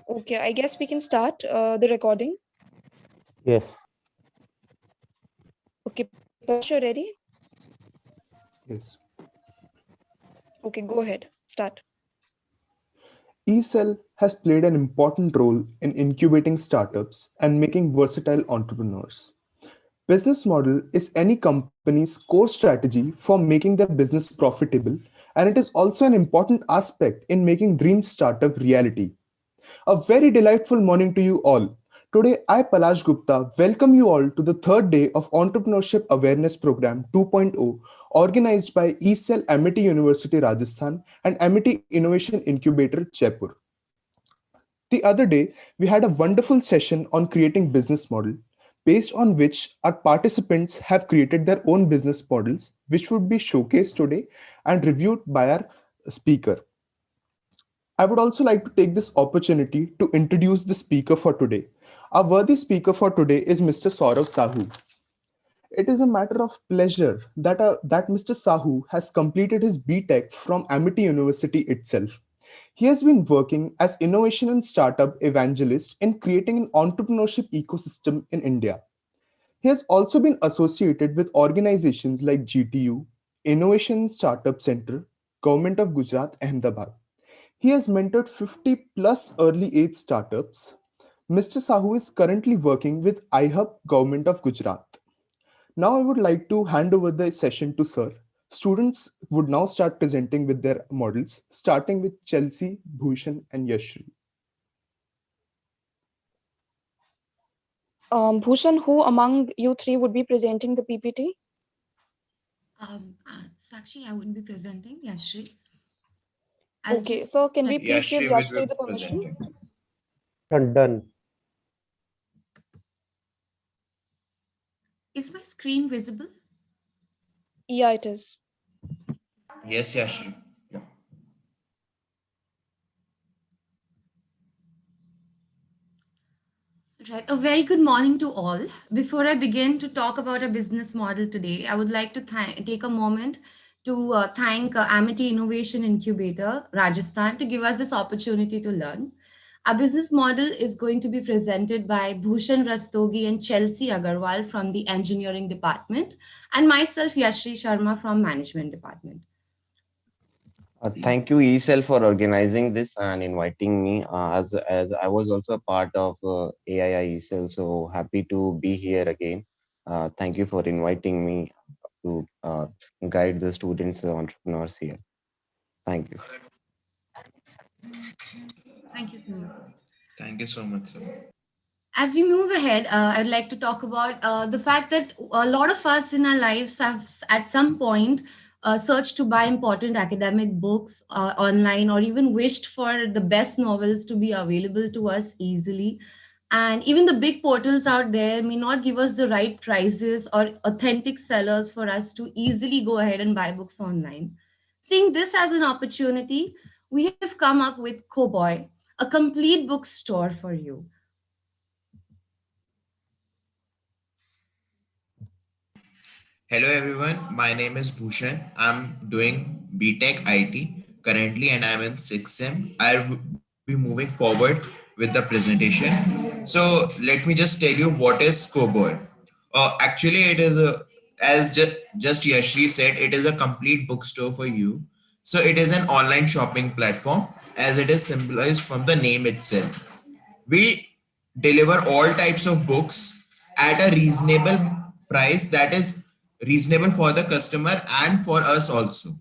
Okay, I guess we can start the recording. Yes. Okay, Prakash, you ready? Yes. Okay, go ahead. Start. eCell has played an important role in incubating startups and making versatile entrepreneurs. Business model is any company's core strategy for making their business profitable, and it is also an important aspect in making dream startup reality. A very delightful morning to you all. Today, I, Palash Gupta, welcome you all to the third day of Entrepreneurship Awareness Program 2.0, organized by eCell Amity University Rajasthan and Amity Innovation Incubator Jaipur. The other day, we had a wonderful session on creating business model, based on which our participants have created their own business models, which would be showcased today and reviewed by our speaker. I would also like to take this opportunity to introduce the speaker for today. Our worthy speaker for today is Mr. Saurav Sahu. It is a matter of pleasure that Mr. Sahu has completed his BTech from Amity University itself. He has been working as innovation and startup evangelist in creating an entrepreneurship ecosystem in India. He has also been associated with organizations like GTU, Innovation Startup Center, Government of Gujarat, Ahmedabad. He has mentored 50 plus early age startups. Mr. Sahu is currently working with iHub Government of Gujarat. Now I would like to hand over the session to Sir. Students would now start presenting with their models, starting with Chelsea, Bhushan, and Yashri. Bhushan, who among you three would be presenting the PPT? Sakshi, I would be presenting Yashri. Okay, so can we please give Yashri will Yashri be the permission? presenting. Done. Is my screen visible? Yeah, it is. Yes, Yashri. Yeah. Right. A very good morning to all. Before I begin to talk about our business model today, I would like to take a moment to thank Amity Innovation Incubator, Rajasthan, to give us this opportunity to learn. Our business model is going to be presented by Bhushan Rastogi and Chelsea Agarwal from the engineering department, and myself, Yashri Sharma from management department. Thank you, ESL, for organizing this and inviting me. As I was also a part of AII ESL, so happy to be here again. Thank you for inviting me to guide the students, entrepreneurs here. Thank you. Thank you so much. Thank you so much, sir. As we move ahead, I'd like to talk about the fact that a lot of us in our lives have at some point searched to buy important academic books online, or even wished for the best novels to be available to us easily. And even the big portals out there may not give us the right prices or authentic sellers for us to easily go ahead and buy books online. Seeing this as an opportunity, we have come up with Koboy, a complete bookstore for you. Hello, everyone. My name is Bhushan. I'm doing BTech IT currently, and I'm in 6th sem. I'll be moving forward with the presentation. So let me just tell you what is Scoreboard. Actually, it is just Yashri said, it is a complete bookstore for you. So it is an online shopping platform, as it is symbolized from the name itself. We deliver all types of books at a reasonable price, that is reasonable for the customer and for us also.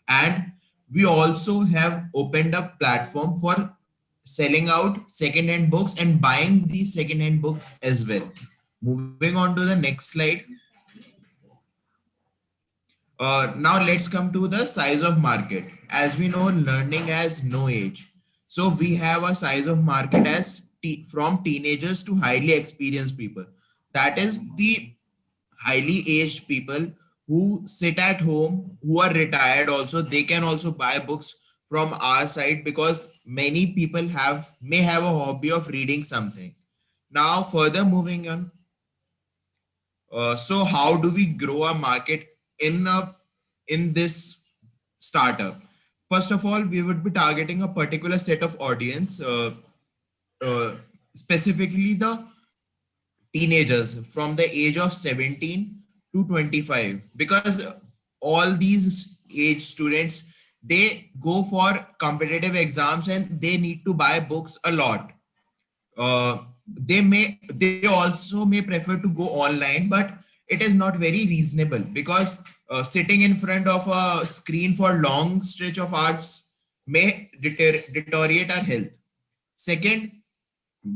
And we also have opened up platform for selling out second hand books and buying these second hand books as well. Moving on to the next slide. Now let's come to the size of market. As we know, learning has no age. So we have a size of market as from teenagers to highly experienced people. That is the highly aged people who sit at home, who are retired also. They can also buy books from our side, because many people may have a hobby of reading something. Now further moving on, so how do we grow a market in this startup? First of all, we would be targeting a particular set of audience. uh, specifically the teenagers from the age of 17 to 25, because all these age students, they go for competitive exams and they need to buy books a lot. They also may prefer to go online, but it is not very reasonable, because sitting in front of a screen for long stretch of hours may deteriorate our health. Second,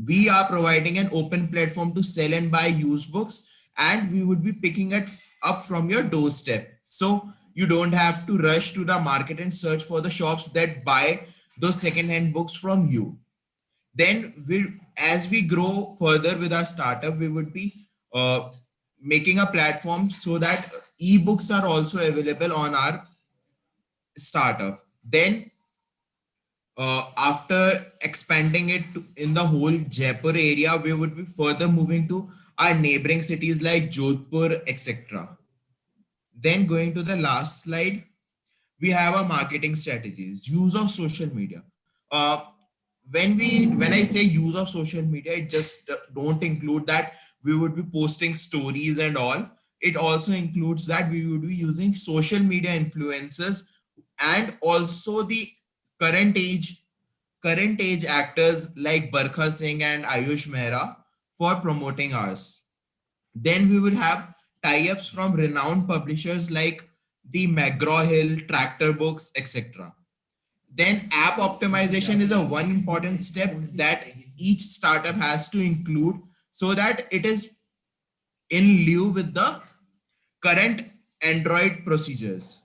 we are providing an open platform to sell and buy used books, and we would be picking it up from your doorstep, so you don't have to rush to the market and search for the shops that buy those second hand books from you. Then as we grow further with our startup, we would be making a platform so that ebooks are also available on our startup. Then after expanding it in the whole Jaipur area, we would be further moving to our neighboring cities like Jodhpur, etc. Then going to the last slide, we have our marketing strategies, use of social media. uh, when I say use of social media, it just don't include that we would be posting stories and all. It also includes that we would be using social media influencers, and also the current age current age actors like Barkha Singh and Ayush Mehra for promoting ours. Then we will have tie-ups from renowned publishers like the McGraw-Hill, Tractor Books, etc. Then app optimization is a one important step that each startup has to include, so that it is in lieu with the current Android procedures.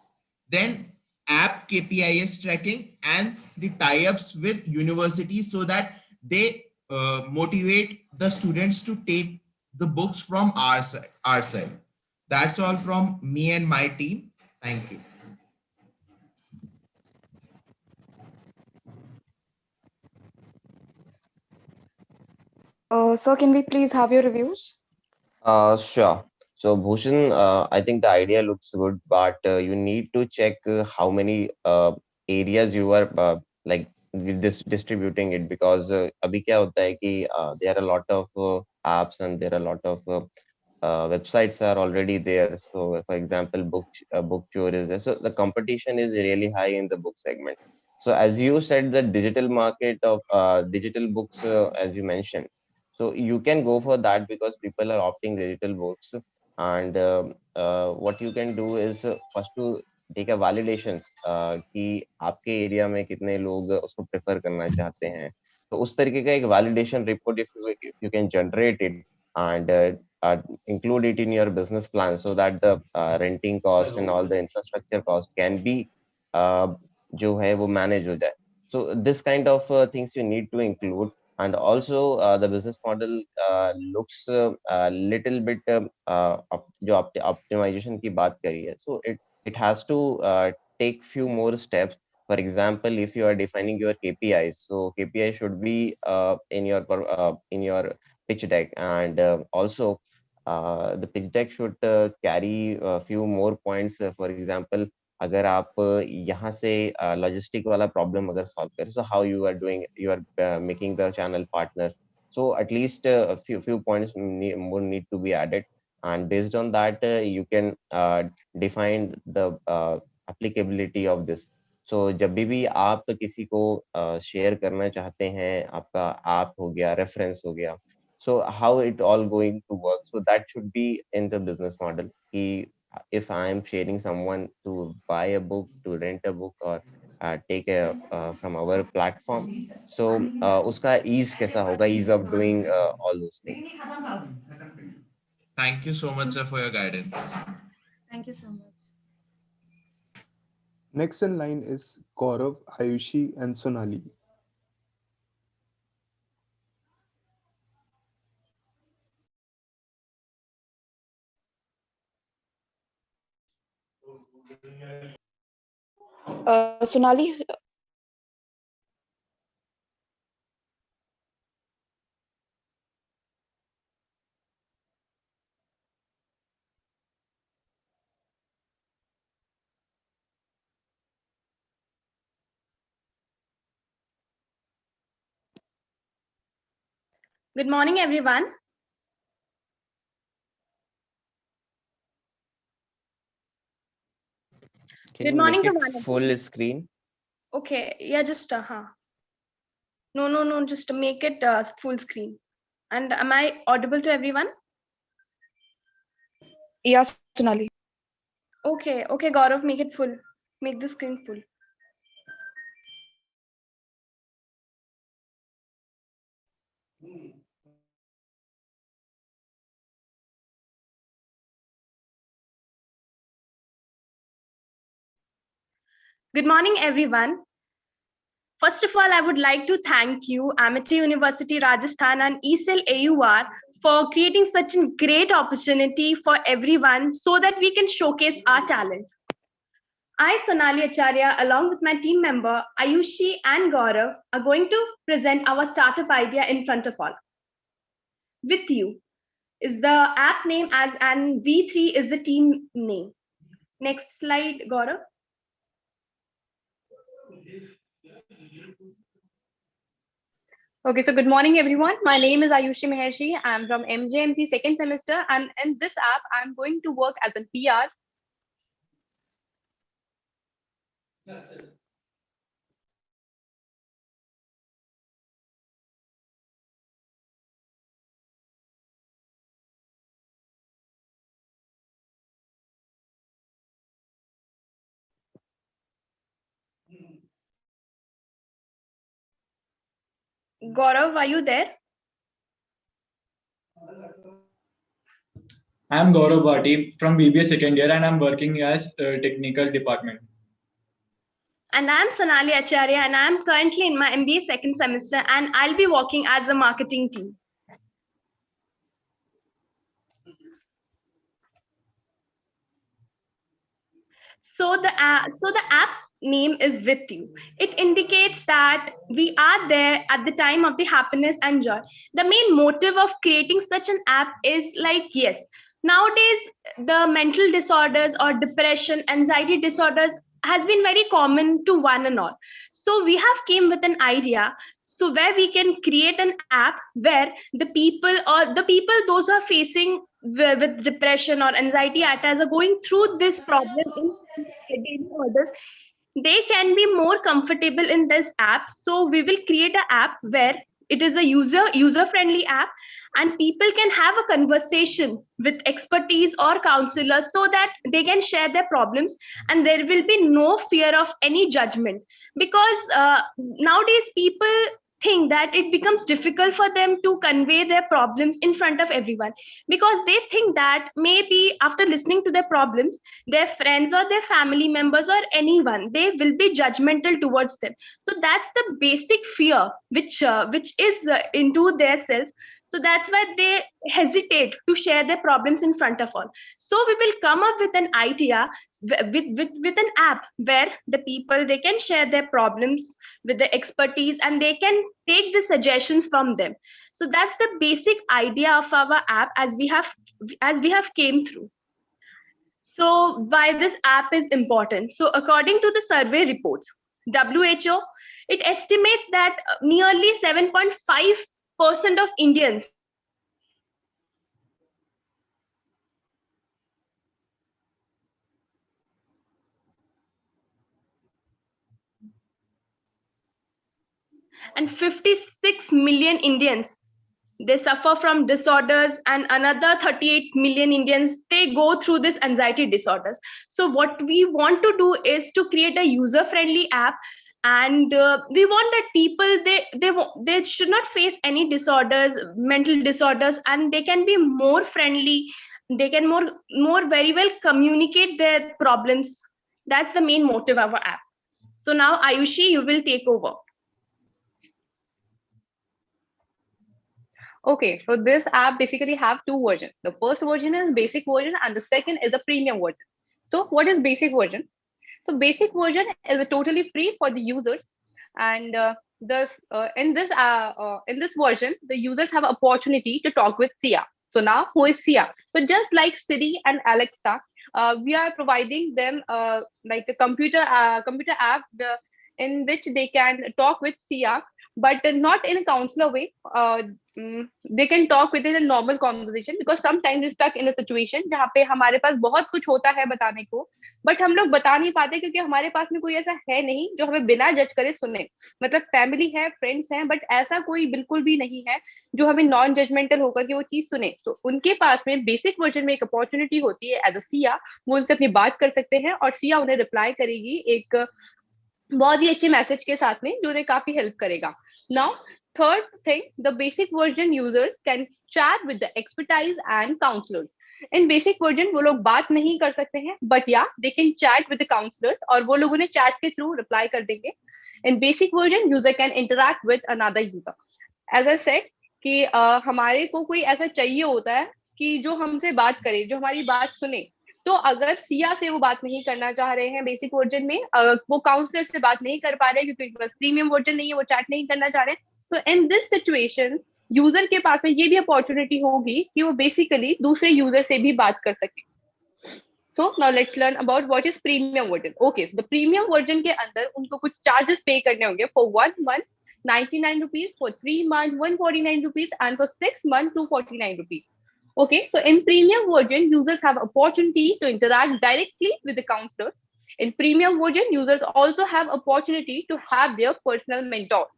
Then app KPIs tracking and the tie-ups with universities, so that they motivate the students to take the books from our side. That's all from me and my team. Thank you. Sir, can we please have your reviews? Sure. So, Bhushan, I think the idea looks good, but you need to check how many areas you are with this distributing it, because अभी क्या होता है कि there are a lot of apps and there are a lot of websites are already there. So, for example, bookshore is there. So the competition is really high in the book segment. So as you said, the digital market of digital books, as you mentioned, so you can go for that because people are opting digital books. And what you can do is first to take a validations कि आपके area में कितने लोग उसको prefer करना चाहते हैं. तो उस तरीके का एक validation report if you can generate it and include it in your business plan, so that the renting cost and all the infrastructure cost can be uh, जो है वो manage हो जाए. So this kind of things you need to include. And also the business model looks a little bit जो optimization की बात करी है, so it has to take few more steps. For example, if you are defining your KPIs, so KPI should be in your pitch deck. And also the pitch deck should carry a few more points. For example, अगर आप यहाँ से logistic वाला problem अगर solve करें, so how you are making the channel partners. So at least a few points more need to be added, and based on that you can define the applicability of this. So जब भी आप किसी को share करना चाहते हैं, आपका app हो गया, रेफरेंस हो गया, so how it all going to work, so that should be in the business model. कि if I am sharing someone to buy a book, to rent a book, or take a from our platform, so उसका ease कैसा होगा, ease of doing all those things. Thank you so much, sir, for your guidance. Thank you so much. Next in line is Gaurav, Ayushi, and Sonali. Sonali, Good morning, everyone. Can Good you morning make to it one of you. full screen? Okay, yeah, just no, just to make it full screen. And am I audible to everyone? Yes, Sonali. Okay, Gaurav, make it full. Make the screen full. Good morning, everyone. First of all, I would like to thank you, Amity University Rajasthan and ESEL AUR, for creating such a great opportunity for everyone so that we can showcase our talent. I, Sonali Acharya, along with my team member Ayushi and Gaurav, are going to present our startup idea in front of all. With you is the app name as and V3 is the team name. Next slide, Gaurav. Okay, so good morning, everyone. My name is Ayushi Mehershi. I'm from MJMC second semester, and in this app, I'm going to work as a PR. Gaurav, are you there? I'm Gaurav Bhati from BBA second year and I'm working as technical department. And I'm Sonali Acharya, and I'm currently in my MBA second semester, and I'll be working as a marketing team. So the app name is with you. It indicates that we are there at the time of the happiness and joy. The main motive of creating such an app is like, yes, nowadays the mental disorders or depression, anxiety disorders has been very common to one and all. So we have came with an idea, so where we can create an app where the people those who are facing with depression or anxiety attacks are going through this problem in daily orders, they can be more comfortable in this app. So we will create an app where it is a user friendly app, and people can have a conversation with expertise or counselors so that they can share their problems, and there will be no fear of any judgment, because nowadays people think that it becomes difficult for them to convey their problems in front of everyone, because they think that maybe after listening to their problems, their friends or their family members or anyone, they will be judgmental towards them. So that's the basic fear which is into their self. So that's why they hesitate to share their problems in front of all. So we will come up with an idea with an app where the people, they can share their problems with the expertise, and they can take the suggestions from them. So that's the basic idea of our app as we have came through. So why this app is important? So according to the survey reports, WHO, it estimates that nearly 7.5% of Indians and 56 million Indians, they suffer from disorders, and another 38 million Indians, they go through this anxiety disorders. So what we want to do is to create a user friendly app, and we want that people, they should not face any disorders, mental disorders, and they can be more friendly, they can more very well communicate their problems. That's the main motive of our app. So now Ayushi, you will take over. Okay, so this app basically have two versions. The first version is basic version, and the second is a premium version. So what is basic version? So basic version is totally free for the users, and in this version, the users have opportunity to talk with Sia. So now, who is Sia? So just like Siri and Alexa, we are providing them like a computer app in which they can talk with Sia but not in a counselor way. They can talk within a normal conversation, because sometimes they're stuck in a situation जहाँ पे हमारे पास बहुत कुछ होता है बताने को, but हम लोग बता नहीं पाते क्योंकि हमारे पास में कोई ऐसा है नहीं जो हमें बिना जज करे सुने. मतलब फैमिली है, फ्रेंड्स हैं, बट ऐसा कोई बिल्कुल भी नहीं है जो हमें नॉन जजमेंटल होकर के वो चीज सुने. तो उनके पास में बेसिक वर्जन में एक अपॉर्चुनिटी होती है एज अ सिया, वो उनसे अपनी बात कर सकते हैं और सिया उन्हें रिप्लाई करेगी एक बहुत ही अच्छे मैसेज के साथ में जो उन्हें काफी हेल्प करेगा. Now third thing, the basic version users can chat with the expertise and counsellors. In basic version वो लोग बात नहीं कर सकते हैं, बट या they can chat with the counsellors और वो लोग उन्हें चैट के थ्रू रिप्लाई कर देंगे. In basic version user can interact with another user. As I said कि हमारे को कोई ऐसा चाहिए होता है कि जो हमसे बात करे, जो हमारी बात सुने. तो अगर सिया से वो बात नहीं करना चाह रहे हैं बेसिक वर्जन में, वो काउंसलर से बात नहीं कर पा रहे क्योंकि उनके पास प्रीमियम वर्जन नहीं है, वो चैट नहीं करना चाह रहे, तो इन दिस सिचुएशन यूजर के पास में ये भी अपॉर्चुनिटी होगी कि वो बेसिकली दूसरे यूजर से भी बात कर सके. So now let's learn about what is premium version. Okay, so the premium version के अंदर उनको कुछ चार्जेस पे करने होंगे. For 1 month 99 rupees, for 3 months 149 rupees, and for 6 months 249 rupees. Okay, so in premium version, users have opportunity to interact directly with the counselors. In premium version, users also have opportunity to have their personal mentors.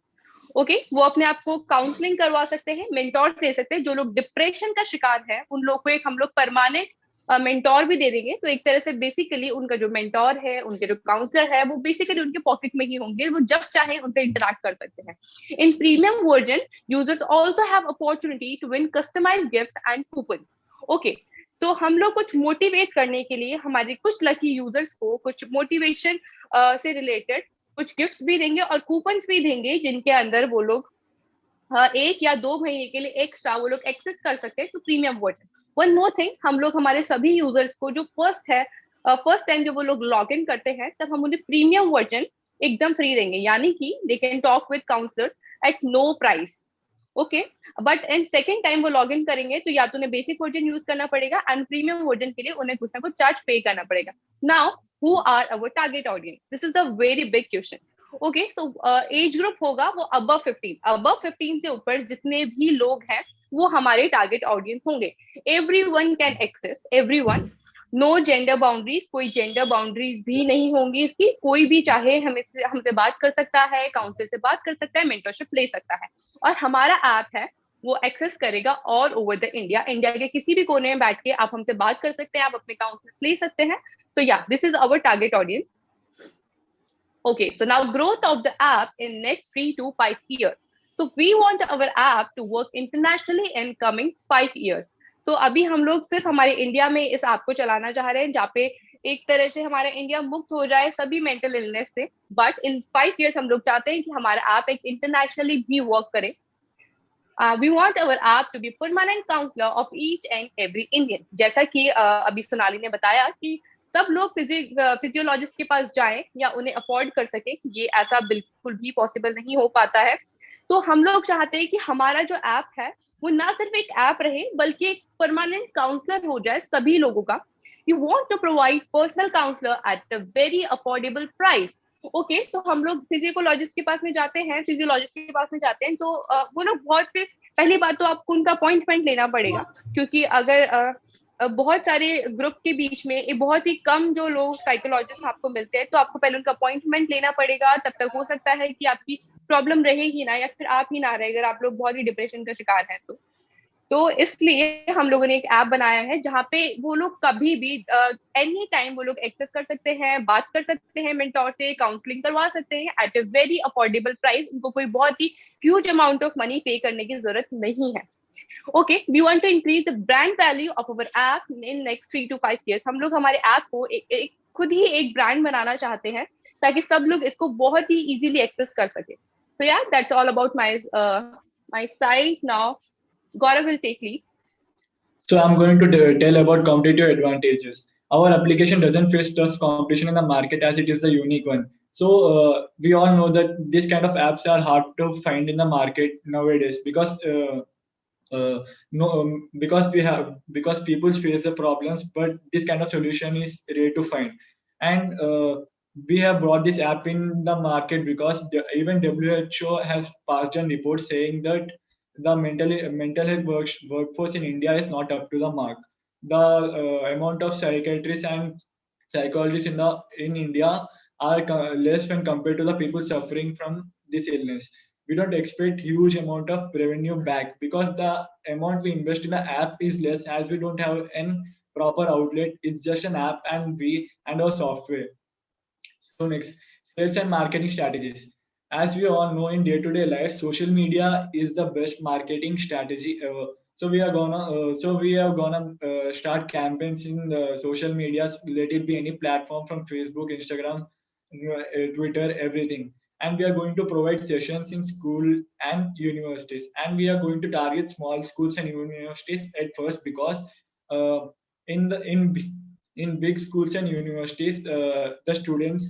Okay, वो अपने आप को counselling करवा सकते हैं, mentor दे सकते हैं. जो लोग डिप्रेशन का शिकार है उन लोग को एक हम लोग परमानेंट मेंटोर भी दे देंगे. तो एक तरह से बेसिकली उनका जो मेंटोर है, उनके जो काउंसलर है, वो बेसिकली उनके पॉकेट में ही होंगे, वो जब चाहे उनसे इंटरैक्ट कर सकते हैं. In premium version, users also have opportunity to win customised gift and coupons. Okay, तो हम लोग कुछ मोटिवेट करने के लिए हमारे कुछ लकी यूजर्स को कुछ मोटिवेशन से रिलेटेड कुछ गिफ्ट्स भी देंगे और कूपन्स भी देंगे, जिनके अंदर वो लोग 1 या 2 महीने के लिए एक्स्ट्रा वो लोग एक्सेस कर सकते हैं to premium version. One more thing, हम लोग हमारे सभी यूजर्स को जो फर्स्ट टाइम जब वो लोग लॉग इन करते हैं तब हम उन्हें प्रीमियम वर्जन एकदम फ्री देंगे, यानी कि they can talk with counsellor at no price. Okay, but in second time वो लॉग इन करेंगे तो या तो उन्हें बेसिक वर्जन यूज करना पड़ेगा एंड प्रीमियम वर्जन के लिए उन्हें कुछ ना कुछ चार्ज पे करना पड़ेगा. Now who are our target audience? This is a very big question. Okay, so age group होगा वो अबव 15 से ऊपर जितने भी लोग हैं वो हमारे टारगेट ऑडियंस होंगे. Everyone can access, everyone, no gender boundaries, कोई जेंडर बाउंड्रीज भी नहीं होंगी इसकी. कोई भी चाहे हमसे बात कर सकता है, काउंसलर से बात कर सकता है, मेंटरशिप ले सकता है. और हमारा ऐप है वो एक्सेस करेगा all over the India. India के किसी भी कोने में बैठ के आप हमसे बात कर सकते हैं, आप अपने काउंसलर्स ले सकते हैं. So yeah, this is our target audience. Okay, so now growth of the app in next 3 to 5 years. So we want our app to work internationally in coming 5 years. So अभी हम लोग सिर्फ हमारे India में इस app को चलाना चाह रहे हैं, जहाँ पे एक तरह से हमारा इंडिया मुक्त हो जाए सभी मेंटल इलनेस से. बट इन 5 years हम लोग चाहते हैं कि हमारा ऐप एक इंटरनेशनली भी वर्क करे. We want our app to be permanent counselor of each and every Indian. जैसा कि अभी सोनाली ने बताया कि सब लोग फिजियोलॉजिस्ट के पास जाएं या उन्हें अफोर्ड कर सके, ये ऐसा बिल्कुल भी पॉसिबल नहीं हो पाता है. तो हम लोग चाहते हैं कि हमारा जो ऐप है वो ना सिर्फ एक ऐप रहे बल्कि एक परमानेंट काउंसलर हो जाए सभी लोगों का. You want to provide personal counsellor at a very affordable price. Okay, तो हम लोग फिजियोलॉजिस्ट के पास में जाते हैं, तो वो लोग पहली बात तो आपको उनका अपॉइंटमेंट लेना पड़ेगा, क्योंकि अगर बहुत सारे ग्रुप के बीच में एक बहुत ही कम जो लोग साइकोलॉजिस्ट आपको मिलते हैं, तो आपको पहले उनका अपॉइंटमेंट लेना पड़ेगा. तब तक हो सकता है कि आपकी प्रॉब्लम रहे ही ना, या फिर आप ही ना रहे अगर आप लोग बहुत ही डिप्रेशन का शिकार हैं. तो इसलिए हम लोगों ने एक ऐप बनाया है जहाँ पे वो लोग कभी भी एनी टाइम वो लोग एक्सेस कर सकते हैं, बात कर सकते हैं, मेंटोर से काउंसलिंग करवा सकते हैं eight a very affordable price. उनको कोई बहुत ही ह्यूज अमाउंट ऑफ मनी पे करने की जरूरत नहीं है. Okay, we want to increase the brand value of our app in next 3 to 5 years. हम लोग हमारे ऐप को खुद ही एक ब्रांड बनाना चाहते हैं ताकि सब लोग इसको बहुत ही इजीली एक्सेस कर सके. So yeah, that's all about my site. Now Gaurav will take lead. So I'm going to tell about competitive advantages. Our application doesn't face tough competition in the market as it is the unique one. So we all know that this kind of apps are hard to find in the market nowadays because because people face the problems, but this kind of solution is rare to find. And we have brought this app in the market because even WHO has passed a report saying that the mental health workforce in India is not up to the mark. The amount of psychiatrists and psychologists in India are less when compared to the people suffering from this illness. We don't expect huge amount of revenue back because the amount we invest in the app is less, as we don't have an proper outlet. It's just an app and we and our software. So next, sales and marketing strategies. As we all know, in day-to-day life, social media is the best marketing strategy ever. So we are gonna start campaigns in the social medias. Let it be any platform from Facebook, Instagram, Twitter, everything. And we are going to provide sessions in school and universities. And we are going to target small schools and universities at first because uh, in the in big schools and universities, the students,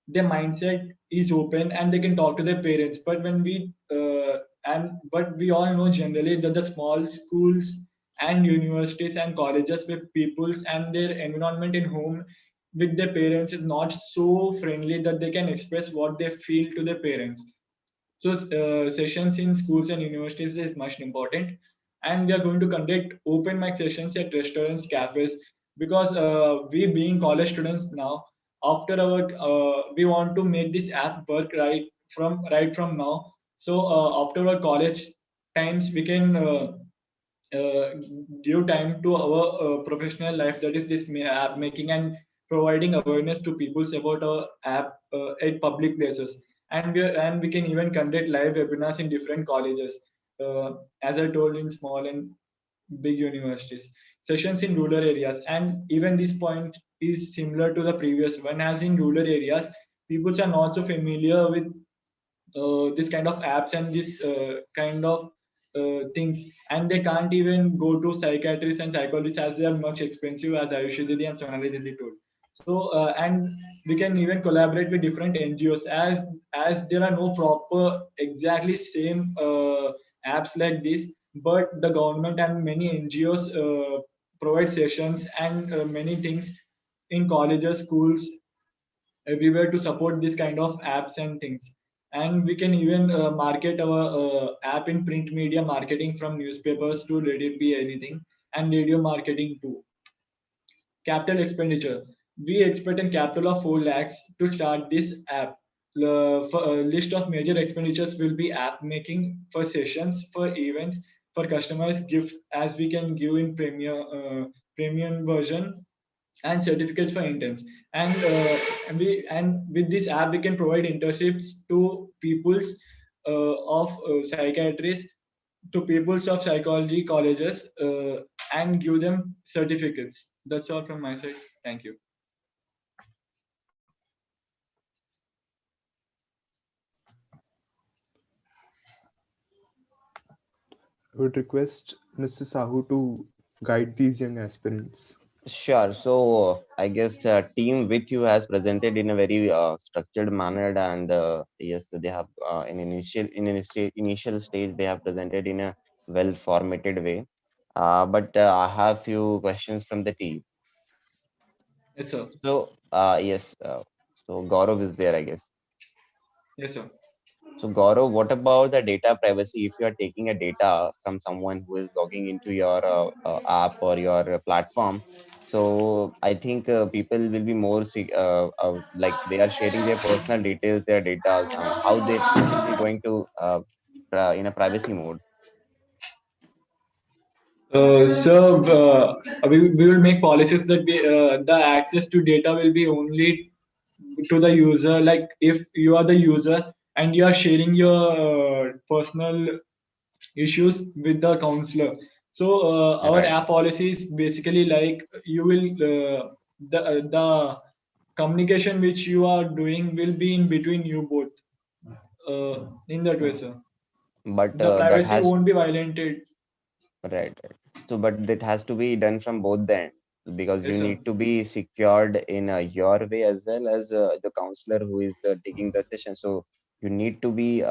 their mindset is open and they can talk to their parents. But when we but we all know generally that the small schools and universities and colleges with peoples and their environment in home with their parents is not so friendly that they can express what they feel to their parents. So sessions in schools and universities is much important, and we are going to conduct open mic sessions at restaurants, cafes, because we being college students now, after our we want to make this app work right from now. So after our college times, we can uh, give time to our professional life, that is this app making and providing awareness to peoples about our app at public places. And we can even conduct live webinars in different colleges, as I told, in small and big universities, sessions in rural areas. And even this point is similar to the previous one, as in rural areas people are not so familiar with this kind of apps and this kind of things, and they can't even go to psychiatrists and psychologists as they are much expensive, as Ayushi Didi and Sonali Didi told. So and we can even collaborate with different NGOs, as there are no proper exactly same apps like this, but the government and many NGOs provide sessions and many things in colleges, schools, everywhere to support this kind of apps and things. And we can even market our app in print media marketing, from newspapers to let it be anything, and radio marketing too. Capital expenditure. We expect a capital of 4 lakhs to start this app. A list of major expenditures will be app making, for sessions, for events, for customers gift, as we can give in premium version, and certificates for interns. And with this app we can provide internships to peoples of psychiatrists, to peoples of psychology colleges, and give them certificates. That's all from my side. Thank you. I would request Mr. Sahu to guide these young aspirants. Sure. So I guess team with you has presented in a very structured manner, and yes, they have initial stage they have presented in a well formatted way. But I have few questions from the team. Yes sir. So yes, so Gaurav is there, I guess. Yes sir. So Gaurav, what about the data privacy? If you are taking a data from someone who is logging into your app or your platform, so I think people will be more like they are sharing their personal details, their data, and how it will be going to in a privacy mode. We will make policies that the access to data will be only to the user. Like if you are the user and you are sharing your personal issues with the counselor, so our Right. app policy is basically like you will the communication which you are doing will be in between you both, in that way, sir. But The that privacy has won't be violated. right, right. So, but that has to be done from both the end, because you Yes sir. need to be secured in your way as well as the counselor who is taking the session. So you need to be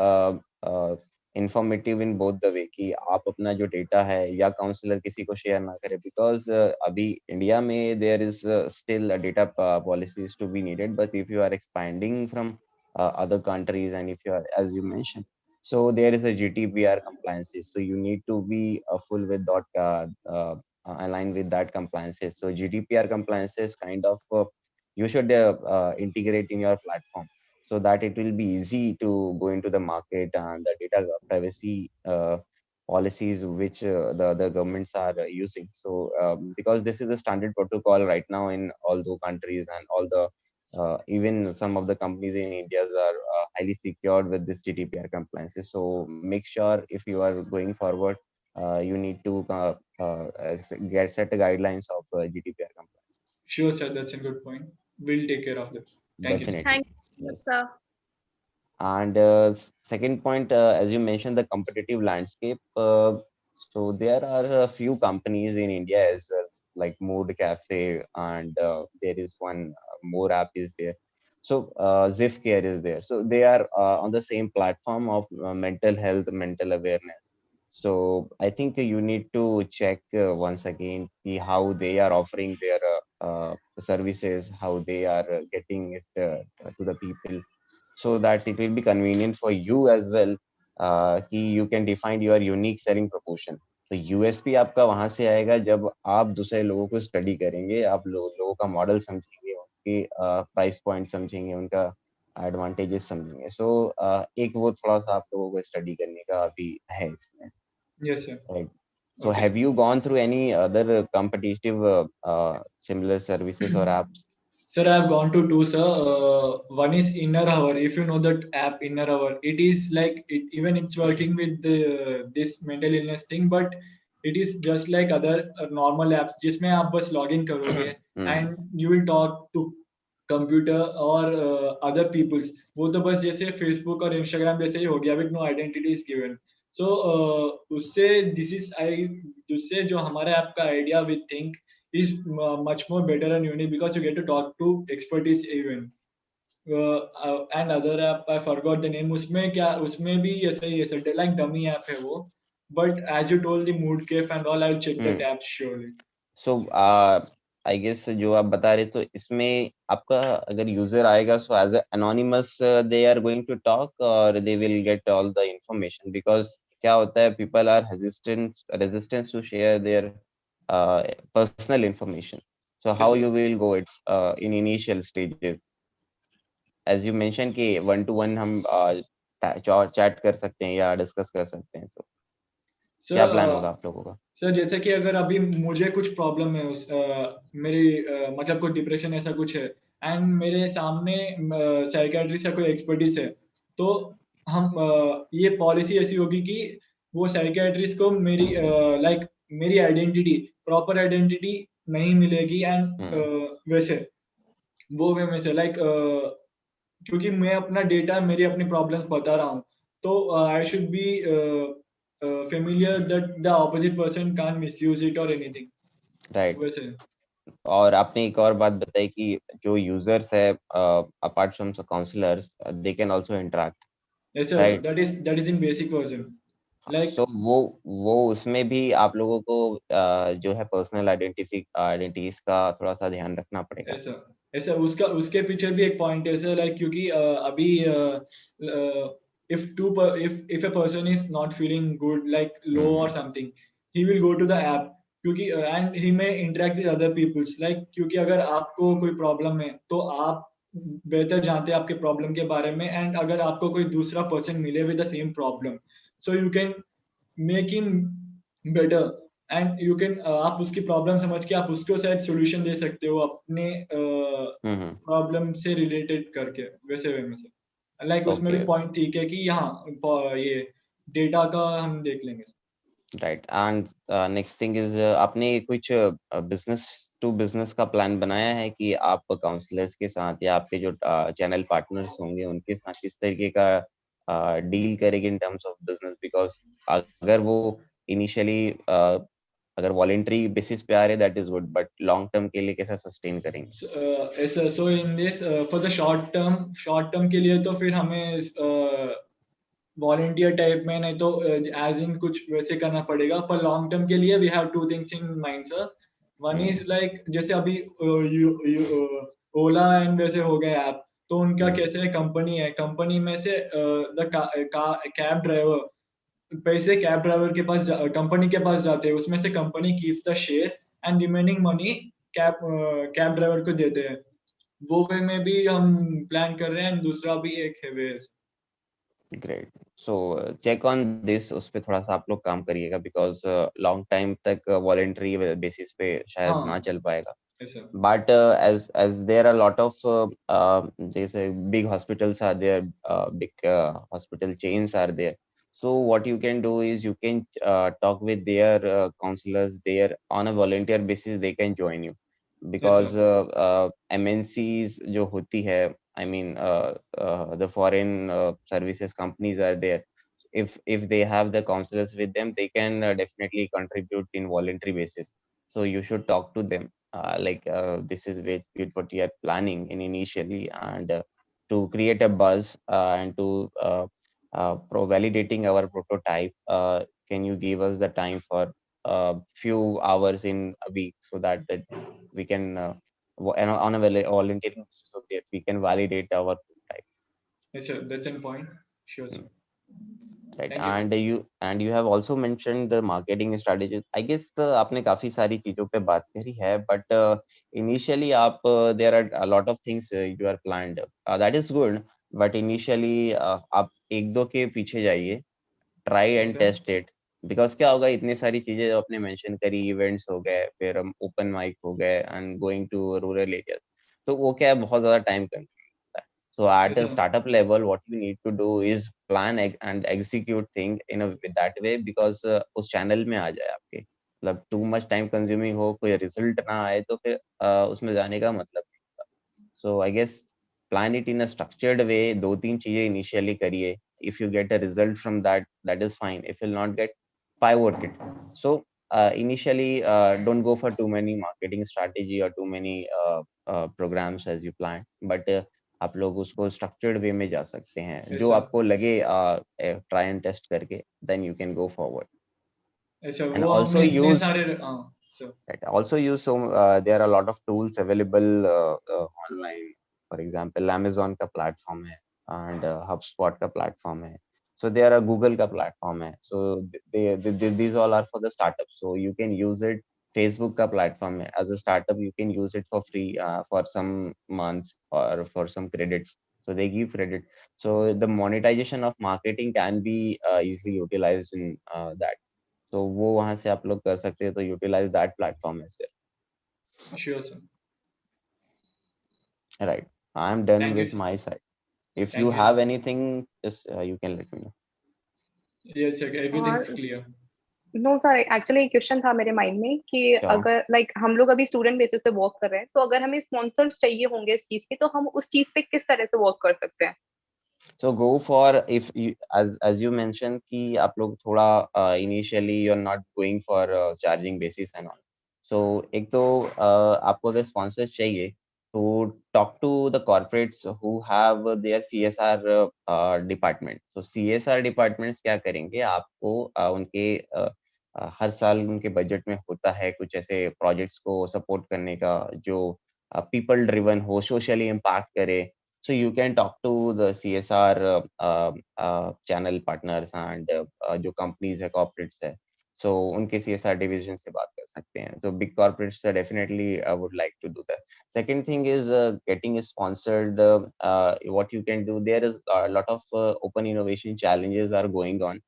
informative in both the way कि आप अपना जो data है या counsellor किसी को share ना करें, बिकॉज अभी इंडिया में there is still data policies to be needed, but if you are expanding from other countries and if you are, as you mentioned, so there is a GDPR compliances, so you need to be full with that aligned with that compliances. So GDPR compliances kind of you should integrate in your platform so that it will be easy to go into the market and the data privacy policies which the other governments are using. So because this is a standard protocol right now in all the countries and all the even some of the companies in India are highly secured with this GDPR compliances. So make sure if you are going forward, you need to get set guidelines of GDPR compliances. Sure, sir. That's a good point. We'll take care of that. Thank you, sir. Definitely. Thank you, Yes. sir. And second point, as you mentioned, the competitive landscape. So there are a few companies in India as well, like Mood Cafe, and there is one more app is there. So Zif Care is there. So they are on the same platform of mental health, mental awareness. So I think you need to check once again how they are offering their services, how they are getting it to the people, so that it will be convenient for you as well, कि you can define your unique selling proposition. तो USP आपका वहां से आएगा जब आप दूसरे लोगों को स्टडी करेंगे, आप लोगों का मॉडल समझेंगे, उनके प्राइस पॉइंट समझेंगे, उनका एडवांटेजेस समझेंगे. सो एक वो थोड़ा सा आप लोगों को स्टडी करने का अभी है इसमें. Yes, sir. Right. So Okay, have sir. you gone through any other competitive similar services or apps? Sir, I have gone to two, sir. One is Inner Hour. If you know that app, Inner Hour, it is like even it's working with this mental illness thing, but it is just like other normal apps. जिसमें आप बस login करोगे and you will talk to computer or other peoples. वो तो बस जैसे Facebook और Instagram जैसे ही हो गया with no identity is given. So उससे उससे जो हमारे ऐप का idea we think is much more better and unique because you get to talk to expertise even. And other app I forgot the name. उसमें भी ऐसा ही है, like dummy app है वो. But as you told the mood cave and all, I'll check that app surely. So I guess जो आप बता रहे तो इसमें आपका अगर यूजर आएगा so as a anonymous they are going to talk or they will get all the information, because क्या होता है, people are resistant to share their personal information. So how you will go it in initial stages? As you mentioned कि one to one हम chat कर सकते हैं या discuss कर सकते हैं, so क्या प्लान होगा आप लोगों का? सर जैसे कि अगर अभी मुझे कुछ प्रॉब्लम है मेरी मतलब कोई डिप्रेशन ऐसा कुछ है एंड मेरे सामने साइकियाट्रिस्ट या कोई एक्सपर्टीज है, तो हम ये पॉलिसी ऐसी होगी कि वो साइकियाट्रिस्ट को मेरी लाइक मेरी आइडेंटिटी, प्रॉपर आइडेंटिटी नहीं मिलेगी एंड वैसे वो वे में से लाइक क्योंकि मैं अपना डेटा मेरी अपनी प्रॉब्लम्स बता रहा हूँ, तो I should be familiar that the opposite person can't misuse it or anything. Right. वैसे. और आपने एक और बात बताई कि जो यूजर्स है apart from the counselors they can also interact. Yes sir, right? that is in basic version. Like so वो उसमें भी आप लोगों को जो है पर्सनल आइडेंटिटीज का थोड़ा सा ध्यान रखना पड़ेगा. ऐसा उसके पीछे भी एक पॉइंट है सर, लाइक क्योंकि अभी if a person is not feeling good, like low or something, he will go to the app क्योंकि and he may interact with other peoples, like क्योंकि अगर आपको कोई प्रॉब्लम है तो आप बेहतर जानते हैं आपके प्रॉब्लम के बारे में, एंड अगर आपको कोई दूसरा पर्सन मिले with the same problem, so you can make him better and you can आप उसकी प्रॉब्लम समझ के आप उसको शायद सॉल्यूशन दे सकते हो अपने प्रॉब्लम से रिलेटेड करके वैसे वे में से. लाइक उसमें भी पॉइंट ठीक है कि यहाँ ये डेटा का हम देख लेंगे. Right. And next thing is आपने कुछ बिजनेस टू बिजनेस का प्लान बनाया है कि आप काउंसलर्स के साथ या आपके जो चैनल पार्टनर्स होंगे उनके साथ किस तरीके का डील करेंगे in terms of business, because अगर वो इनिशियली अगर वॉलंटरी बेसिस पे आ रहे that is good, but long term के लिए कैसा सस्टेन करेंगे? So in this for the short term के लिए तो फिर हमें वॉलंटियर टाइप में, नहीं तो एज इन कुछ वैसे करना पड़ेगा। पर लॉन्ग टर्म के लिए we have two things in mind sir. One is like जैसे अभी ओला एंड वैसे हो गए ऐप, तो उनका कैसे कंपनी है, कंपनी में से द कैब ड्राइवर पैसे कैब ड्राइवर के पास कंपनी के पास जाते हैं, उसमें से company keeps the share and remaining money cab cab driver को देते हैं। वो वे में भी हम प्लान कर रहे हैं। एंड दूसरा भी एक है way. Great. So check on this, उस पे थोड़ा सा आप लोग काम करिएगा, बिकॉज लॉन्ग टाइम तक वॉलेंट्री बेसिस पे शायद ना चल पाएगा। But as there are a lot of they say big hospitals are there, big hospital chains are there. So what you can do is you can talk with their counselors there on a volunteer basis. They can join you because MNCs जो होती है, I mean the foreign services companies are there. If they have the counselors with them, they can definitely contribute in voluntary basis. So you should talk to them. This is what we are planning in initially, and to create a buzz and to validating our prototype. Can you give us the time for few hours in a week so that we can and on a volunteering basis so that we can validate our prototype. Yes, sir. That's an point. Sure, sir. Right. Thank you. And you have also mentioned the marketing strategies. I guess आपने काफी सारी चीजों पे बात करी है, but initially आप there are a lot of things you are planned. That is good, but initially आप एक दो के पीछे जाइए, try and test it. Because क्या होगा, इतनी सारी चीजें जो आपने मेंशन करी, इवेंट्स हो गए, फिर हम ओपन माइक हो गए and going to rural areas, तो वो क्या है, बहुत ज्यादा टाइम कंज्यूमिंग होता है. So at a startup level, what you need to do is plan and execute thing in a that way, because उस चैनल में आ जाए आपके, मतलब too much time consuming हो, कोई रिजल्ट ना आए, तो फिर उसमें जाने का मतलब नहीं होता. So I guess plan it in a structured way. दो तीन चीजें initially करिए. If you get a result from that, that is fine. If you'll not get, pivot it. So initially don't go for too many marketing strategy or too many programs as you plan, but आप लोग उसको structured way में जा सकते हैं, Yes, जो sir. आपको लगे ट्राई एंड टेस्ट करके, then you can go forward. ऐसा And वो also हमने इतने use सारे sir. also use some there are a lot of tools available online. For example, Amazon का platform है, and HubSpot का platform है. So there are Google का platform है. So these all are for the startups. So you can use it. Facebook का platform है. As a startup, you can use it for free for some months or for some credits. So they give credit. So the monetization of marketing can be easily utilized in that. तो वो वहां से आप लोग कर सकते हैं, तो utilise that platform as well. Sure, sir. Right, I am done Thank you, with sir. My side. If Thank you you, have sir. Anything, just you can let me know. Yes, sir. Everything's और clear. No sir, actually एक question था मेरे mind में कि क्या? अगर like हम लोग अभी स्टूडेंट बेसिस पे वर्क कर रहे हैं, तो अगर हमें स्पॉन्सर्स चाहिए होंगे इस चीज के, तो हम उस चीज पे किस तरह से वर्क कर सकते हैं? So go for, if you as you mentioned कि आप लोग थोड़ा initially you're not going for charging basis and all. So एक तो आपको अगर sponsors चाहिए, तो talk to the corporates who have their CSR department. So CSR departments क्या करेंगे, आपको उनके हर साल उनके बजट में होता है कुछ ऐसे प्रोजेक्ट्स को सपोर्ट करने का, जो पीपल ड्रिवन हो, सोशली इम्पैक्ट करे. So you can talk to the CSR channel partners and जो companies है, corporates है, so उनके CSR division से बात कर सकते हैं. So big corporates definitely would like to do that. Second thing is getting sponsored. What you can do, there is a lot of open innovation challenges are going on.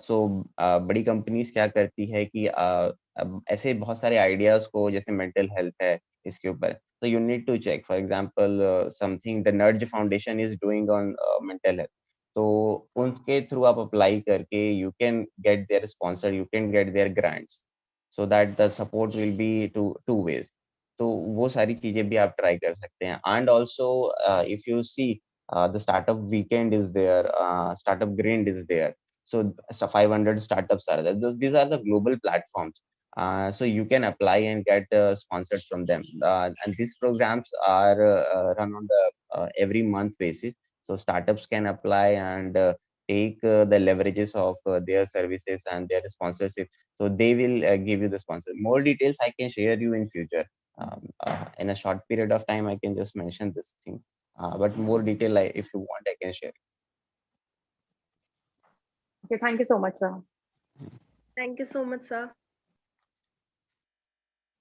So बड़ी companies क्या करती है कि अब ऐसे बहुत सारे ideas को, जैसे मेंटल हेल्थ है इसके ऊपर, so you need to check. For example, something the Nudge Foundation is doing on mental health. तो उनके थ्रू आप अप्लाई करके you can get their sponsor, you can get their grants, so that the support will be two ways. तो वो सारी चीजें भी आप ट्राई कर सकते हैं. And also if you see the startup weekend is there, startup grind is there. So 500 startups are there. These are the global platforms. So you can apply and get sponsored from them. And these programs are run on the every month basis. So startups can apply and take the leverages of their services and their sponsorship. So they will give you the sponsor. More details I can share you in future. In a short period of time, I can just mention this thing. But more detail, if you want, I can share. Okay, thank you so much, sir. Thank you so much, sir.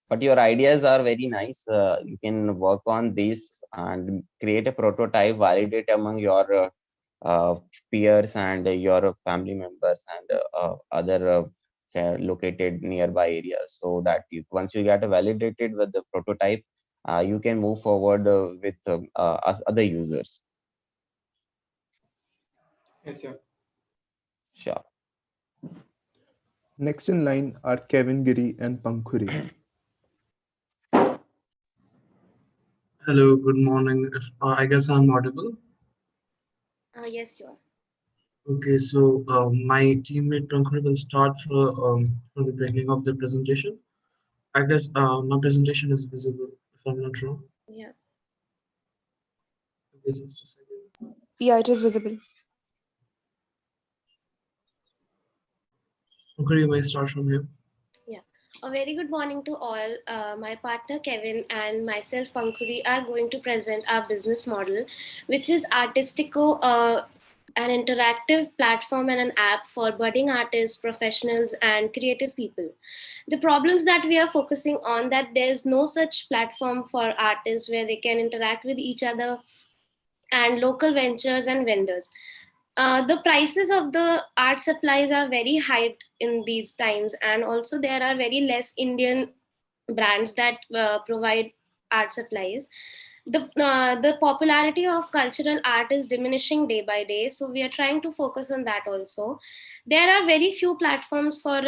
But your ideas are very nice. You can work on this and create a prototype, validate among your uh, peers and your family members and other say, located nearby areas, so that once you get validated with the prototype, you can move forward with other users. Yes, sir. Sure. Next in line are Kevin Giri and Pankhuri. Hello, good morning. If I guess I'm audible. Yes, you are. Okay, so my teammate Pankaj will start from the beginning of the presentation. I guess my presentation is visible, if I'm not wrong. Yeah. Okay, just a second. Yeah, it is visible. Okay, you may start from here. Yeah. A very good morning to all. My partner Kevin and myself, Pankhuri, are going to present our business model, which is Artistico, an interactive platform and an app for budding artists, professionals, and creative people. The problems that we are focusing on, that there's no such platform for artists where they can interact with each other and local ventures and vendors. The prices of the art supplies are very high in these times, and also there are very less Indian brands that provide art supplies. The popularity of cultural art is diminishing day by day, so we are trying to focus on that also. There are very few platforms for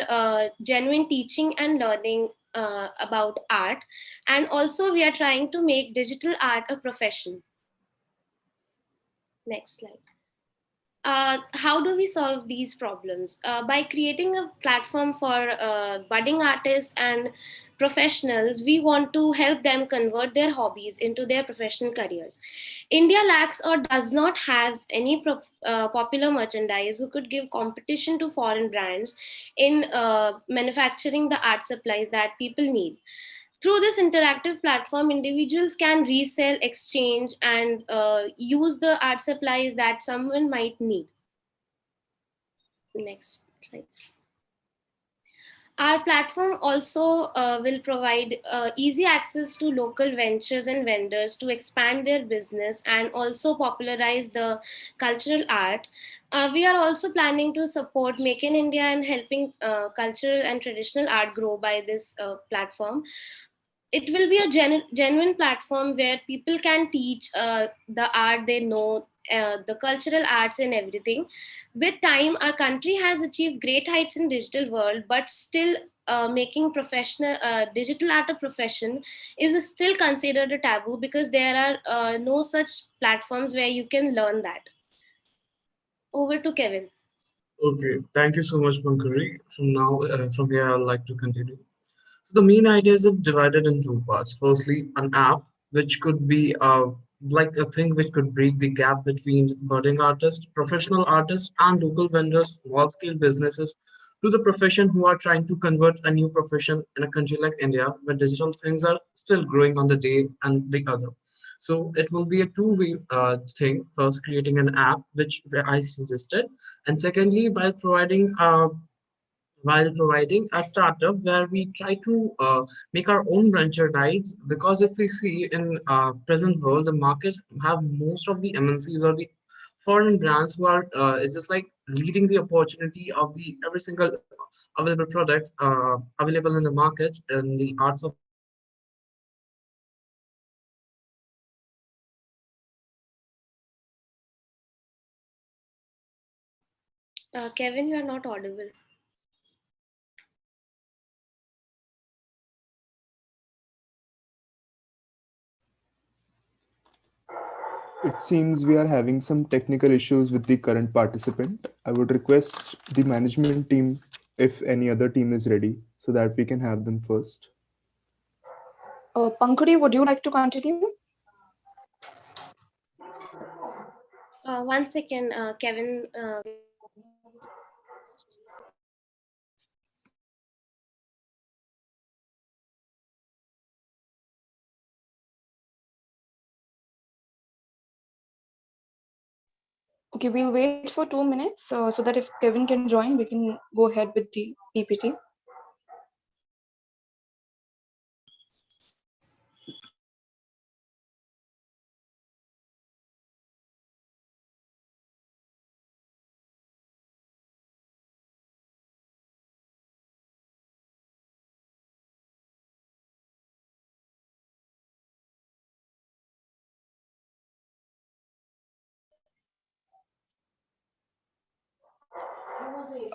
genuine teaching and learning about art, and also we are trying to make digital art a profession. Next slide. How do we solve these problems? By creating a platform for budding artists and professionals, we want to help them convert their hobbies into their professional careers. India lacks or does not have any popular merchandise who could give competition to foreign brands in manufacturing the art supplies that people need. Through this interactive platform, individuals can resell, exchange, and use the art supplies that someone might need. Next slide. Our platform also will provide easy access to local ventures and vendors to expand their business and also popularize the cultural art. We are also planning to support Make in India and helping cultural and traditional art grow by this platform. It will be a genuine platform where people can teach the art they know, the cultural arts and everything. With time, our country has achieved great heights in digital world, but still making professional digital art a profession is still considered a taboo because there are no such platforms where you can learn that. Over to Kevin. Okay, thank you so much, Pankaj. From here, I'd like to continue. So the main idea is divided in two parts. Firstly, an app which could be like a thing which could break the gap between budding artists, professional artists, and local vendors, small scale businesses to the profession who are trying to convert a new profession in a country like India, where digital things are still growing on the day and the other. So it will be a two-way thing. First, creating an app, which I suggested, and secondly, by providing a startup where we try to make our own venture guides, because if we see in present world, the market have most of the MNCs or the foreign brands who are it's just like leading the opportunity of the every single available product available in the market in the art supply or the digital supply. So we are trying to create a platform where we can provide the Kevin, you are not audible. It seems we are having some technical issues with the current participant. I would request the management team if any other team is ready so that we can have them first. Pankuri, would you like to continue? One second, Kevin. Okay, we'll wait for 2 minutes so that if Kevin can join, we can go ahead with the PPT.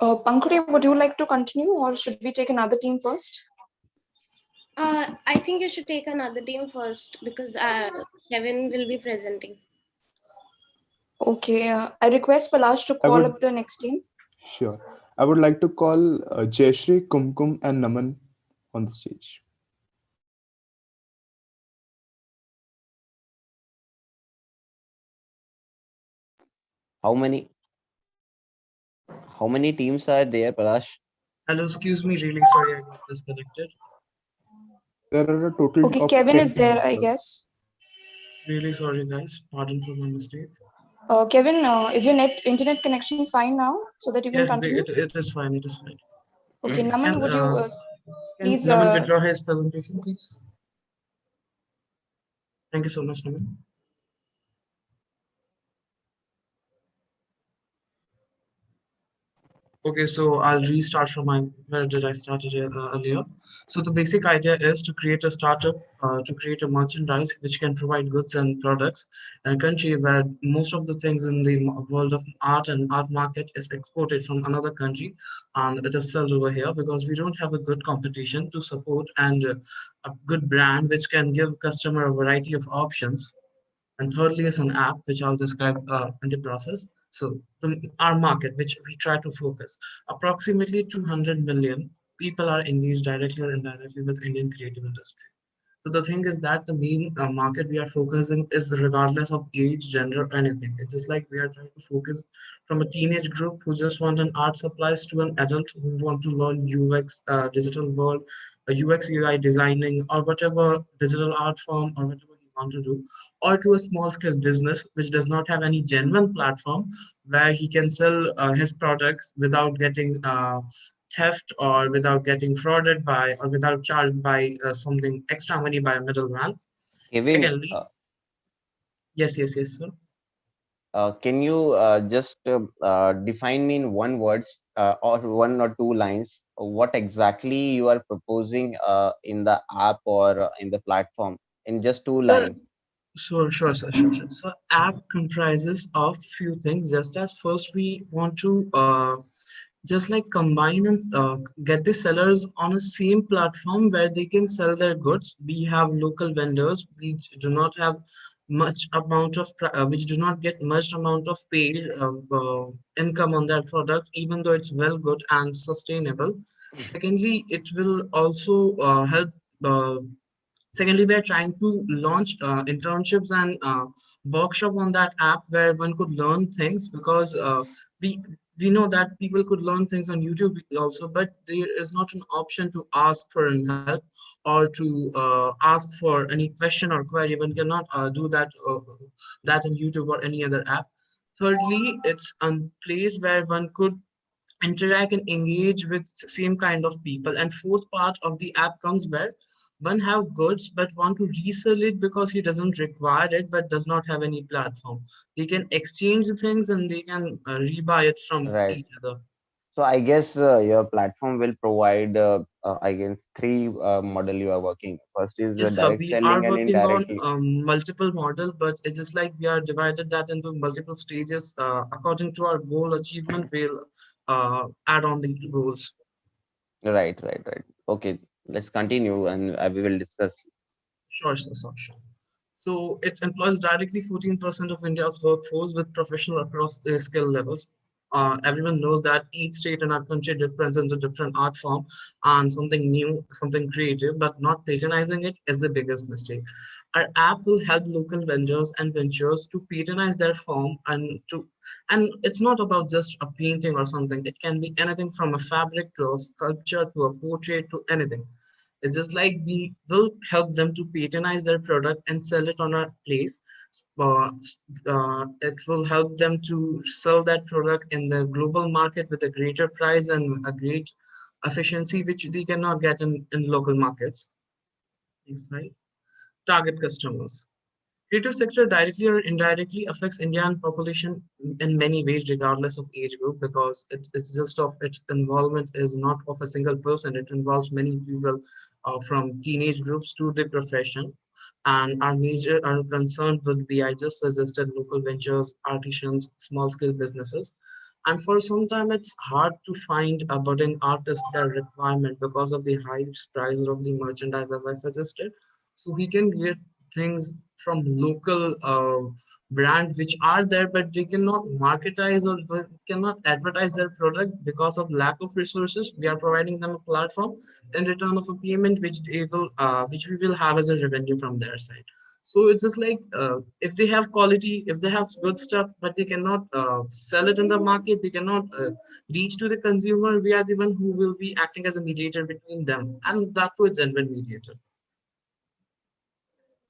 Pankuri, would you like to continue or should we take another team first? I think you should take another team first because Kevin will be presenting. Okay, I request Palash to I call would up the next team. Sure. I would like to call Jayashri, Kumkum, and Naman on the stage. How many teams are there, Palash? Hello, excuse me, really sorry I got disconnected. There are a total Okay, of Kevin 10 is there, teams, I sir. guess. Really sorry, guys. Pardon for my mistake. Kevin, is your internet connection fine now so that you can Yes, continue? it is fine. It is fine. Okay, Naman, Can would you can please? Naman withdraw his presentation, please? Thank you so much, Naman. Okay, so I'll restart from where did I start it earlier. So the basic idea is to create a startup, to create a merchandise which can provide goods and products in a country where most of the things in the world of art and art market is exported from another country and it is sold over here because we don't have a good competition to support and a good brand which can give customer a variety of options. And thirdly is an app, which I'll describe in the process. So our market, which we try to focus, approximately 200 million people are engaged directly or indirectly with Indian creative industry. So the thing is that the main market we are focusing is regardless of age, gender, or anything. It's just like we are trying to focus from a teenage group who just want an art supplies to an adult who want to learn UX, digital world, UX UI designing, or whatever digital art form or whatever you want to do, or to a small scale business which does not have any genuine platform where he can sell his products without getting theft or without getting frauded by or without charged by something extra money by a middleman. Kevin, Secondly, yes, sir. can you just define me in one words or one or two lines what exactly you are proposing in the app or in the platform in just two Sir, lines? sure. So app comprises of few things. Just as first we want to just like combine and get the sellers on a same platform where they can sell their goods. We have local vendors which do not have much amount of which do not get much amount of paid income on their product, even though it's well good and sustainable. Secondly, it will also help. Secondly, we are trying to launch internships and workshop on that app where one could learn things because we we know that people could learn things on YouTube also, but there is not an option to ask for any help or to ask for any question or query. One cannot do that in YouTube or any other app. Thirdly, it's a place where one could interact and engage with same kind of people. And fourth part of the app comes where one have goods but want to resell it because he doesn't require it but does not have any platform. They can exchange the things and they can rebuy it from Right. each other. So I guess your platform will provide, I guess, three model you are working. First is Yes, sir. direct We are selling and working on indirectly. multiple model, but it's just like we are divided that into multiple stages. According to our goal achievement, we'll add on the goals. Right. Okay, let's continue and we will discuss. Sure. So it employs directly 14% of India's workforce with professional across their skill levels. Everyone knows that each state in our country represents a different art form and something new, something creative, but not patronizing it is the biggest mistake. Our app will help local vendors and ventures to patronize their form and it's not about just a painting or something. It can be anything from a fabric to a sculpture to a portrait to anything. It's just like we will help them to patronize their product and sell it on our place. It will help them to sell that product in the global market with a greater price and a great efficiency, which they cannot get in local markets. Next slide. Target customers. Creative sector directly or indirectly affects Indian population in many ways, regardless of age group, because it's just of its involvement is not of a single person. It involves many people from teenage groups to the profession. And our major our concern would be, I just suggested local ventures, artisans, small scale businesses. And for some time, it's hard to find a budding artist their requirement because of the high prices of the merchandise, as I suggested. So we can get things from local brand which are there, but they cannot marketize or they cannot advertise their product because of lack of resources. We are providing them a platform in return of a payment which they will which we will have as a revenue from their side. So it's just like if they have quality, if they have good stuff, but they cannot sell it in the market, they cannot reach to the consumer. We are the one who will be acting as a mediator between them, and that too a genuine mediator.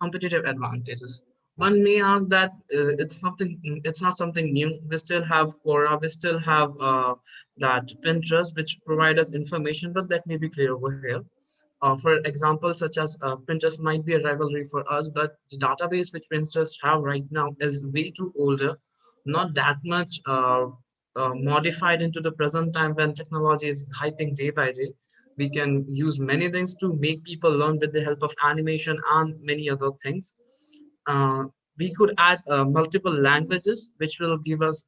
Competitive advantages. One may ask that it's not something new. We still have Quora, we still have that Pinterest, which provide us information, but let me be clear over here. For example, such as Pinterest might be a rivalry for us, but the database which Pinterest have right now is way too older, not that much modified into the present time when technology is hyping day by day. We can use many things to make people learn with the help of animation and many other things. Uh, we could add multiple languages, which will give us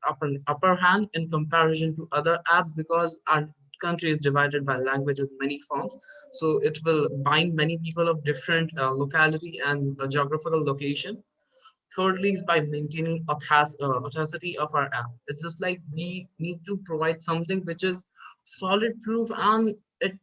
upper hand in comparison to other apps because our country is divided by language in many forms. So it will bind many people of different locality and geographical location. Thirdly is by maintaining authenticity of our app. It's just like we need to provide something which is solid proof, and it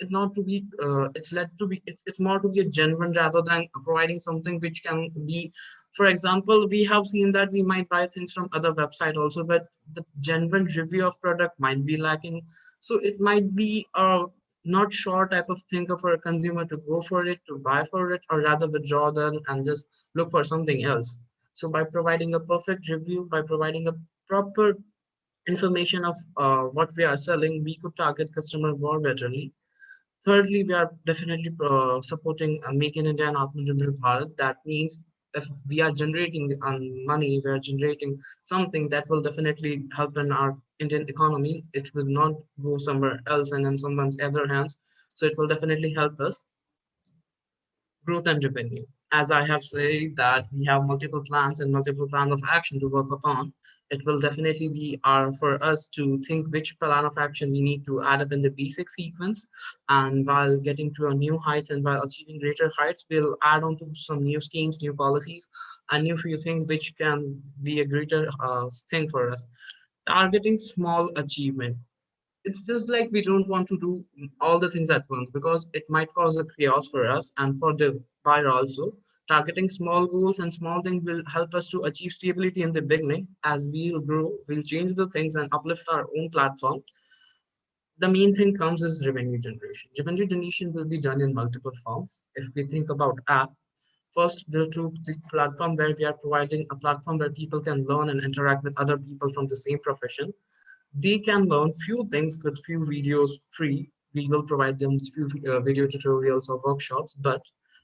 not to be it's led to be it's more to be a genuine rather than providing something which can be, for example, we have seen that we might buy things from other website also, but the genuine review of product might be lacking. So it might be a not sure type of thing for a consumer to go for it, to buy for it, or rather withdraw them and just look for something else. So by providing a perfect review, by providing a proper information of what we are selling, we could target customer more betterly. Thirdly, we are definitely supporting Make in India and Atmanirbhar Bharat. That means if we are generating money, we are generating something that will definitely help in our Indian economy. It will not go somewhere else and in someone's other hands. So it will definitely help us growth and revenue. As I have said that we have multiple plans and multiple plans of action to work upon, it will definitely be for us to think which plan of action we need to add up in the basic sequence. And while getting to a new height and while achieving greater heights, we'll add on to some new schemes, new policies, and new few things which can be a greater thing for us. Targeting small achievement, it's just like we don't want to do all the things at once because it might cause a chaos for us and for the buyer also. Targeting small goals and small things will help us to achieve stability in the beginning. As we'll grow, we'll change the things and uplift our own platform. The main thing comes is revenue generation. Revenue generation will be done in multiple forms. If we think about app, first build to the platform where we are providing a platform where people can learn and interact with other people from the same profession. They can learn few things with few videos free. We will provide them with few video tutorials or workshops, but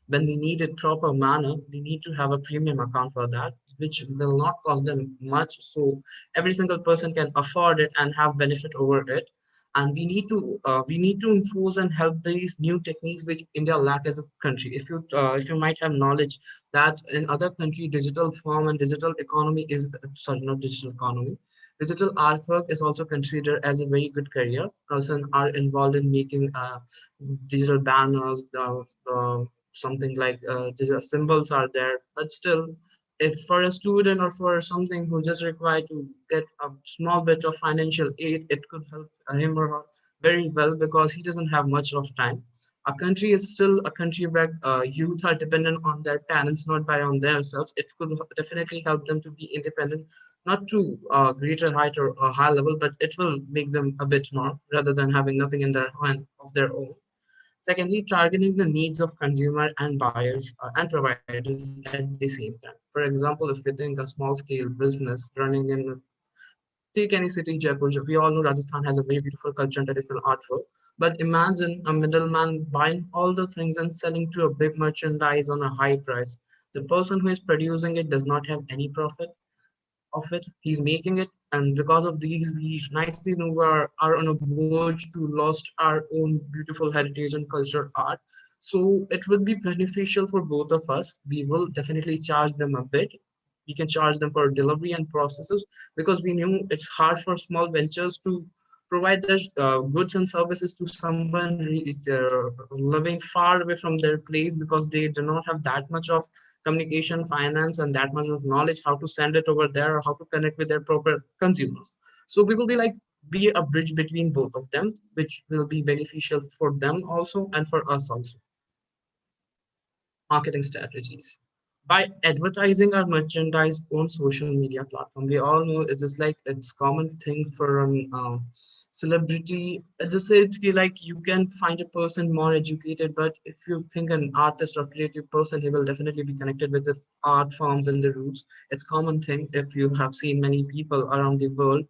when they need it proper manner, they need to have a premium account for that, which will not cost them much. So every single person can afford it and have benefit over it. And we need to enforce and help these new techniques which India lack as a country. If you might have knowledge that in other country digital form and digital economy is sorry not digital economy, digital artwork is also considered as a very good career. Person are involved in making digital banners, something like digital symbols are there. But still, if for a student or for something who just require to get a small bit of financial aid, it could help him or her very well because he doesn't have much of time. A country is still a country where youth are dependent on their parents, not by on themselves. It could definitely help them to be independent, not to greater height or a high level, but it will make them a bit more rather than having nothing in their hand of their own. Secondly, targeting the needs of consumer and buyers and providers at the same time. For example, if we think a small scale business running in take any city, Jaipur. We all know Rajasthan has a very beautiful culture and traditional art form. But imagine a middleman buying all the things and selling to a big merchandise on a high price. The person who is producing it does not have any profit of it. He's making it, and because of these, we nicely know are on a verge to lost our own beautiful heritage and culture art. So it would be beneficial for both of us. We will definitely charge them a bit. We can charge them for delivery and processes because we knew it's hard for small ventures to provide their goods and services to someone living far away from their place because they do not have that much of communication, finance, and that much of knowledge how to send it over there or how to connect with their proper consumers. So we will be a bridge between both of them, which will be beneficial for them also and for us also. Marketing strategies. By advertising our merchandise on social media platform, we all know it's just like it's common thing for celebrity. I just say it's like you can find a person more educated, but if you think an artist or creative person, he will definitely be connected with the art forms and the roots. It's common thing if you have seen many people around the world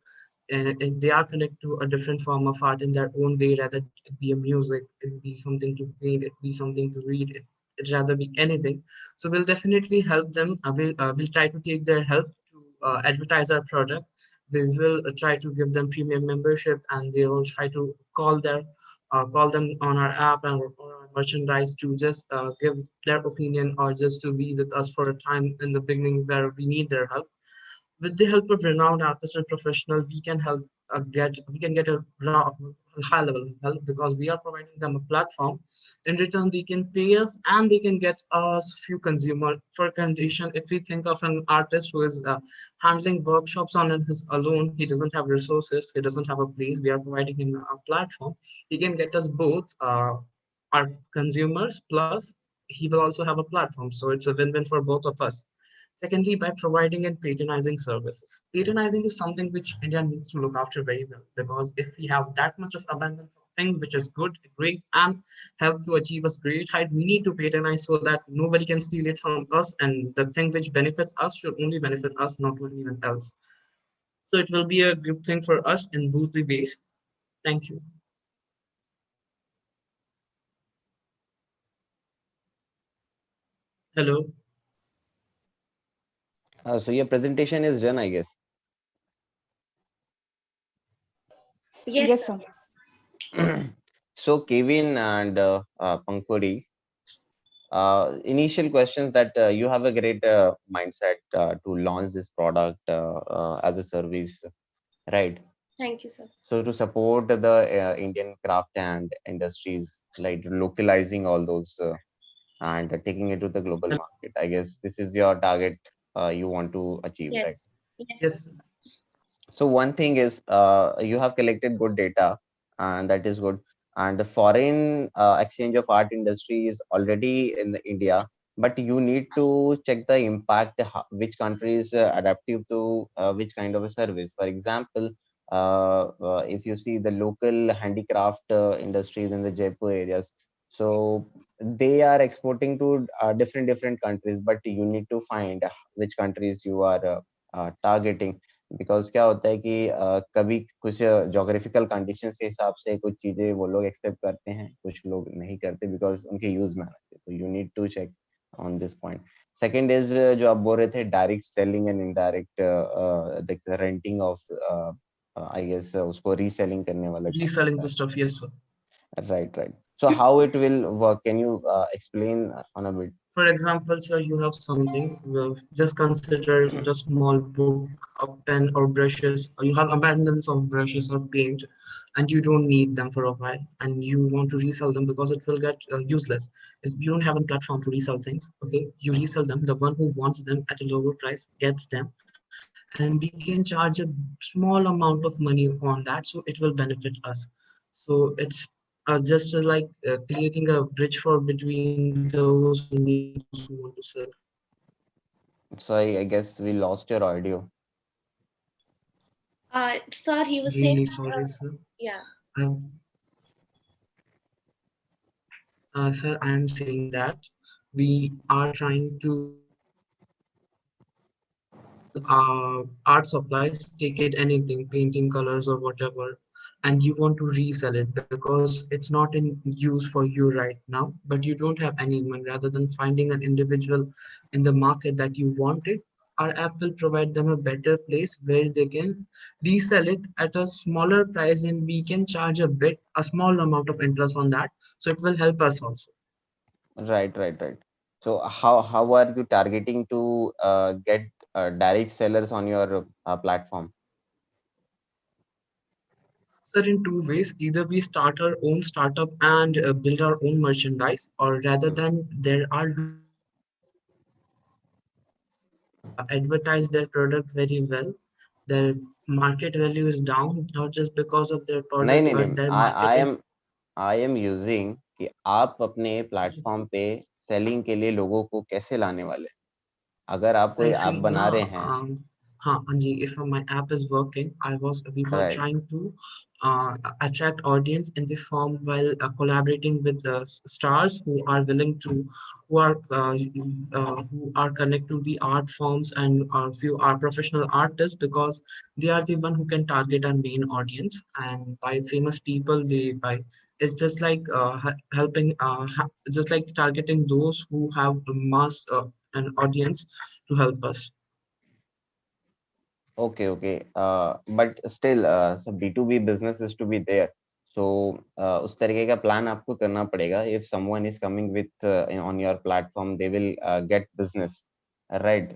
and they are connected to a different form of art in their own way, rather it be a music, it be something to paint, it be something to read, it rather be anything. So we'll definitely help them. We'll try to take their help to advertise our product. We will try to give them premium membership, and they will try to call them on our app and or our merchandise to just give their opinion or just to be with us for a time in the beginning where we need their help. With the help of renowned artists and professional, we can get a high level of help because we are providing them a platform. In return, they can pay us and they can get us few consumer for condition. If we think of an artist who is handling workshops on his alone, he doesn't have resources, he doesn't have a place. We are providing him a platform. He can get us both our consumers plus he will also have a platform. So it's a win-win for both of us. Secondly, by providing and patronizing services. Patronizing is something which India needs to look after very well because if we have that much of abundance of thing which is good, great, and help to achieve us great height, we need to patronize so that nobody can steal it from us, and the thing which benefits us should only benefit us, not anyone else. So it will be a good thing for us in both the ways. Thank you. Hello. So your presentation is done, I guess. Yes, Yes, sir. sir. So Kevin and Pankuri, initial questions that you have a great mindset to launch this product as a service, right? Thank you, sir. So to support the Indian craft and industries, like localizing all those and taking it to the global market, I guess this is your target you want to achieve, right? Yes. Yes. Yes. So one thing is you have collected good data, and that is good. And the foreign exchange of art industry is already in the India, but you need to check the impact, which country is adaptive to which kind of a service. For example, if you see the local handicraft industries in the Jaipur areas, so they are exporting to different countries, but you need to find which countries you are targeting, because क्या होता है कि कभी कुछ geographical conditions के हिसाब से कुछ चीजें वो लोग एक्सेप्ट करते हैं, कुछ लोग नहीं करते बिकॉज उनके यूज में आते हैं, तो you need to check on this point. Second is जो आप बोल रहे थे direct selling and indirect renting of, I guess उसको रीसेलिंग करने वाला Reselling the stuff, yes, sir. right. So how it will work, can you explain on a bit? For example, sir, you have something, well, just consider a small book, a pen or brushes, or you have abundance of brushes or paint, and you don't need them for a while, and you want to resell them because it will get useless. You don't have a platform to resell things, okay? You resell them, the one who wants them at a lower price gets them, and we can charge a small amount of money on that, so it will benefit us. So it's just creating a bridge for between those who need and those who want to sell. So I guess we lost your audio. Sir, he was saying, Really sorry, sir. yeah. Um, Sir, I am saying that we are trying to sell art supplies, take it anything, painting, colors, or whatever, and you want to resell it because it's not in use for you right now, but you don't have anyone. Rather than finding an individual in the market that you wanted, our app will provide them a better place where they can resell it at a smaller price, and we can charge a small amount of interest on that. So it will help us also. Right. So how are you targeting to get direct sellers on your platform? Sir, in two ways, either we start our own startup and build our own merchandise, or rather Hmm. than there are local artists who advertise their product very well. Their market value is down, not just because of their नहीं product, नहीं but नहीं their I market I am is. I am using कि आप अपने platform पे selling के लिए लोगों को कैसे लाने वाले? अगर आप Sir, कोई ऐप see बना रहे now, हैं, Anji, if my app is working, we were right, trying to attract audience in the form while collaborating with stars who are connect to the art forms, and few are professional artists, because they are the one who can target our main audience. And by famous people, they by it's just like just like targeting those who have a mass an audience to help us. Okay, but still so B2B business is to be there. So उस तरीके का plan आपको करना पड़ेगा. If someone is coming with on your platform, they will get business, right?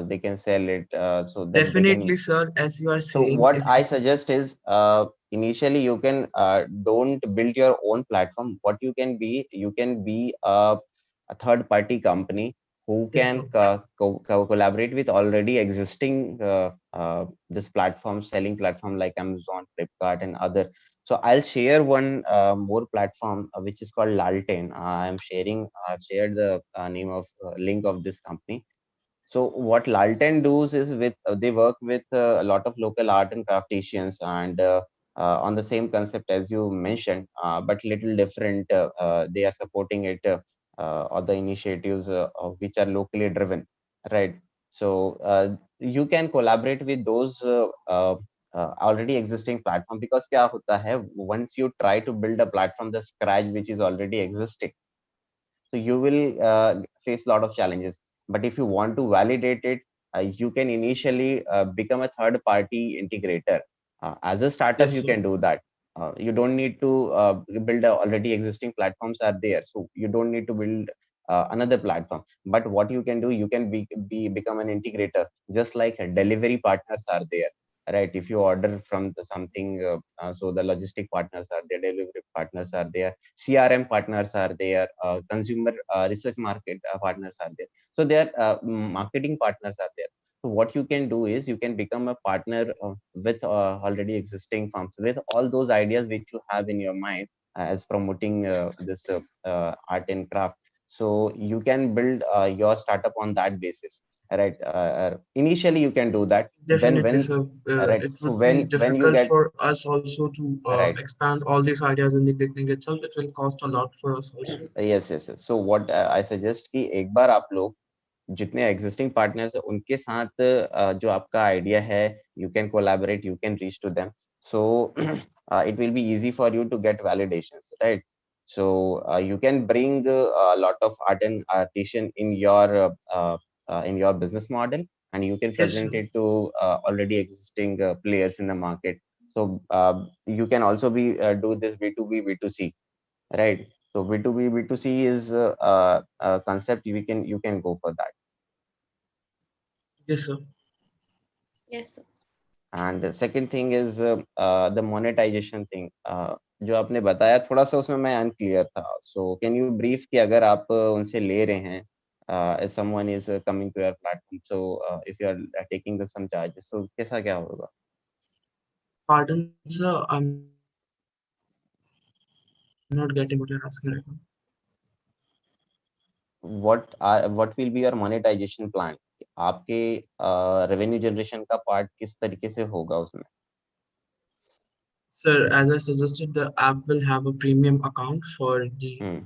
They can sell it so that they can. Definitely, sir, as you are So saying, what I suggest is initially you can don't build your own platform. What you can be a third party company who yes, sir. can collaborate with already existing this platform, selling platform like Amazon, Flipkart, and other. So I'll share one more platform which is called Lalten. I've shared the name of link of this company. So what Lalten does is they work with a lot of local art and crafticians, and on the same concept as you mentioned, but little different. They are supporting it or the initiatives which are locally driven, right? So you can collaborate with those already existing platform, because क्या होता है, once you try to build a platform the scratch which is already existing, so you will face a lot of challenges. But if you want to validate it, you can initially become a third party integrator. As a startup Yes, you sir. can do that. You don't need to build already existing platforms are there, so you don't need to build another platform. But what you can do, you can become an integrator, just like delivery partners are there, right? If you order from something, so the logistic partners are there, delivery partners are there, CRM partners are there, consumer research market partners are there. So their marketing partners are there. So what you can do is you can become a partner with already existing firms with all those ideas which you have in your mind as promoting this art and craft. So you can build your startup on that basis, right? Initially you can do that. Then Definitely, when sir. right, It so would be when you difficult get for us also to right. expand all these ideas in the beginning itself. It will cost a lot for us also. Yes. So what I suggest कि एक बार आप लोग जितने existing partners है उनके साथ जो आपका आइडिया है, you can collaborate, you can reach to them. So it will be easy for you to get validations, right? So you can bring a lot of art and artisan in your business model, and you can Yes, present sir. it to already existing players in the market. So you can also do this B2B B2C, right? So B2B B2C is a concept you can go for that. Yes, sir. Yes, sir. And the second thing is the monetization thing. जो आपने बताया थोड़ा सा उसमें मैं unclear था. So can you brief कि अगर आप उनसे ले रहे हैं, if someone is coming to your platform, so if you are taking some charges, so कैसा क्या होगा? Pardon, sir. I'm not getting what you're asking right now. What will be your monetization plan? आपके revenue generation का part किस तरीके से होगा उसमें? Sir, as I suggested, the app will have a premium account for Hmm.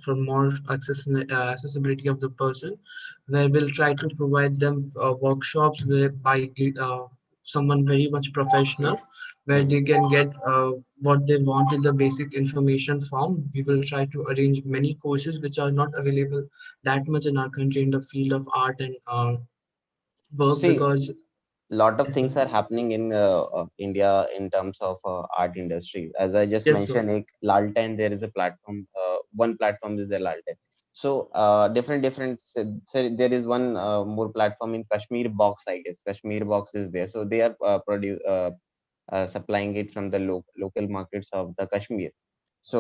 for more accessibility of the person, where we'll try to provide them workshops where by someone very much professional, where Hmm. they can get what they want in the basic information form. We will try to arrange many courses which are not available that much in our country in the field of art and work See, because lot of yes, sir. things are happening in India in terms of art industry. As I just Yes, sir. mentioned, like Lalten, there is a platform. One platform is the Lalten. So so there is one more platform in Kashmir Box, I guess. Kashmir Box is there. So they are supplying it from the local markets of the Kashmir. So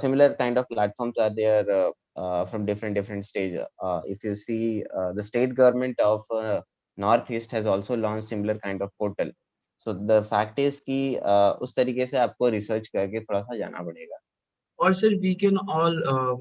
similar kind of platforms are there from different stage. If you see, the state government of Northeast has also launched similar kind of portal. So the fact is कि उस तरीके से आपको research करके थोड़ा सा जाना पड़ेगा. Or sir, we can all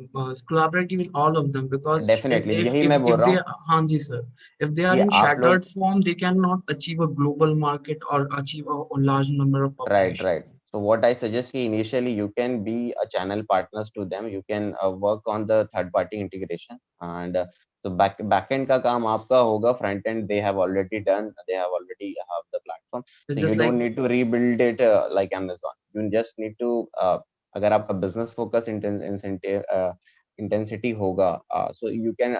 collaborate with all of them because Definitely, यही मैं बोल if रहा they हूँ Hanji sir, if they are कि in आप shattered लोग form, they cannot achieve a global market or achieve a large number of Right, population. right. So what I suggest ki initially you can be a channel partners to them. You can work on the third party integration and so backend का काम आपका होगा. Front end they have already done. They have already have the platform. It's So you just like don't need to rebuild it like Amazon. You just need to अगर आपका business focus incentive intensity hoga, so you can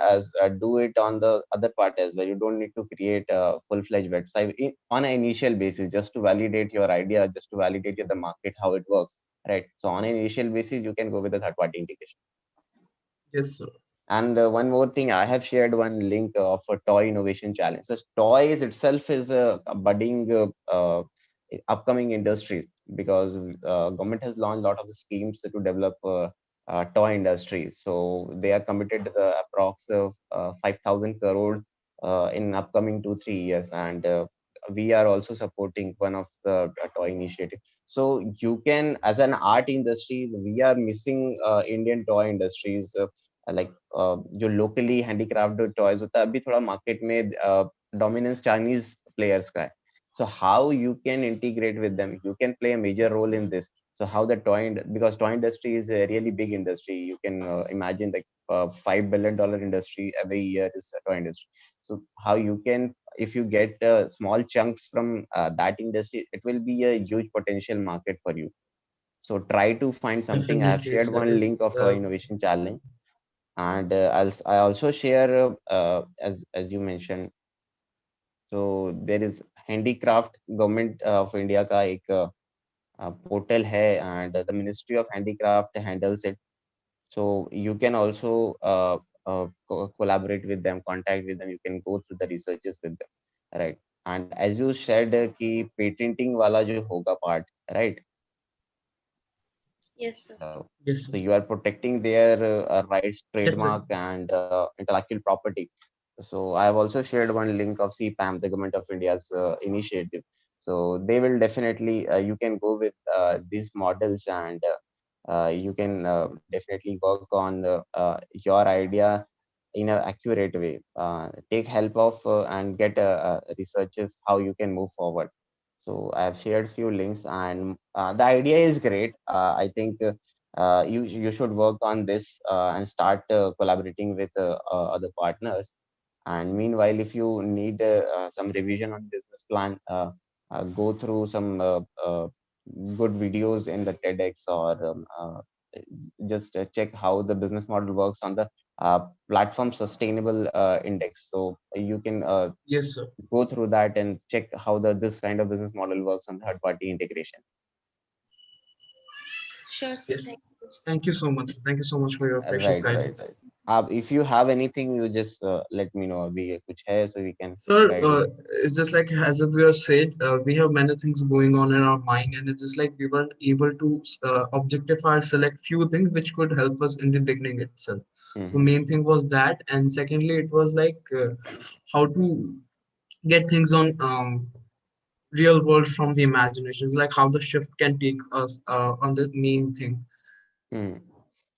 do it on the other part as well. You don't need to create a full-fledged website on an initial basis just to validate your idea, just to validate the market how it works, right? So on an initial basis you can go with the third party integration. yes sir. And one more thing, I have shared one link of a toy innovation challenge. So toys itself is a budding upcoming industries because government has launched a lot of schemes to develop toy industry. So they are committed to the approx of 5,000 crore in upcoming 2 3 years, and we are also supporting one of the toy initiative. So you can, as an art industry, we are missing Indian toy industries. Like जो locally handicrafted toys होता है अभी थोड़ा market में dominance Chinese players का है. So how you can integrate with them? You can play a major role in this. So how the because toy industry is a really big industry. You can imagine like $5 billion industry every year is a toy industry. So how you can, if you get small chunks from that industry, it will be a huge potential market for you. So try to find something. I have Definitely shared sir. one link of toy innovation challenge, and I also share as you mentioned. So there is handicraft government of India का एक portal hai, and the Ministry of Handicraft handles it. So you can also collaborate with them, contact with them. You can go through the researches with them, right? And as you said कि patenting वाला जो होगा part, right? Yes, sir. Yes So sir. you are protecting their rights, Yes sir. trademark, and intellectual property. So I have also shared one link of CPAM, the Government of India's initiative. So they will definitely, you can go with these models, and you can definitely work on your idea in an accurate way. Take help of and get researches how you can move forward. So I have shared few links, and the idea is great. I think you should work on this and start collaborating with other partners. And meanwhile, if you need some revision on business plan, go through some good videos in the TEDx, or just check how the business model works on the platform sustainable index. So you can Yes sir. go through that and check how the this kind of business model works on third party integration. Sure, sir. Yes. Thank you. Thank you so much. Thank you so much for your precious Right. guidance. If you have anything, you just let me know. अभी कुछ है so we can Sir, guide you. it's just like as we are said, we have many things going on in our mind, and it's just like we weren't able to objectify or select few things which could help us in the beginning itself. So Mhm. main thing was that, and secondly, it was like how to get things on real world from the imagination. It's like how the shift can take us on the main thing Hmm.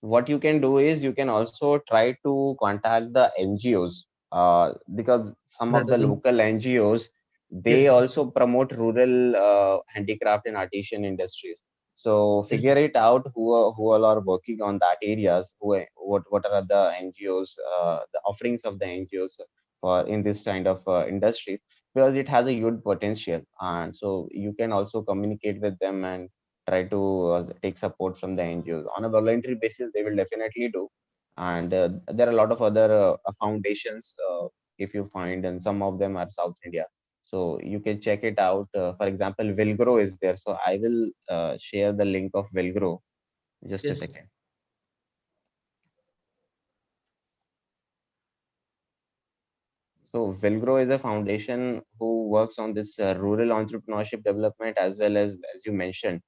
What you can do is you can also try to contact the NGOs because some of rather the than local NGOs they Yes, sir. also promote rural handicraft and artisan industries. So Yes, figure it out who all are working on that areas, what are the NGOs, the offerings of the NGOs for in this kind of industries, because it has a huge potential. And so you can also communicate with them and try to take support from the NGOs on a voluntary basis. They will definitely do. And there are a lot of other foundations, if you find, and some of them are South India, so you can check it out. For example, Vilgro is there, so I will share the link of Vilgro. Just a yes, sir. second. So Vilgro is a foundation who works on this rural entrepreneurship development, as well as you mentioned,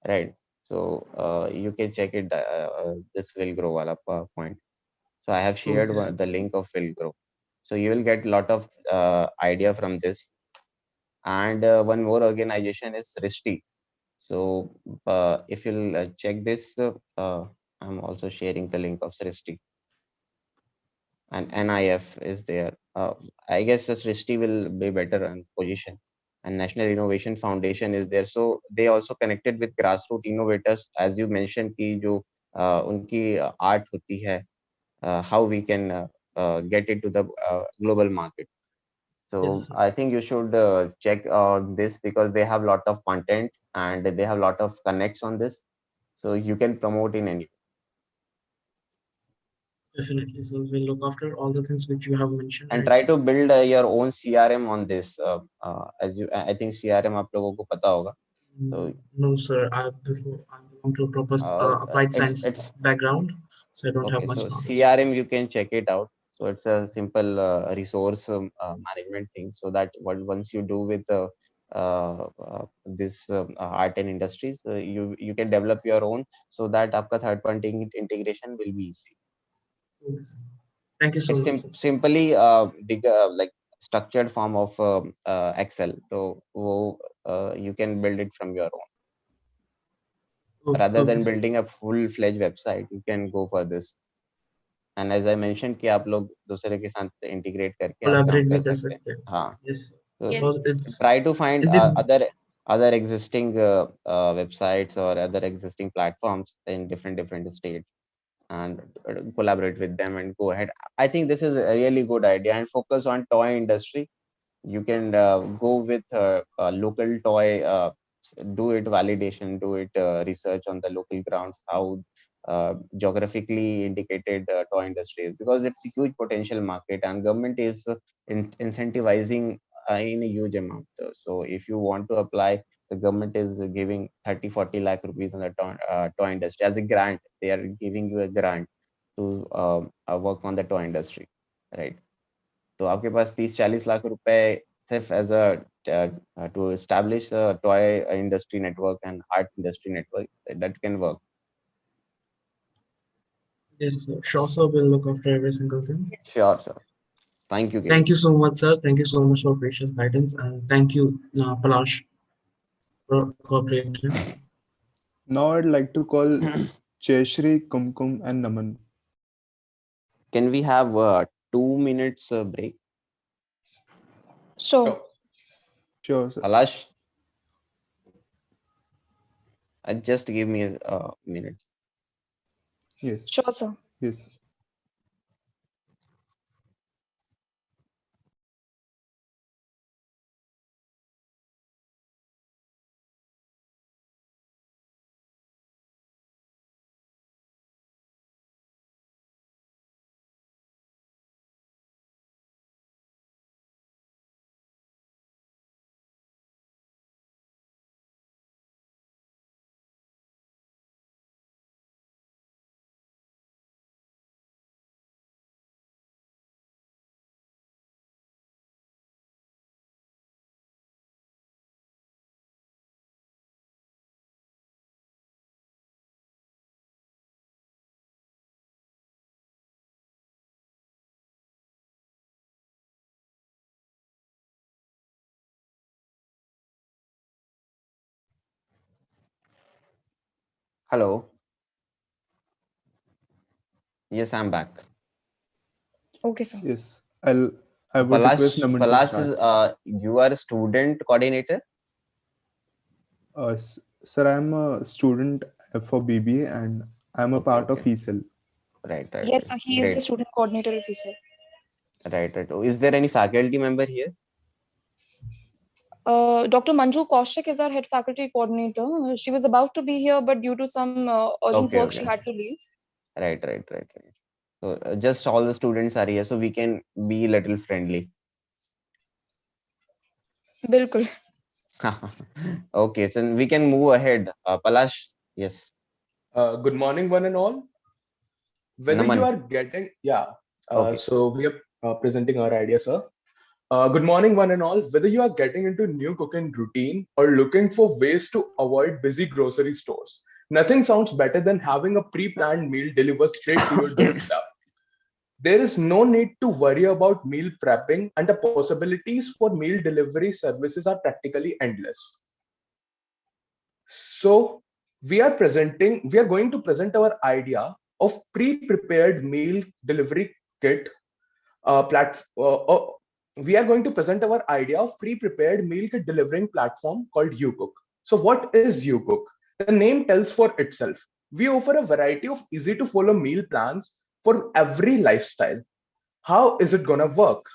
right? So you can check it, this Vilgro wala point. So I have shared Okay, sir. the link of Vilgro. So you will get a lot of idea from this. And one more organization is Srishti. So if you'll check this, I'm also sharing the link of Srishti, and NIF is there. I guess the Srishti will be better in position. And National Innovation Foundation is there. So they also connected with grassroots innovators, as you mentioned, कि जो उनकी art होती है, how we can get it to the global market. Yes, So sir. I think you should check this, because they have a lot of content and they have a lot of connects on this. So you can promote in any. Definitely. So we'll look after all the things which you have mentioned And right try now. to build your own CRM on this. As you, I think CRM आप लोगों को पता होगा. So No, sir. I belong to a proper applied science it's background, so I don't have okay. much So knowledge. CRM, you can check it out. So it's a simple resource management thing. So that what once you do with this art and industries, you can develop your own, so that आपका third party integration will be easy. Okay, sir. Thank you so It's much, sir. simply big like structured form of Excel. So you can build it from your own. Oh, Rather okay, than sir. building a full-fledged website, you can go for this. And as I mentioned कि आप लोग दूसरे के साथ integrate करके आप काम Collaborate भी कर कर सकते हैं. सकते हैं. हाँ. Yes, sir. So Yes. Because it's try to find in the other existing websites or other existing platforms in different states, and collaborate with them and go ahead. I think this is a really good idea, and focus on toy industry. You can go with local toy, do it validation, do it research on the local grounds, how geographically indicated toy industry is, because it's a huge potential market, and government is incentivizing in a huge amount. So if you want to apply, the government is giving 30-40 lakh rupees on the toy industry as a grant. They are giving you a grant to work on the toy industry, right? तो आपके पास 30-40 लाख रुपए सिर्फ as a to establish a toy industry network and art industry network, that can work. yes, sir. Sure, sir. We'll look after every single thing. Sure. Thank you, Thank Kevin. you so much, sir. Thank you so much for precious guidance, and thank you, Palash, for cooperating. Now I'd like to call Jayashri, Kumkum, and Naman. Can we have 2 minutes break? Sure. Sure, sir. Alash, just give me a minute. Yes. Sure, sir. Yes. Hello. Yes, I'm back. Okay, sir. Yes. I'll I would request Palash, Naman to Palash start. is you are a student coordinator. Sir, I'm a student for BBA and I'm a Okay, part of okay. ESL. Right, right, Yes, right. he is the Great. student coordinator officer. Right, right. Oh, is there any faculty member here? Dr. Manju Kaushik is our head faculty coordinator. She was about to be here, but due to some urgent Okay, work, she okay. had to leave. Right, right, right, right. So just all the students are here, so we can be little friendly. Bilkul. Okay, so we can move ahead. Palash, yes. Good morning, one and all. Whether you Naman. are getting, yeah, Okay. so we are presenting our idea, sir. Good morning, one and all. Whether you are getting into new cooking routine or looking for ways to avoid busy grocery stores, nothing sounds better than having a pre-planned meal delivered straight to your doorstep. There is no need to worry about meal prepping, and the possibilities for meal delivery services are practically endless. So we are going to present our idea of pre-prepared meal delivery kit we are going to present our idea of pre-prepared meal kit delivering platform called YouCook. So what is YouCook? The name tells for itself. We offer a variety of easy to follow meal plans for every lifestyle. How is it gonna work?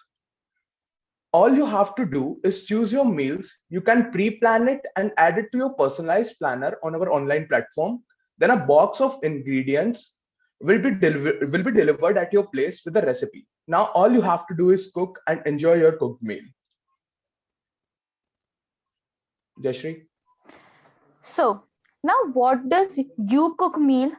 All you have to do is choose your meals. You can pre-plan it and add it to your personalized planner on our online platform. Then a box of ingredients will be delivered at your place with a recipe. Now all you have to do is cook and enjoy your cooked meal. Jashri? So now what does you cook meal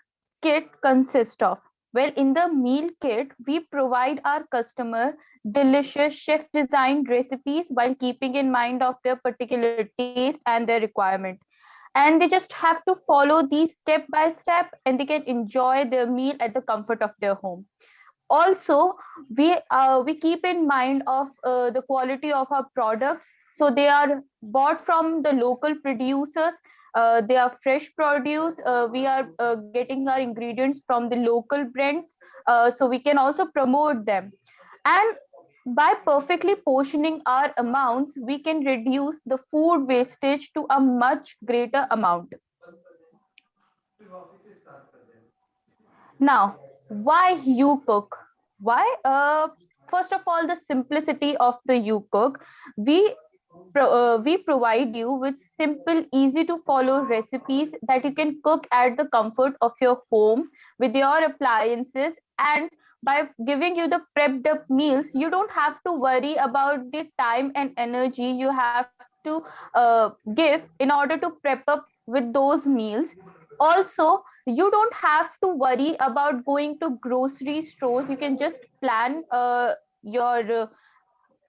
kit consist of? Well, in the meal kit, we provide our customer delicious chef designed recipes while keeping in mind of their particular taste and their requirement. And they just have to follow these step by step and they can enjoy their meal at the comfort of their home. Also, we keep in mind of the quality of our products, so they are bought from the local producers. They are fresh produce. We are getting our ingredients from the local brands, so we can also promote them. And by perfectly portioning our amounts, we can reduce the food wastage to a much greater amount. Now, why you cook? Why? First of all, the simplicity of the you cook. We we provide you with simple, easy to follow recipes that you can cook at the comfort of your home with your appliances. And by giving you the prepped up meals, you don't have to worry about the time and energy you have to give in order to prep up with those meals. Also, you don't have to worry about going to grocery stores. You can just plan your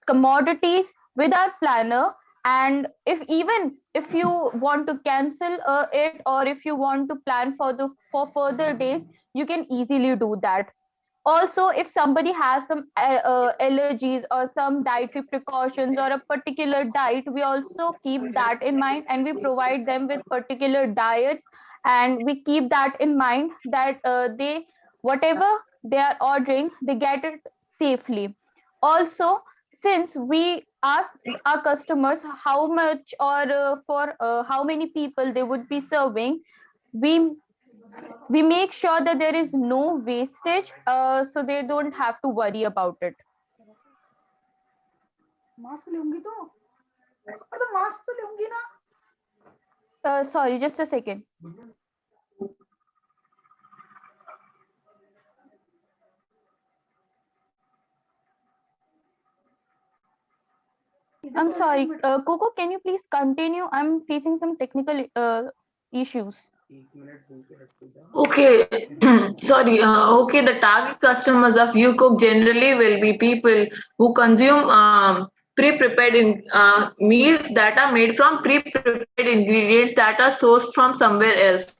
commodities with our planner. And if even if you want to cancel it, or if you want to plan for the for further days, you can easily do that. Also, if somebody has some allergies or some dietary precautions or a particular diet, we also keep that in mind and we provide them with particular diets, and we keep that in mind that they whatever they are ordering, they get it safely. Also, since we ask our customers how much or for how many people they would be serving, we we make sure that there is no wastage, so they don't have to worry about it. Sorry, just a second. I'm sorry, Coco, can you please continue? I'm facing some technical issues. Okay, sorry. Okay, the target customers of UCook generally will be people who consume pre-prepared meals that are made from pre-prepared ingredients that are sourced from somewhere else.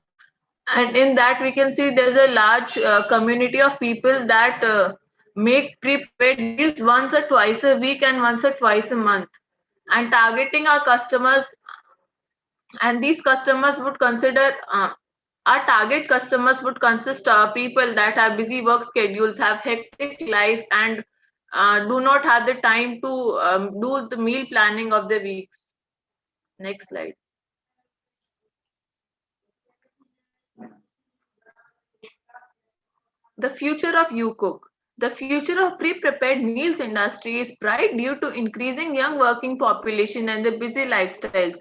And in that, we can see there's a large community of people that make pre-prepared meals once or twice a week and once or twice a month. And targeting our customers, and these customers would consider our target customers would consist of people that have busy work schedules, have hectic life, and do not have the time to do the meal planning of the weeks. Next slide. The future of YouCook. The future of pre-prepared meals industry is bright due to increasing young working population and the busy lifestyles,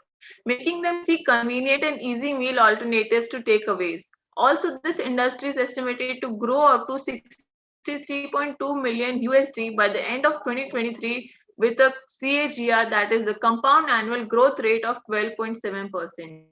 making them seek convenient and easy meal alternatives to takeaways. Also, this industry is estimated to grow up to 63.2 million USD by the end of 2023 with a CAGR, that is the compound annual growth rate of 12.7%.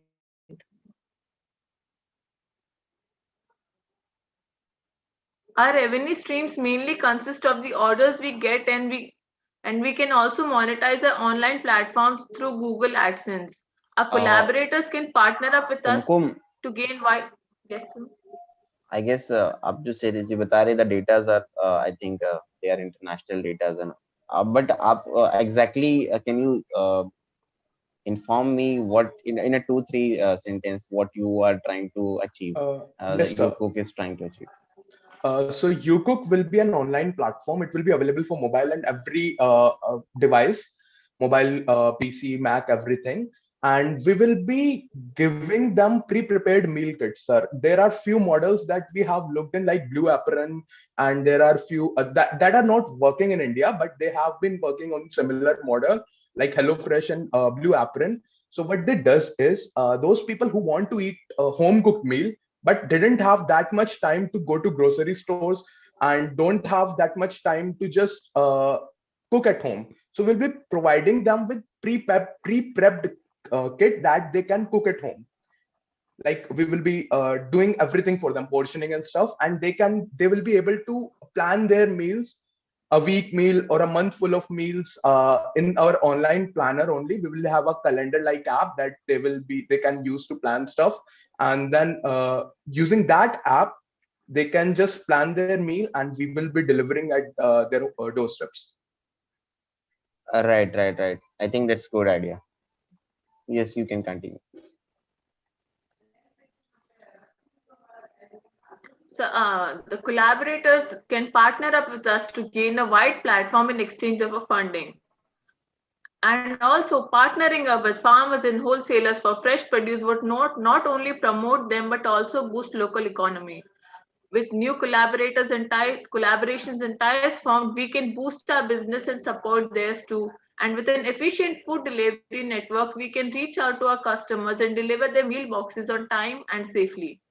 Our revenue streams mainly consist of the orders we get, and we can also monetize our online platforms through Google AdSense. Our collaborators can partner up with us Kumkum, to gain wide. Yes, sir. I guess up to say this, बता रहे the datas are I think they are international datas and but आप exactly can you inform me what in a 2-3 sentence what you are trying to achieve, Yes, that sir. YouCook is trying to achieve? So YouCook will be an online platform. It will be available for mobile and every device, mobile, PC, Mac, everything. And we will be giving them pre-prepared meal kits, sir. There are few models that we have looked in, like Blue Apron, and there are few that are not working in India, but they have been working on similar model like HelloFresh and Blue Apron. So what they does is those people who want to eat a home cooked meal but didn't have that much time to go to grocery stores and don't have that much time to just cook at home. So we'll be providing them with pre-prepped kit that they can cook at home. Like we will be doing everything for them, portioning and stuff, and they will be able to plan their meals, a week meal or a month full of meals in our online planner only. We will have a calendar like app that they can use to plan stuff, and then using that app they can just plan their meal and we will be delivering at their doorsteps. Right. I think that's good idea. Yes, you can continue. So the collaborators can partner up with us to gain a wide platform in exchange of a funding. And also partnering up with farmers and wholesalers for fresh produce would not only promote them but also boost local economy. With new collaborators and collaborations and ties formed, we can boost our business and support theirs too. And with an efficient food delivery network, we can reach out to our customers and deliver their meal boxes on time and safely.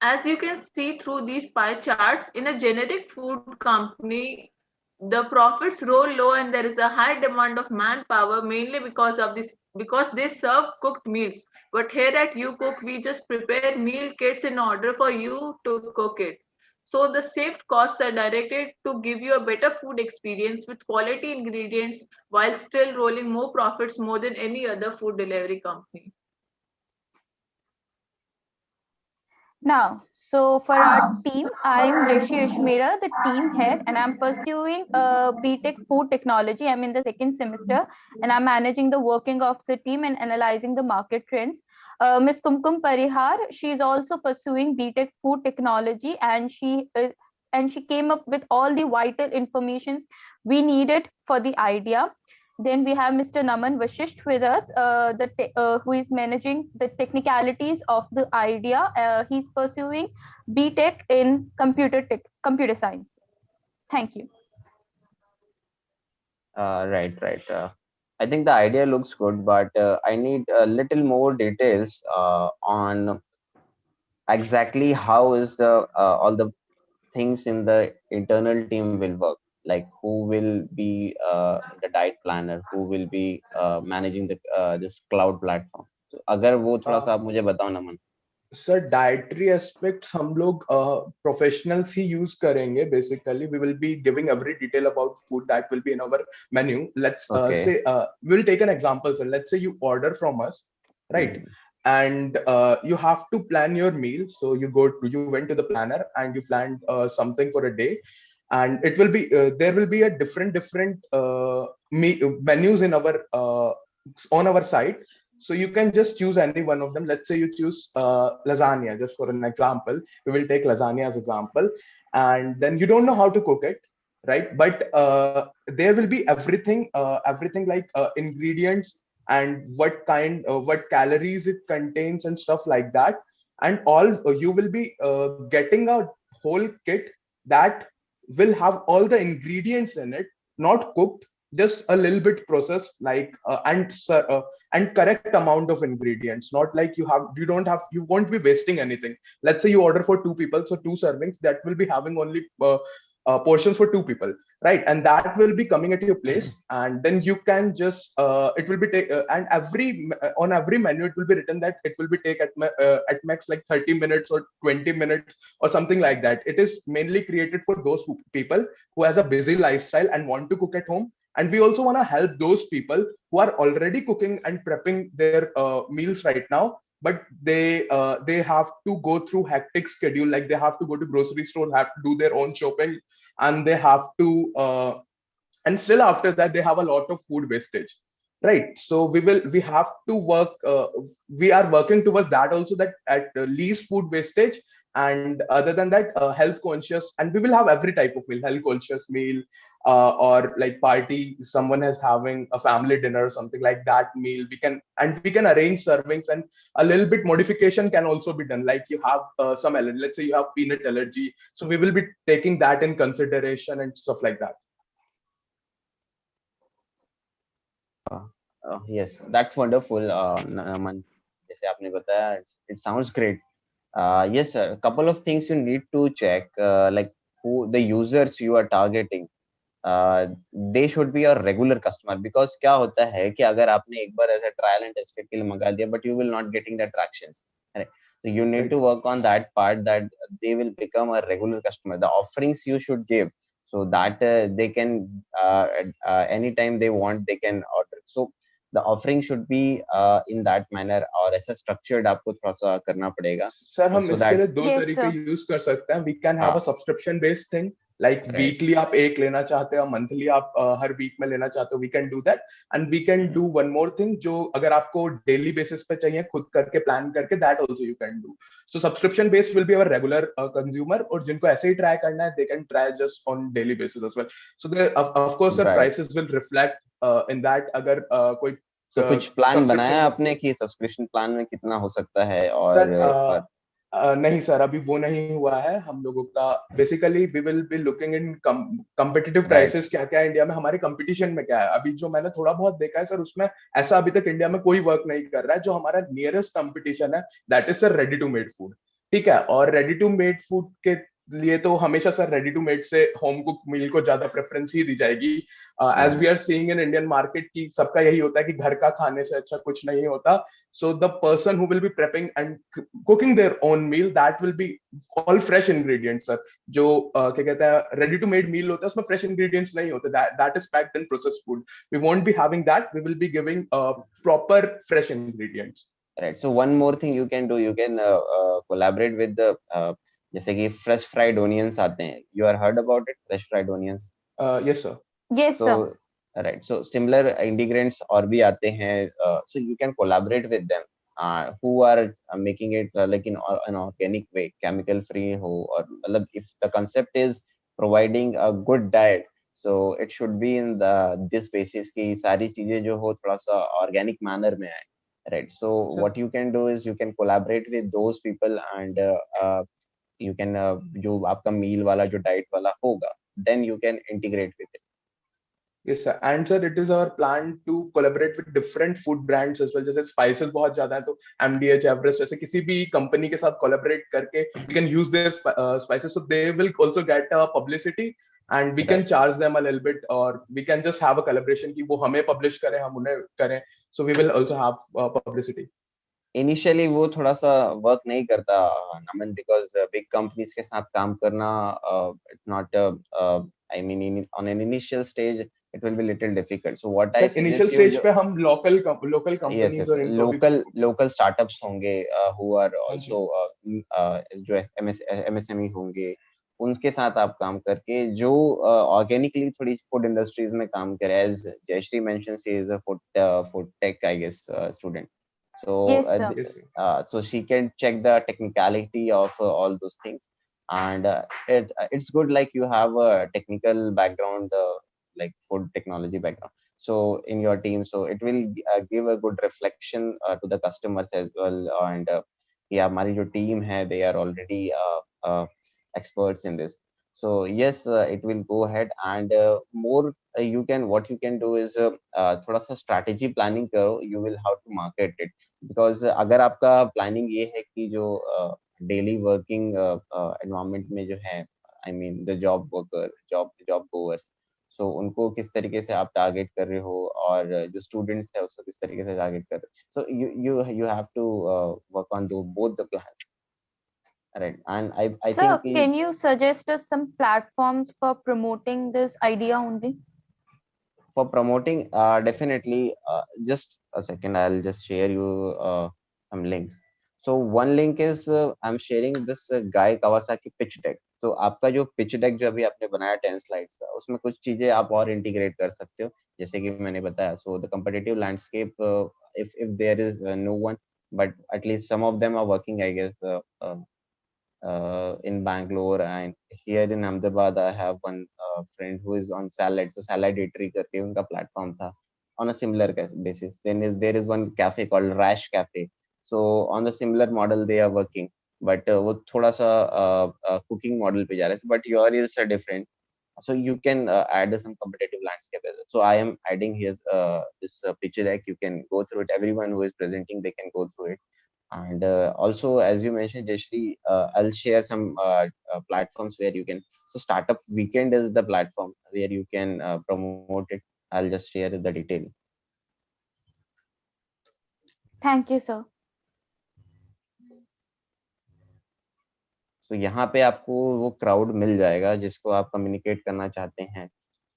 As you can see through these pie charts, in a generic food company, the profits roll low and there is a high demand of manpower, mainly because of this, because they serve cooked meals. But here at YouCook, we just prepare meal kits in order for you to cook it. So the saved costs are directed to give you a better food experience with quality ingredients while still rolling more profits more than any other food delivery company. Now, so for our team, I'm Rishi Ishmera, the team head, and I'm pursuing BTech Food Technology. I'm in the second semester, and I'm managing the working of the team and analyzing the market trends. Ms. Kumkum Parihar, she's also pursuing BTech Food Technology, and she came up with all the vital information we needed for the idea. Then we have Mr. Naman Vashisht with us, who is managing the technicalities of the idea. He's pursuing BTech in computer science. Thank you. Right. I think the idea looks good, but I need a little more details on exactly how is the all the things in the internal team will work. Like who will be the diet planner, who will be managing the this cloud platform. So, अगर वो थोड़ा सा आप मुझे बताओ नमन. Sir dietary aspects हम लोग professionals ही यूज करेंगे. Basically we will be giving every detail about food that will be in our menu. Let's say we will take an example. Sir let's say you order from us, right? And you have to plan your meal. So you went to the planner and you planned something for a day, and it will be there will be a different menus in our on our site. So you can just choose any one of them. Let's say you choose lasagna, just for an example. We will take lasagna as example, and then you don't know how to cook it, right? But there will be everything like ingredients and what calories it contains and stuff like that. And all you will be getting a whole kit that will have all the ingredients in it, not cooked, just a little bit processed, like and correct amount of ingredients, not like you won't be wasting anything. Let's say you order for two people, so two servings, that will be having only portions for two people, right? And that will be coming at your place, and then you can just it will be and on every menu it will be written that it will be take at max like 30 minutes or 20 minutes or something like that. It is mainly created for those people who has a busy lifestyle and want to cook at home. And we also want to help those people who are already cooking and prepping their meals right now, but they have to go through hectic schedule, like they have to go to grocery store, have to do their own shopping, and they have to and still after that they have a lot of food wastage, right? So we have to work we are working towards that also, that at least food wastage. And other than that, health conscious, and we will have every type of meal, health conscious meal, or like party, someone is having a family dinner or something like that meal, we can arrange servings. And a little bit modification can also be done, like you have some allergy, let's say you have peanut allergy, so we will be taking that in consideration and stuff like that. Yes, that's wonderful, Naman. जैसे आपने बताया, it sounds great. Yes, a couple of things you need to check, like who the users you are targeting. They should be a regular customer, because क्या होता है कि अगर आपने एक बार ऐसा ट्रायल एंड टेस्ट के लिए मंगा दिया, but you will not getting the tractions, right? So you need to work on that part, that they will become a regular customer. The offerings you should give, so that they can anytime they want they can order. So the offering should be in that manner, और ऐसा structured आपको थोड़ा सा करना पड़ेगा, sir हम so इसके that लिए दो तरीके यूज कर सकते हैं. We can have a subscription based thing, like weekly आप एक लेना चाहते हो, मंथली आप हर वीक में लेना चाहते हो, we can do that. And we can do one more thing, जो अगर आपको डेली बेसिस पे चाहिए खुद करके प्लान करके, that also you can do. So subscription based will be our regular consumer, और जिनको ऐसे ही ट्राई करना है, they can try just on daily basis as well. So of course sir prices will reflect in that. अगर कोई तो कुछ प्लान बनाया आपने कि सब्सक्रिप्शन प्लान में कितना हो सकता है? और नहीं सर, अभी वो नहीं हुआ है हम लोगों का. Basically we will be looking in competitive prices, क्या क्या इंडिया में हमारे कंपटीशन में क्या है. अभी जो मैंने थोड़ा बहुत देखा है सर, उसमें ऐसा अभी तक इंडिया में कोई वर्क नहीं कर रहा है. जो हमारा नियरेस्ट कंपटीशन है, that is sir ready to made food. ठीक है, और रेडी टू मेड फूड के लिए तो हमेशा सर रेडी टू मेड से होम कुक मील को ज्यादा प्रेफरेंस ही दी जाएगी. As we are seeing in Indian market की सबका यही होता है कि घर का खाने से अच्छा कुछ नहीं होता. So the person who will be prepping and cooking their own meal, that will be all fresh ingredients sir. जो क्या कहते हैं रेडी टू मेड मील होता है, उसमें फ्रेश इंग्रेडिएंट्स नहीं होते. That is packed in processed food. We won't be having that. We will be giving proper fresh ingredients. Right. So one more thing you can do, you can collaborate with the जैसे कि fresh fried onions आते हैं. You are heard about it, fresh fried onions? Yes sir. Yes so, sir. Right. So similar ingredients और भी आते हैं. So you can collaborate with them who are making it like in an organic way, chemical free हो. और मतलब if the concept is providing a good diet, so it should be in this basis कि सारी चीजें जो हो थोड़ा सा organic manner में आए. Right. So what you can do is you can collaborate with those people, and you can जो आपका meal वाला जो diet वाला होगा, then you can integrate with it. Yes sir. And sir, it is our plan to collaborate with different food brands as well. जैसे spices बहुत ज्यादा है, तो MDH, Everest जैसे किसी भी कंपनी के साथ collaborate करके we can use their spices, so they will also get publicity, and we can charge them a little bit, or we can just have a collaboration कि वो हमें publish करें, हम उन्हें करें. So we will also have publicity. Initially वो थोड़ा सा work नहीं करता नमन, because big companies के साथ काम करना it's not I mean on an initial stage it will be little difficult. So what I suggest initial stage पे हम local companies yes, और local startups होंगे who are also जो MSME होंगे, उनके साथ आप काम करके जो ऑर्गेनिकली थोड़ी फूड इंडस्ट्रीज में काम करे. As Jayashree mentions, she is a food tech I guess student. So Yes, sir. Yes, sir. so she can check the technicality of all those things. And it's good, like you have a technical background, like food technology background, so in your team, so it will give a good reflection to the customers as well. And yeah, हमारी जो team है, they are already experts in this. So yes, it will go ahead. And more you can, what you can do is थोड़ा सा strategy planning करो, you will have to market it. Because अगर आपका planning ये है कि जो daily working environment में जो है, I mean the job worker, job givers, so उनको किस तरीके से आप टारगेट कर रहे हो, और जो स्टूडेंट्स है उसको किस तरीके से टारगेट कर रहे हो, so you have to work on दो both the plans, right. And I Sir, think can you suggest us some platforms for promoting this idea only? for promoting, definitely, just a second, I'll just share you some links. So one link is I'm sharing this guy Kawasaki pitch deck. तो आपका जो pitch deck जो अभी आपने बनाया 10 slides का, उसमें कुछ चीजें आप और integrate कर सकते हो, जैसे कि मैंने बताया. So the competitive landscape, if there is no one, but at least some of them are working, I guess, in Bangalore, and here in Ahmedabad I have one friend who is on Salad. So Salad Eatery करके उनका platform था on a similar basis. Then there is one cafe called Rash Cafe. So on the similar model they are working, but वो थोड़ा सा cooking model पे जा रहे थे, but your is different. So you can add some competitive landscape as well. So I am adding here this pitch deck. You can go through it. Everyone who is presenting, they can go through it. And also, as you mentioned, Jayashree, I'll share some platforms where you can. So Startup Weekend is the platform where you can promote it. I'll just share the detail. Thank you, sir. So यहाँ पे आपको वो crowd मिल जाएगा जिसको आप communicate करना चाहते हैं.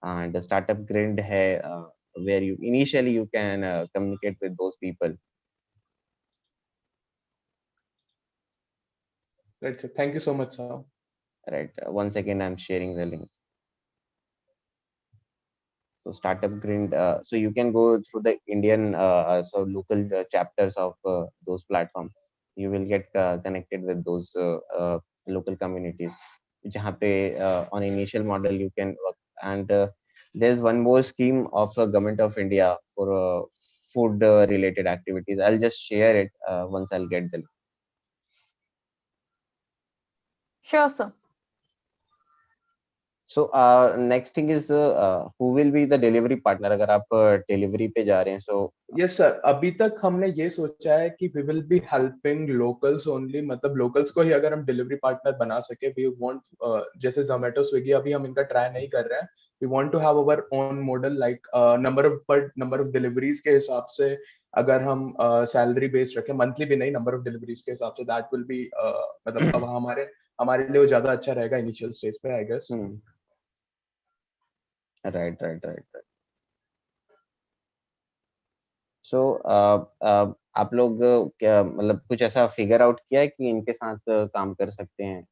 And Startup Grid है where you initially you can communicate with those people. Right, sir. Thank you so much, sir. Right. One second, I'm sharing the link. So Startup Grind, so you can go through the Indian, so local chapters of those platforms. You will get connected with those local communities. जहाँ पे on initial model you can work. And there's one more scheme of Government of India for food related activities. I'll just share it once I'll get the link. Sure, sir. So next thing is who will be the delivery partner अगर आप delivery पे जा रहे हैं. So Yes, sir. अभी तक हमने ये सोचा है कि we will be helping locals only. मतलब locals को ही अगर हम delivery partner बना सके, we want जैसे Zomato, Swiggy अभी हम इनका try नहीं कर रहे हैं. We want to have our own model, like number of deliveries के हिसाब से अगर हम salary based रखें, monthly भी नहीं, number of deliveries के हिसाब से, that will be मतलब अब हमारे लिए वो ज्यादा अच्छा रहेगा initial stage पे, I guess. right. So आप लोग क्या मतलब कुछ ऐसा फिगर आउट किया है कि इनके साथ काम कर सकते हैं?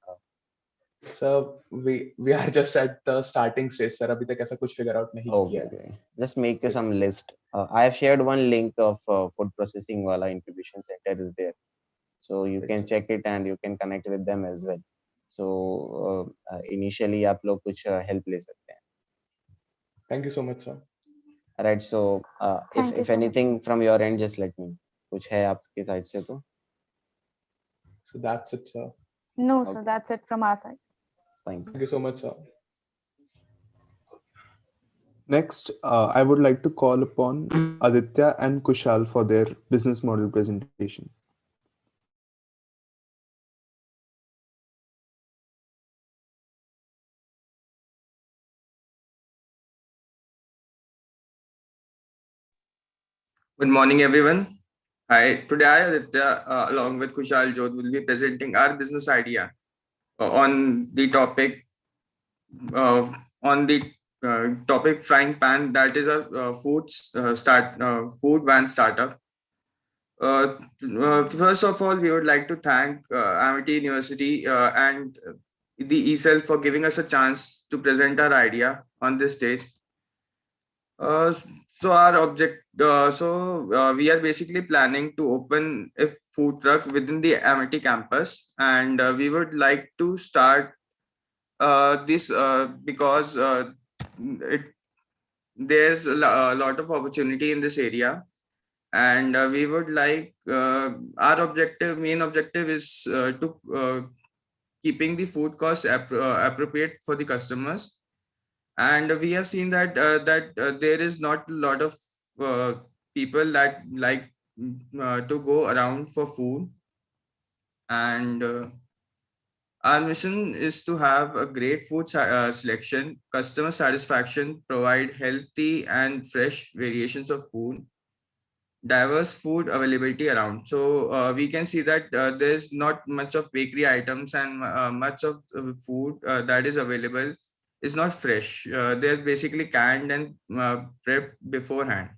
So we are just at the starting stage, sir. अभी तक ऐसा कुछ figure out नहीं किया है. Okay. Just make some list. I have shared one link of food processing wala incubation center is there. So you can check it and you can connect with them as well. So initially आप लोग कुछ help ले सकते हैं. Thank you so much, sir. Right. So if anything from your end, just let me. कुछ है आपकी side से तो? So that's it, sir. No, sir, that's it from our side. Thank you so much, sir. Next, I would like to call upon Aditya and Kushal for their business model presentation. Good morning, everyone. Hi, today I, Aditya, along with Kushal Jodh, will be presenting our business idea on the topic frying pan, that is a food van startup. First of all, we would like to thank Amity University and the ESEL for giving us a chance to present our idea on this stage. So our We are basically planning to open a food truck within the Amity campus, and we would like to start this because it there's a lot of opportunity in this area, and we would like our main objective is to keeping the food costs appropriate for the customers. And we have seen that there is not a lot of uh, people that like to go around for food, and our mission is to have a great selection, customer satisfaction, provide healthy and fresh variations of food, diverse food availability around. So we can see that there's not much of bakery items, and much of food that is available is not fresh. They're basically canned and prepped beforehand.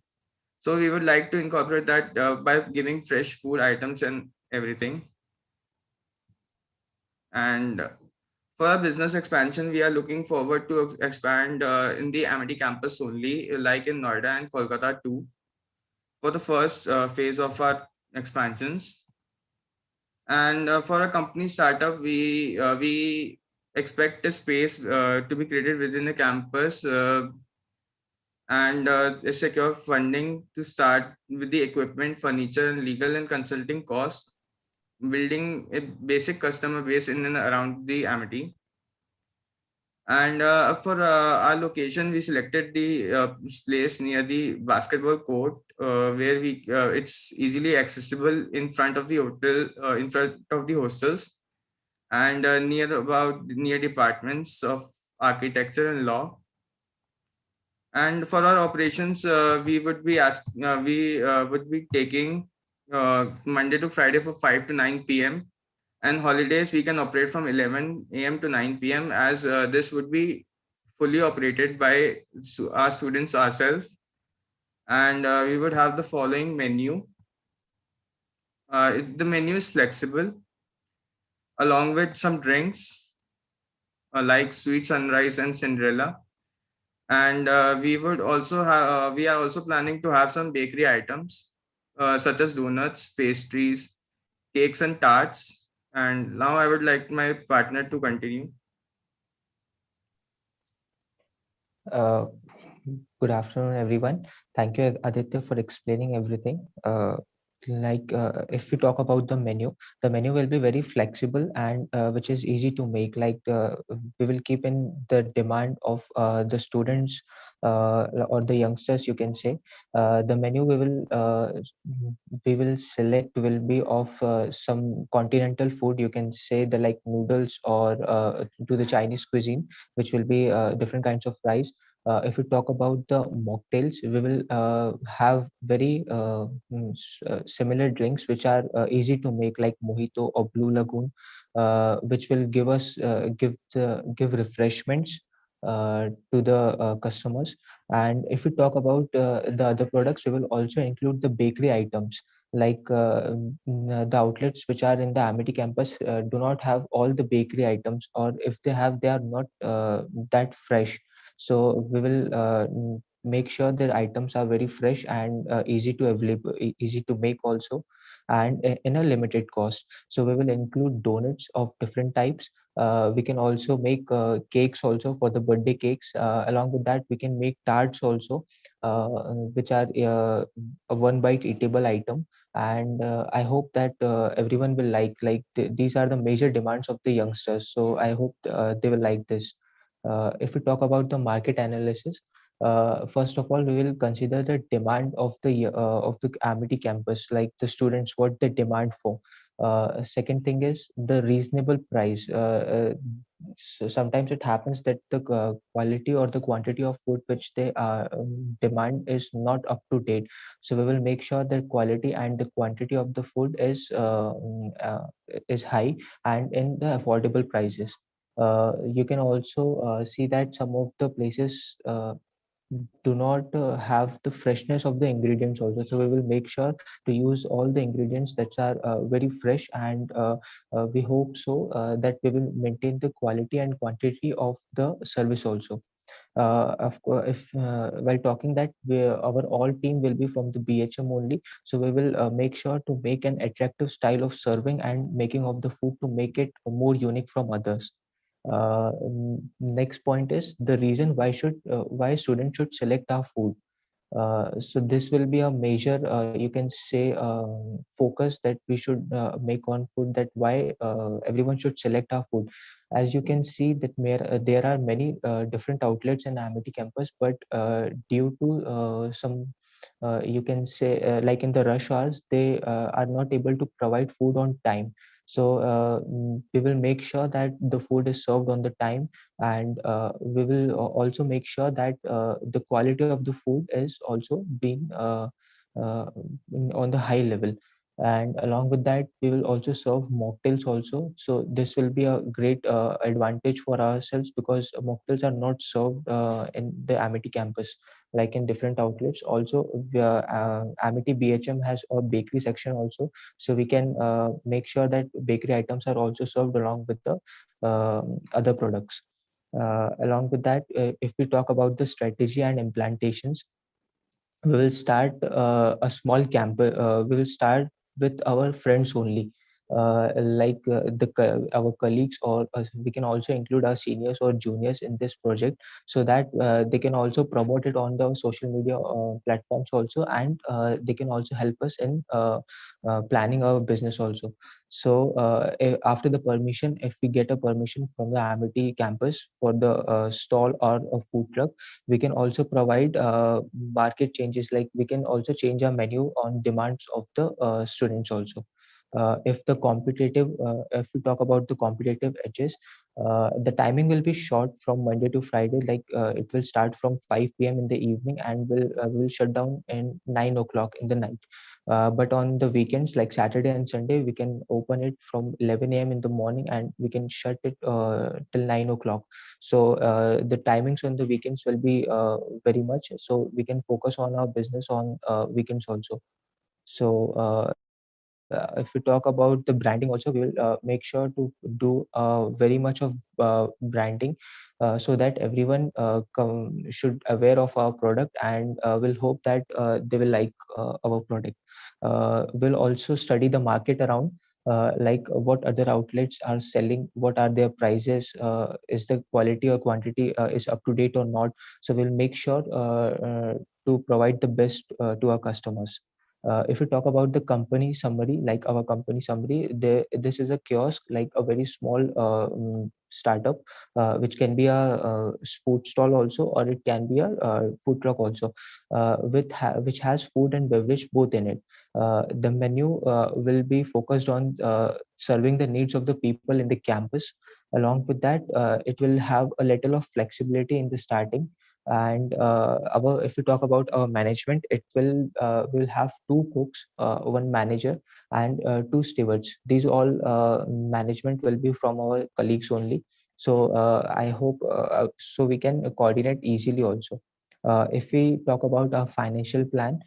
So we would like to incorporate that by giving fresh food items and everything. And for our business expansion, we are looking forward to expand in the Amity campus only, like in Noida and Kolkata too, for the first phase of our expansions. And for a company startup, we expect a space to be created within the campus, and a secure funding to start with the equipment, furniture, and legal and consulting costs, building a basic customer base in and around the Amity. And for our location, we selected the place near the basketball court, where it's easily accessible in front of the hotel, in front of the hostels, and near departments of architecture and law. And for our operations, we would be taking Monday to Friday for 5 to 9 p.m., and holidays we can operate from 11 a.m. to 9 p.m., as this would be fully operated by our students ourselves. And we would have the following menu. The menu is flexible, along with some drinks like Sweet Sunrise and Cinderella. And we are also planning to have some bakery items, such as donuts, pastries, cakes, and tarts. And now I would like my partner to continue. Uh, Good afternoon, everyone. Thank you, Aditya, for explaining everything. If we talk about the menu will be very flexible and which is easy to make. We will keep in the demand of the students or the youngsters, you can say. The menu we will select will be of some continental food, you can say, the like noodles, or to the Chinese cuisine, which will be different kinds of rice. If we talk about the mocktails, we will have very similar drinks which are easy to make, like mojito or Blue Lagoon, which will give refreshments to the customers. And if we talk about the other products, we will also include the bakery items, the outlets which are in the Amity campus do not have all the bakery items, or if they have, they are not that fresh. So we will make sure that items are very fresh and easy to make also, and in a limited cost. So we will include donuts of different types. We can also make cakes also for the birthday cakes. Along with that, we can make tarts also, which are a one bite eatable item. And I hope that everyone will these are the major demands of the youngsters, so I hope they will like this. If we talk about the market analysis, first of all, we will consider the demand of the Amity campus, like the students, what they demand for. Second thing is the reasonable price. So sometimes it happens that the quality or the quantity of food which they demand is not up to date. So we will make sure that quality and the quantity of the food is high and in the affordable prices. You can also see that some of the places do not have the freshness of the ingredients also. So we will make sure to use all the ingredients that are very fresh, and we hope so that we will maintain the quality and quantity of the service also. Of course, if while talking that our all team will be from the BHM only, so we will make sure to make an attractive style of serving and making of the food to make it more unique from others. Next point is the reason why students should select our food. So this will be a major, you can say, focus that we should make on food, that why everyone should select our food. As you can see that there are many different outlets in Amity campus, but due to some, you can say, like in the rush hours, they are not able to provide food on time. So we will make sure that the food is served on the time, and we will also make sure that the quality of the food is also being uh, on the high level. And along with that, we will also serve mocktails also. So this will be a great advantage for ourselves, because mocktails are not served in the Amity campus like in different outlets. Also, Amity BHM has a bakery section also, so we can make sure that bakery items are also served along with the other products. Along with that, if we talk about the strategy and implantations, we will start a small camp. We will start with our friends only, like our colleagues, or we can also include our seniors or juniors in this project, so that they can also promote it on the social media platforms also, and they can also help us in planning our business also. So after the permission, if we get a permission from the Amity campus for the stall or a food truck, we can also provide market changes, like we can also change our menu on demands of the students also. If we talk about the competitive edges, the timing will be short from Monday to Friday. Like it will start from 5 p.m. in the evening, and will shut down in 9 o'clock in the night. But on the weekends, like Saturday and Sunday, we can open it from 11 a.m. in the morning, and we can shut it till 9 o'clock. So the timings on the weekends will be very much, so we can focus on our business on weekends also. So if we talk about the branding also, we will make sure to do very much of branding, so that everyone should aware of our product, and will hope that they will like our product. We'll also study the market around, like what other outlets are selling, what are their prices, is the quality or quantity is up to date or not. So we'll make sure to provide the best to our customers. If we talk about the company summary, like our company summary, this is a kiosk, like a very small startup, which can be a food stall also, or it can be a food truck also, which has food and beverage both in it. The menu will be focused on serving the needs of the people in the campus. Along with that, it will have a little of flexibility in the starting. And if we talk about our management, it will have two cooks, one manager, and two stewards. These all management will be from our colleagues only. So I hope so we can coordinate easily also. If we talk about our financial plan,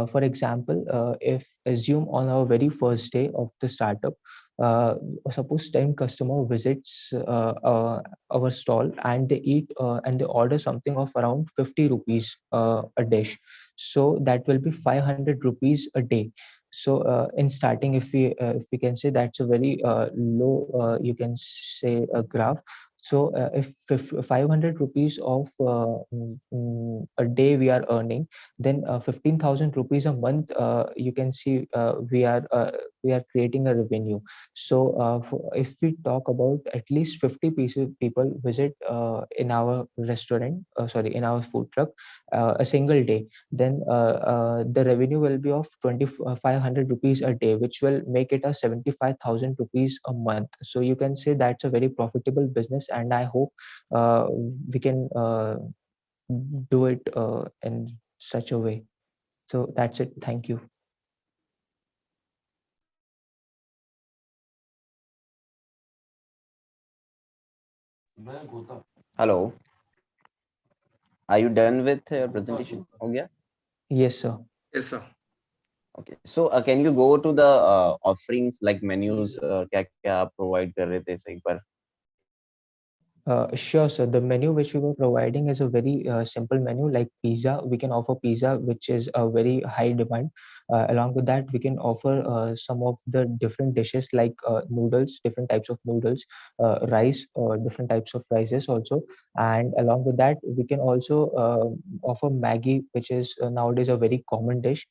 for example, if assume on our very first day of the startup, uh, suppose 10 customer visits our stall, and they eat and they order something of around 50 rupees a dish, so that will be 500 rupees a day. So in starting, if we can say, that's a very low, you can say, a graph. So if 500 rupees of a day we are earning, then 15,000 rupees a month, you can see, we are creating a revenue. So if we talk about at least 50 people visit in our restaurant, sorry, in our food truck, a single day, then the revenue will be of 2,500 rupees a day, which will make it a 75,000 rupees a month. So you can say that's a very profitable business, and I hope we can do it in such a way. So that's it. Thank you. Hello. Are you done with your presentation? हो गया? Yes, sir. Yes, sir. Okay. So can you go to the offerings like menus? क्या क्या आप provide कर रहे थे सही पर? Sure, sir. The menu which we were providing is a very simple menu like pizza. We can offer pizza, which is a very high demand. Along with that, we can offer some of the different dishes like noodles, different types of noodles, rice, different types of rices also. And along with that, we can also offer Maggie, which is nowadays a very common dish.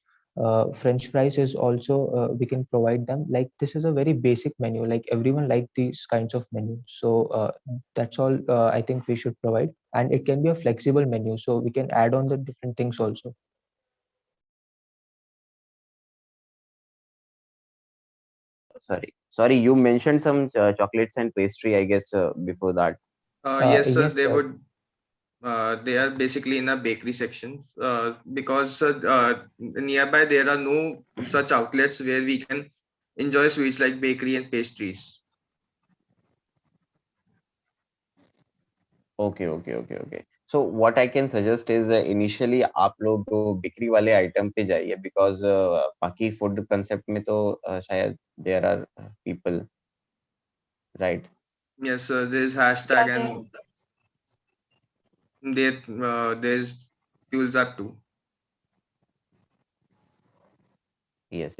French fries is also we can provide them. Like this is a very basic menu. Like everyone like these kinds of menu. So that's all I think we should provide, and it can be a flexible menu, so we can add on the different things also. Sorry, you mentioned some chocolates and pastry, I guess, before that. Yes, sir. Yes, They would. They are basically in a bakery section because nearby there are no such outlets where we can enjoy sweets like bakery and pastries. Okay. So what I can suggest is initially आप लोग तो bakery वाले item पे जाइए because बाकी food concept में तो शायद there are people, right? Yes, sir. There's hashtag and there's fuels up too. Yes.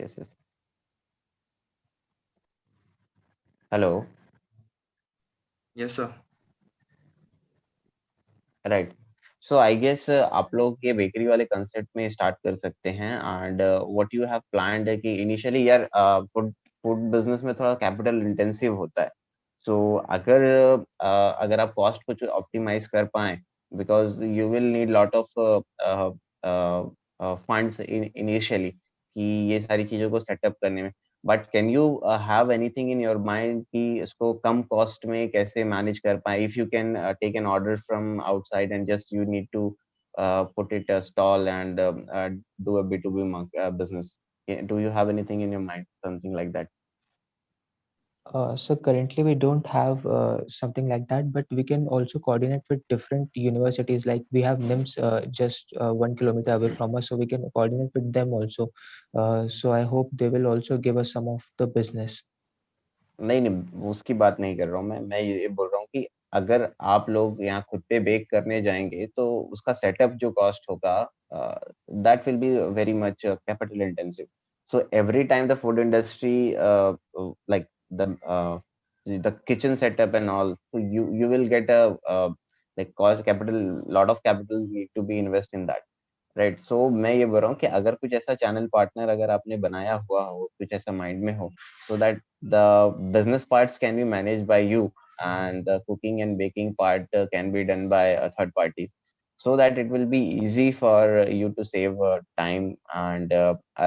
Hello. Yes, sir. Right so I guess आप लोग ये बेकरी वाले कंसेप्ट में स्टार्ट कर सकते हैं and what you have planned है कि इनिशियली यार फूड फूड बिजनेस में थोड़ा कैपिटल इंटेंसिव होता है सो अगर अगर आप कॉस्ट कुछ ऑप्टिमाइज कर पाए because you will need lot of funds initially कि ये सारी चीजों को सेटअप करने में but can you have anything in your mind कि इसको कम कॉस्ट में कैसे मैनेज कर पाए if you can take an order from outside and just you need to put it a stall and do a B2B business. Do you have anything in your mind, something like that? So currently we don't have something like that, but we can also coordinate with different universities. Like we have NIMS just 1 kilometer away from us, so we can coordinate with them also. So I hope they will also give us some of the business. नहीं उसकी बात नहीं कर रहा हूँ मैं ये बोल रहा हूँ कि अगर आप लोग यहाँ खुद पे बेक करने जाएंगे तो उसका सेटअप जो कॉस्ट होगा that will be very much capital intensive so every time the food industry like the kitchen setup and all so you will get a like cost capital lot of capital need to be invest in that right so मैं ये बोल रहा हूँ कि अगर कुछ ऐसा channel partner अगर आपने बनाया हुआ हो कुछ ऐसा माइंड में हो so that the business parts can be managed by you and the cooking and baking part can be done by a third party so that it will be easy for you to save time and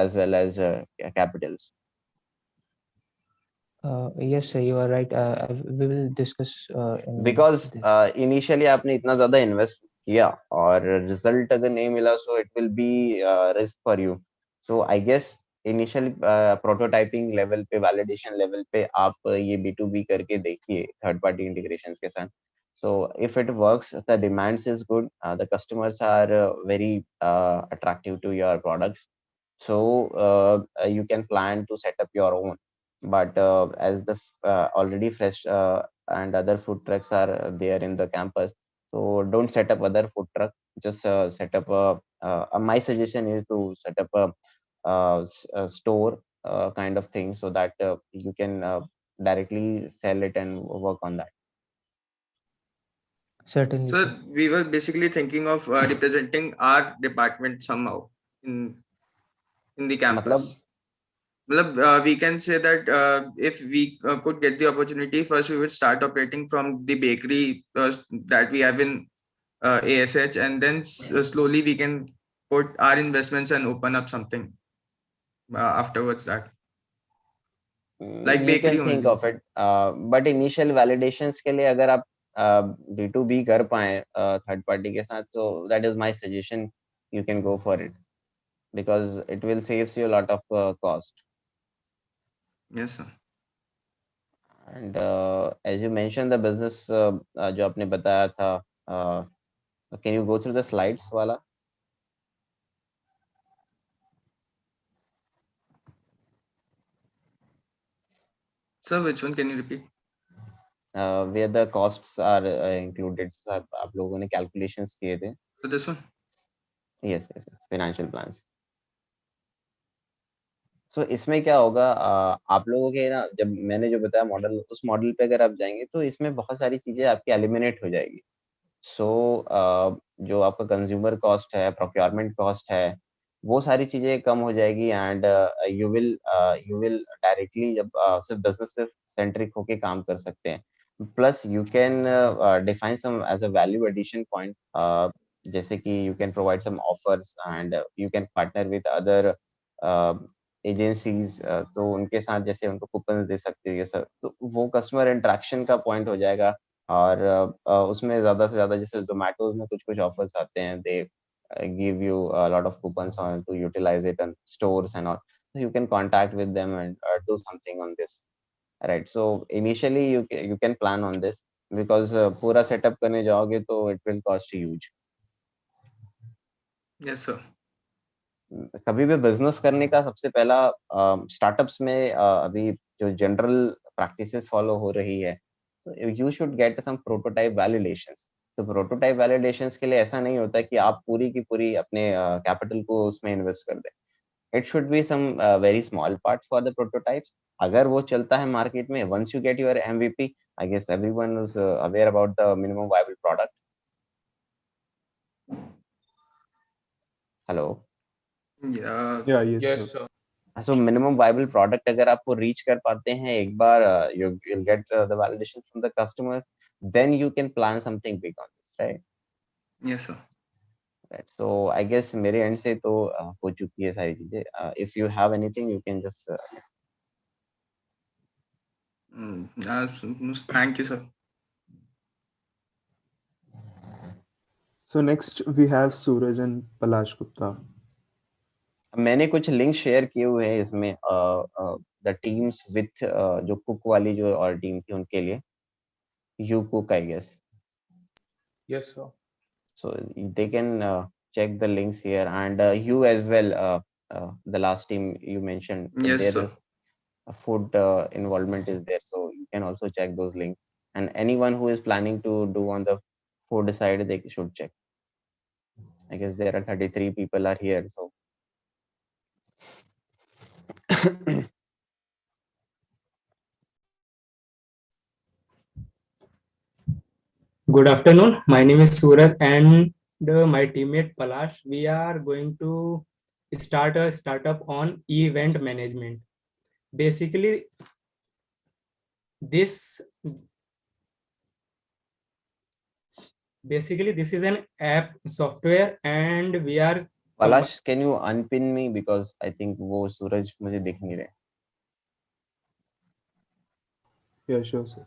as well as capitals. Yes, sir, you are right. We will discuss in because this. Initially आपने इतना ज्यादा invest किया और result अगर नहीं मिला so it will be risk for you so I guess initial prototyping level पे validation level पे आप ये B2B करके देखिए थर्ड पार्टी इंटीग्रेशंस के साथ so if it works the demands is good the customers are very attractive to your products so you can plan to set up your own but as the already fresh and other food trucks are there in the campus so don't set up other food truck just set up my suggestion is to set up a store kind of thing so that you can directly sell it and work on that. Certainly, So sir. we were basically thinking of representing our department somehow in the मतलब campus. We can say that if we could get the opportunity, first we would start operating from the bakery that we have in ASH, and then slowly we can put our investments and open up something afterwards that like you bakery can think only. of it but initial validations के लिए अगर आप B2B कर पाए third party के साथ so that is my suggestion you can go for it because it will saves you a lot of cost. Yes, sir. And as you mentioned the business जो आपने बताया था can you go through the slides वाला? Sir, which one can you repeat? where the costs are included. So आप लोगों ने calculations किए थे. So this one. Yes, financial plans. So इसमें क्या होगा, आप लोगों के ना, जब मैंने जो बताया मॉडल, उस मॉडल पे अगर आप जाएंगे तो इसमें बहुत सारी चीजें आपकी एलिमिनेट हो जाएगी. सो जो आपका कंज्यूमर कॉस्ट है, प्रोक्योरमेंट कॉस्ट है, वो सारी चीजें कम हो जाएगी. एंड यू विल डायरेक्टली जब सिर्फ बिजनेस पे सेंट्रिक होके काम कर सकते हैं. Plus you can define some as a value addition point, जैसे कि you can provide some offers and you can partner with other agencies, तो उनके साथ जैसे उनको कूपन्स दे सकते हो ये सब, तो वो कस्टमर इंटरेक्शन का पॉइंट हो जाएगा. और उसमें ज़्यादा से ज़्यादा जैसे ज़ोमैटोज़ में कुछ-कुछ ऑफर्स आते हैं, दे give you a lot of coupons on to utilize it on stores and all. So you can contact with them and do something on this, right? So initially you can plan on this, because पूरा setup करने जाओगे तो it will cost huge. Yes sir. कभी भी business करने का सबसे पहला स्टार्टअप्स में अभी जो जनरल प्रैक्टिसेस फॉलो हो रही है, you should get some prototype validations. तो प्रोटोटाइप वैलिडेशंस के लिए ऐसा नहीं होता कि आप पूरी की पूरी अपने कैपिटल को उसमें इन्वेस्ट कर दें. It should be some very small part for the prototypes. अगर वो चलता है मार्केट में, once you get your MVP, I guess everyone is aware about the minimum viable product. Hello. Yes, sir. So minimum viable product अगर आप वो reach कर पाते हैं एक बार, you'll get the validation from the customer, then you can plan something big on this, right? Yes sir. Right. So I guess मेरे end से तो हो चुकी है सारी चीजें. If you have anything, you can just thank you sir. So next we have Suraj and Palash Gupta. मैंने कुछ लिंक शेयर किए हुए हैं इसमें, द टीम्स विथ जो कुक वाली जो और टीम थी उनके लिए, you cook I guess. Yes, sir. So they can check the links here, and you as well, the last team you mentioned, Yes, there sir. is a food involvement is there, so you can also check those links. And anyone who is planning to do on the food side, they should check. I guess there are 33 people are here, so Good afternoon. My name is Suraj and my teammate Palash. We are going to start a startup on event management. Basically, this is an app software, and we are. Palash, can you unpin me, because I think वो सूरज मुझे दिख नहीं रहे. Yeah, sure, sir.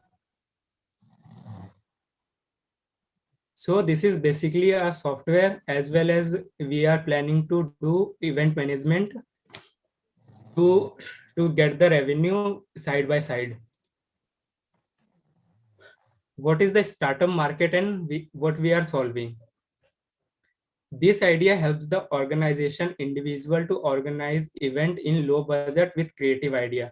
So this is basically a software, as well as we are planning to do event management to get the revenue side by side. What is the startup market and what we are solving? This idea helps the organization individual to organize event in low budget with creative idea.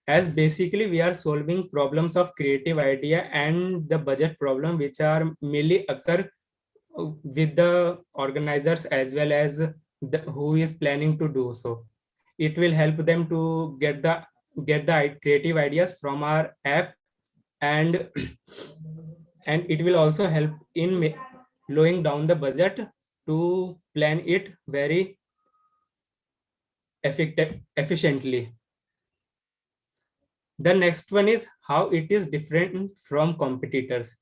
As basically we are solving problems of creative idea and the budget problem, which are mainly occur with the organizers as well as who is planning to do so. It will help them to get the creative ideas from our app, and and it will also help in lowering down the budget to plan it very efficiently. The next one is how it is different from competitors.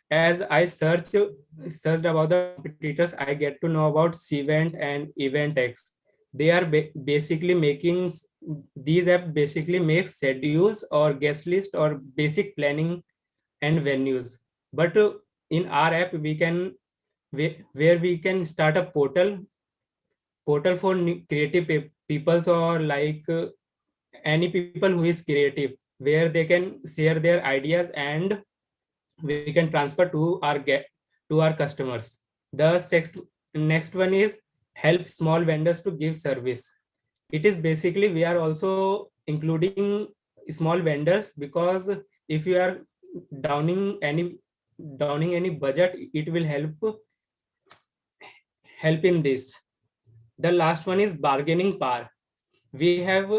As I searched about the competitors, I get to know about Cvent and EventX. They are basically making, these apps basically make schedules or guest list or basic planning and venues. But in our app, we can, where we can start a portal for creative peoples, or like any people who is creative, where they can share their ideas and we can transfer to our customers. The next one is help small vendors to give service. It is basically we are also including small vendors, because if you are downing any budget, it will help in this. The last one is bargaining power. We have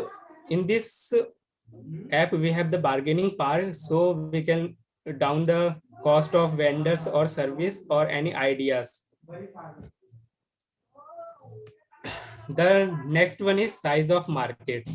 in this app, we have the bargaining power, so we can down the cost of vendors or service or any ideas. The next one is size of market.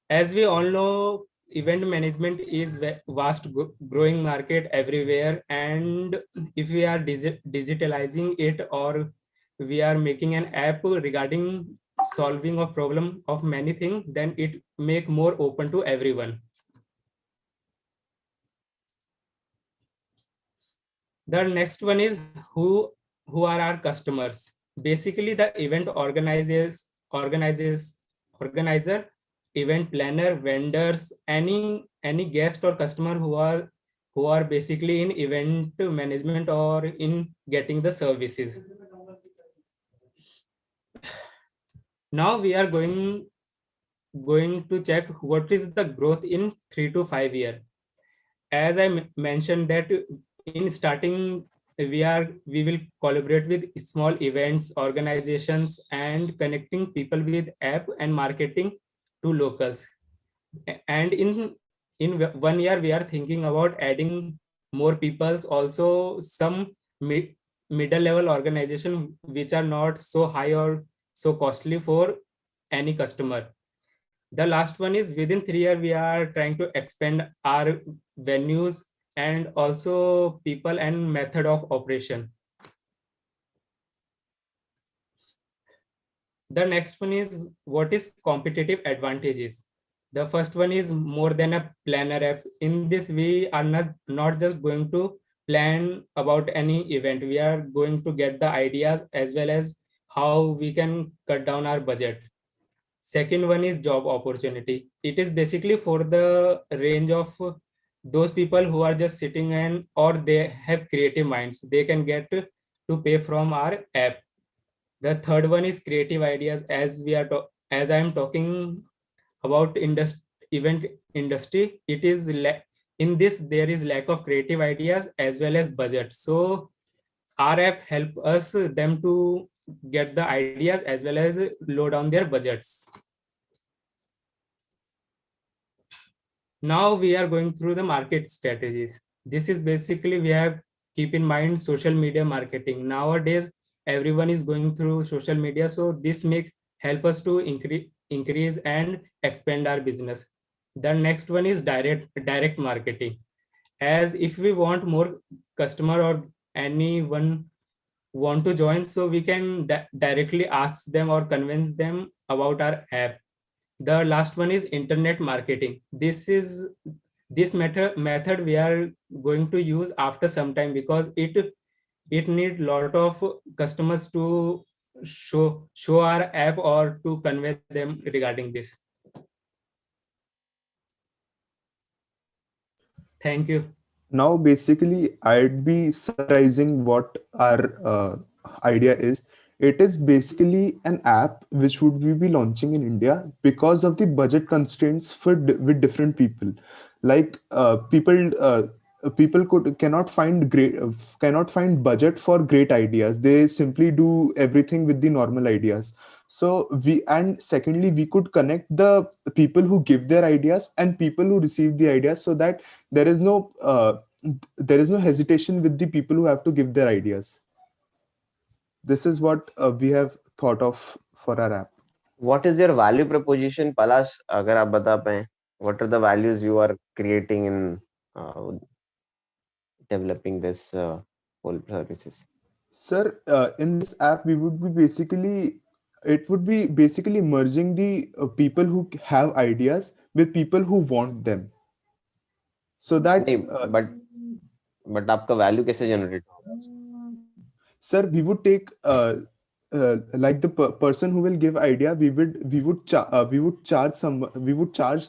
As we all know, event management is vast growing market everywhere, and if we are digitalizing it, or we are making an app regarding solving a problem of many things, then it make more open to everyone. The next one is who are our customers. Basically, the event organizer, event planner, vendors, any guest or customer who are basically in event management or in getting the services. Now we are going to check what is the growth in 3 to 5 years. As I mentioned that in starting, we will collaborate with small events, organizations, and connecting people with app and marketing to locals. And in 1 year, we are thinking about adding more peoples, also some middle level organization which are not so high or so costly for any customer. The last one is within 3 years, we are trying to expand our venues and also people and method of operation. The next one is what is competitive advantages. The first one is more than a planner app. In this, we are not just going to plan about any event. We are going to get the ideas as well as how we can cut down our budget. Second one is job opportunity. It is basically for the range of those people who are just sitting and or they have creative minds. They can get to pay from our app. The third one is creative ideas. As I am talking about event industry, it is in this there is lack of creative ideas as well as budget. So our app help us them to get the ideas as well as low down their budgets. Now we are going through the market strategies. This is basically we have keep in mind social media marketing. Nowadays, everyone is going through social media, so this make help us to increase and expand our business. The next one is direct marketing. As if we want more customer or anyone want to join, so we can directly ask them or convince them about our app. The last one is internet marketing. This method we are going to use after some time because it need lot of customers to show our app or to convey them regarding this. Thank you. Now, basically, I'd be summarizing what our idea is. It is basically an app which would we be launching in India because of the budget constraints for with different people. Like people cannot find budget for great ideas. They simply do everything with the normal ideas. So secondly, we could connect the people who give their ideas and people who receive the ideas, so that there is no hesitation with the people who have to give their ideas. This is what we have thought of for our app. What is your value proposition, Palash? अगर आप बता पाएं, what are the values you are creating in developing this whole services? Sir, in this app, it would be basically merging the people who have ideas with people who want them. So that but आपका value कैसे generate होगा? Sir, we would take like the person who will give idea, we would charge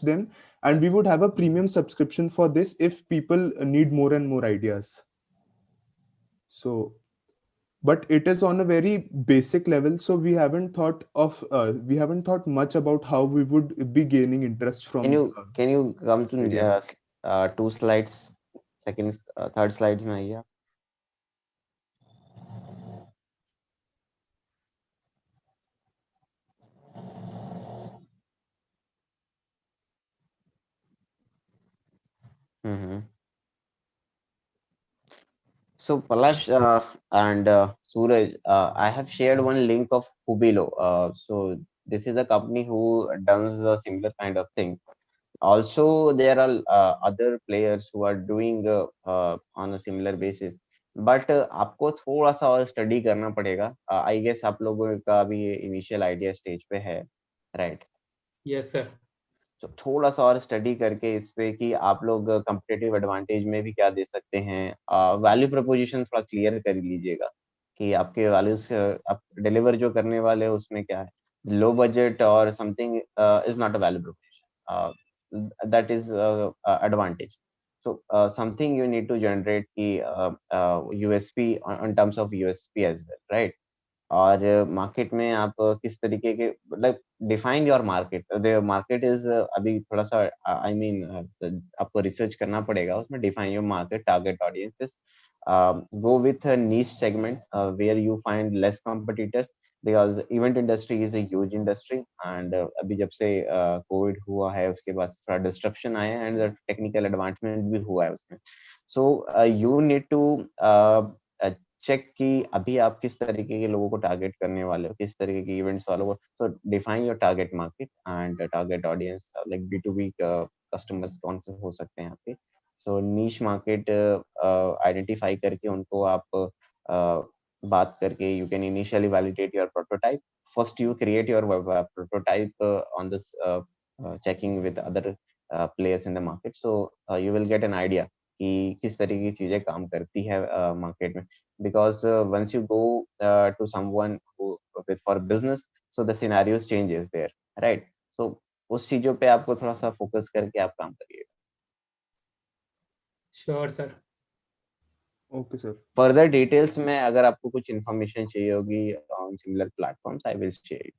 them, and we would have a premium subscription for this if people need more and more ideas. So, but it is on a very basic level, so we haven't thought much about how we would be gaining interest from. Can you come to 2 slides second third slides में आइए। So Palash and Suraj, I have shared one link of Hubilo. So this is a company who does a similar kind of thing. Also, there are other players who are doing on a similar basis. But आपको थोड़ा सा और study करना पड़ेगा। आई guess आप लोगों का अभी इनिशियल आइडिया स्टेज पे है, राइट? Yes sir. तो थोड़ा सा और स्टडी करके इस पे कि आप लोग कंपटीटिव एडवांटेज में भी क्या दे सकते हैं, वैल्यू प्रोपोजिशन थोड़ा क्लियर कर लीजिएगा कि आपके वैल्यूज आप डिलीवर जो करने वाले हैं उसमें क्या है। लो बजट और something is not a value proposition, that is advantage. So something you need to generate की USP on terms of USP as well, right? और मार्केट में आप किस तरीके के मतलब define your market. The market is अभी थोड़ा सा आई मीन आपको रिसर्च करना पड़ेगा उसमें। Define your market, target audiences, go with a niche segment where you find less competitors, because event industry is a huge industry and अभी जब से कोविड हुआ है उसके बाद थोड़ा डिस्ट्रप्शन आया है एंड टेक्निकल एडवांसमेंट भी हुआ है उसमें। So you need to check कि अभी आप किस तरीके के लोगों को टारगेट करने वाले हो, किस तरीके के इवेंट्स वालों को। सो define your target market and target audience, like B2B customers कौन से हो सकते हैं आपके। सो नीश मार्केट आइडेंटिफाई करके उनको आप बात करके you can initially validate your prototype. First you create your prototype on this checking with other players in the market, so you will get an idea कि किस तरीके की चीजें काम करती है मार्केट में। because once you go to someone who with for business, so the scenarios changes there, right? So उस चीजों पे आपको थोड़ा सा फोकस करके आप काम करिए। Sure sir. Okay sir. Further details में अगर आपको कुछ इन्फॉर्मेशन चाहिए होगी on similar platforms, I will share it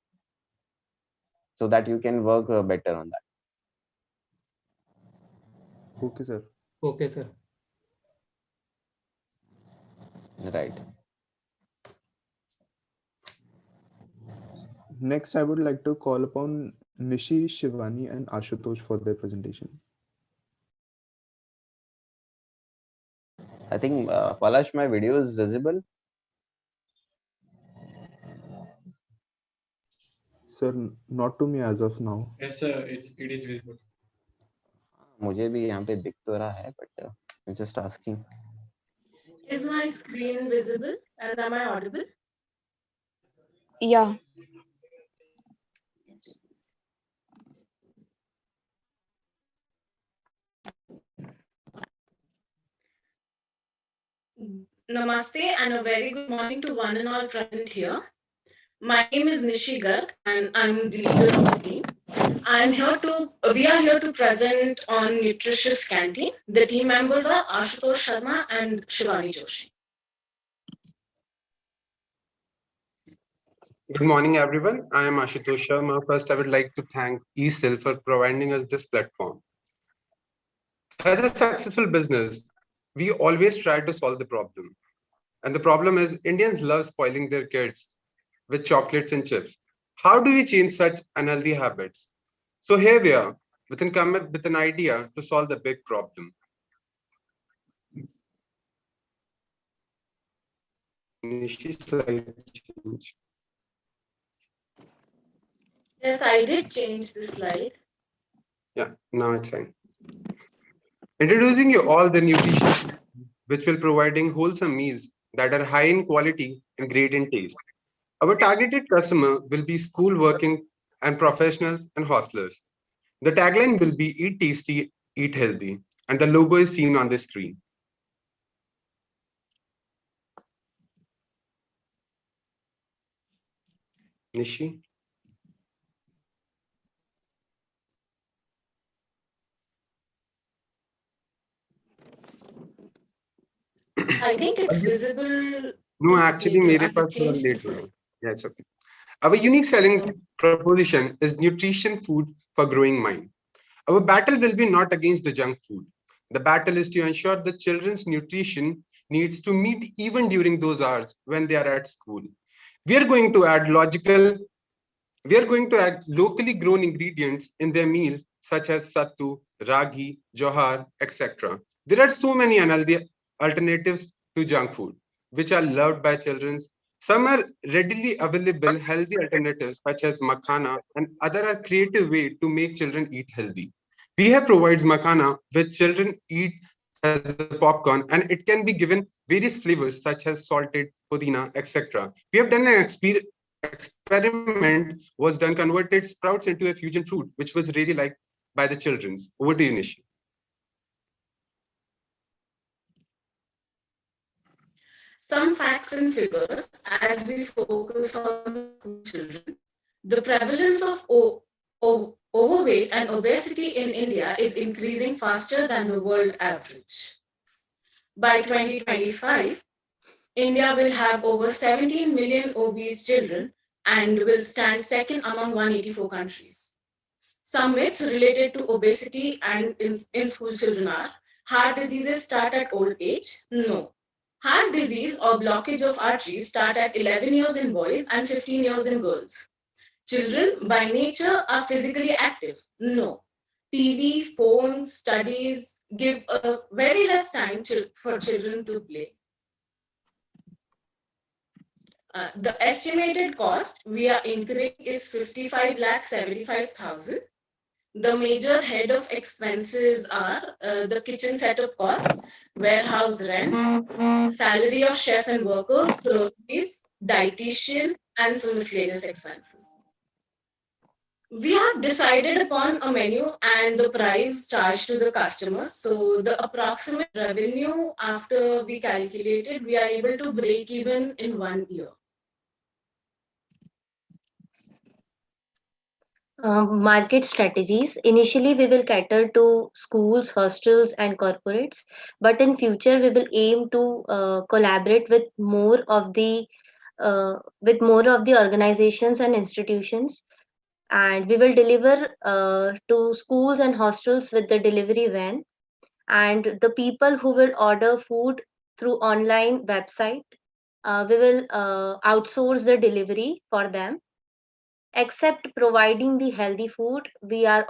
so that you can work better on that. Okay sir. Okay sir. Right. Next, I would like to call upon Nishi, Shivani, and Ashutosh for their presentation. I think Palash, my video is visible. Sir, not to me as of now. Yes, sir. It is visible. मुझे भी यहाँ पे दिख तो रहा है, but I'm just asking. Is my screen visible and am I audible? Yeah. Namaste and a very good morning to one and all present here. My name is Nishi Garg and I'm the leader of the team. We are here to present on Nutritious Canteen. The team members are Ashutosh Sharma and Shivani Joshi. Good morning, everyone. I am Ashutosh Sharma. First, I would like to thank eSIL for providing us this platform. As a successful business, we always try to solve the problem. And the problem is Indians love spoiling their kids with chocolates and chips. How do we change such unhealthy habits? So here we are, with an idea to solve the big problem. Yes, I did change the slide. Yeah, now it's fine. Introducing you all the nutrition, which will providing wholesome meals that are high in quality and great in taste. Our targeted customer will be school working and professionals and hostlers. The tagline will be eat tasty, eat healthy, and the logo is seen on the screen. Nishi? I think it's visible. No, actually, मेरे पास थोड़ा late हो रहा है. Yeah, it's okay. Our unique selling proposition is nutrition food for growing mind. Our battle will be not against the junk food. The battle is to ensure the children's nutrition needs to meet even during those hours when they are at school. We are going to add locally grown ingredients in their meal, such as sattu, ragi, johar, etc. There are so many unhealthy alternatives to junk food, which are loved by children. Some are readily available healthy alternatives, such as makhana, and other are creative way to make children eat healthy. We have provides makhana, which children eat as a popcorn, and it can be given various flavors, such as salted, pudina, etc. We have done an experiment was done converted sprouts into a fusion fruit, which was really liked by the children's. Over to you, Nishi. Some facts and figures as we focus on the school children. The prevalence of overweight and obesity in India is increasing faster than the world average. By 2025, India will have over 17 million obese children and will stand second among 184 countries. Some myths related to obesity and in school children are: heart diseases start at old age? No. Heart disease or blockage of arteries start at 11 years in boys and 15 years in girls. Children by nature are physically active? No. TV, phones, studies give a very less time for children to play. The estimated cost we are incurring is 55 lakh 75,000. The major head of expenses are the kitchen setup cost, warehouse rent, salary of chef and worker, groceries, dietitian, and some miscellaneous expenses. We have decided upon a menu and the price charged to the customers. So the approximate revenue after we calculated, we are able to break even in 1 year. Market strategies. Initially, we will cater to schools, hostels, and corporates, but in future, we will aim to collaborate with more of the organizations and institutions, and we will deliver to schools and hostels with the delivery van, and the people who will order food through online website, we will outsource the delivery for them. Except providing the healthy food, we will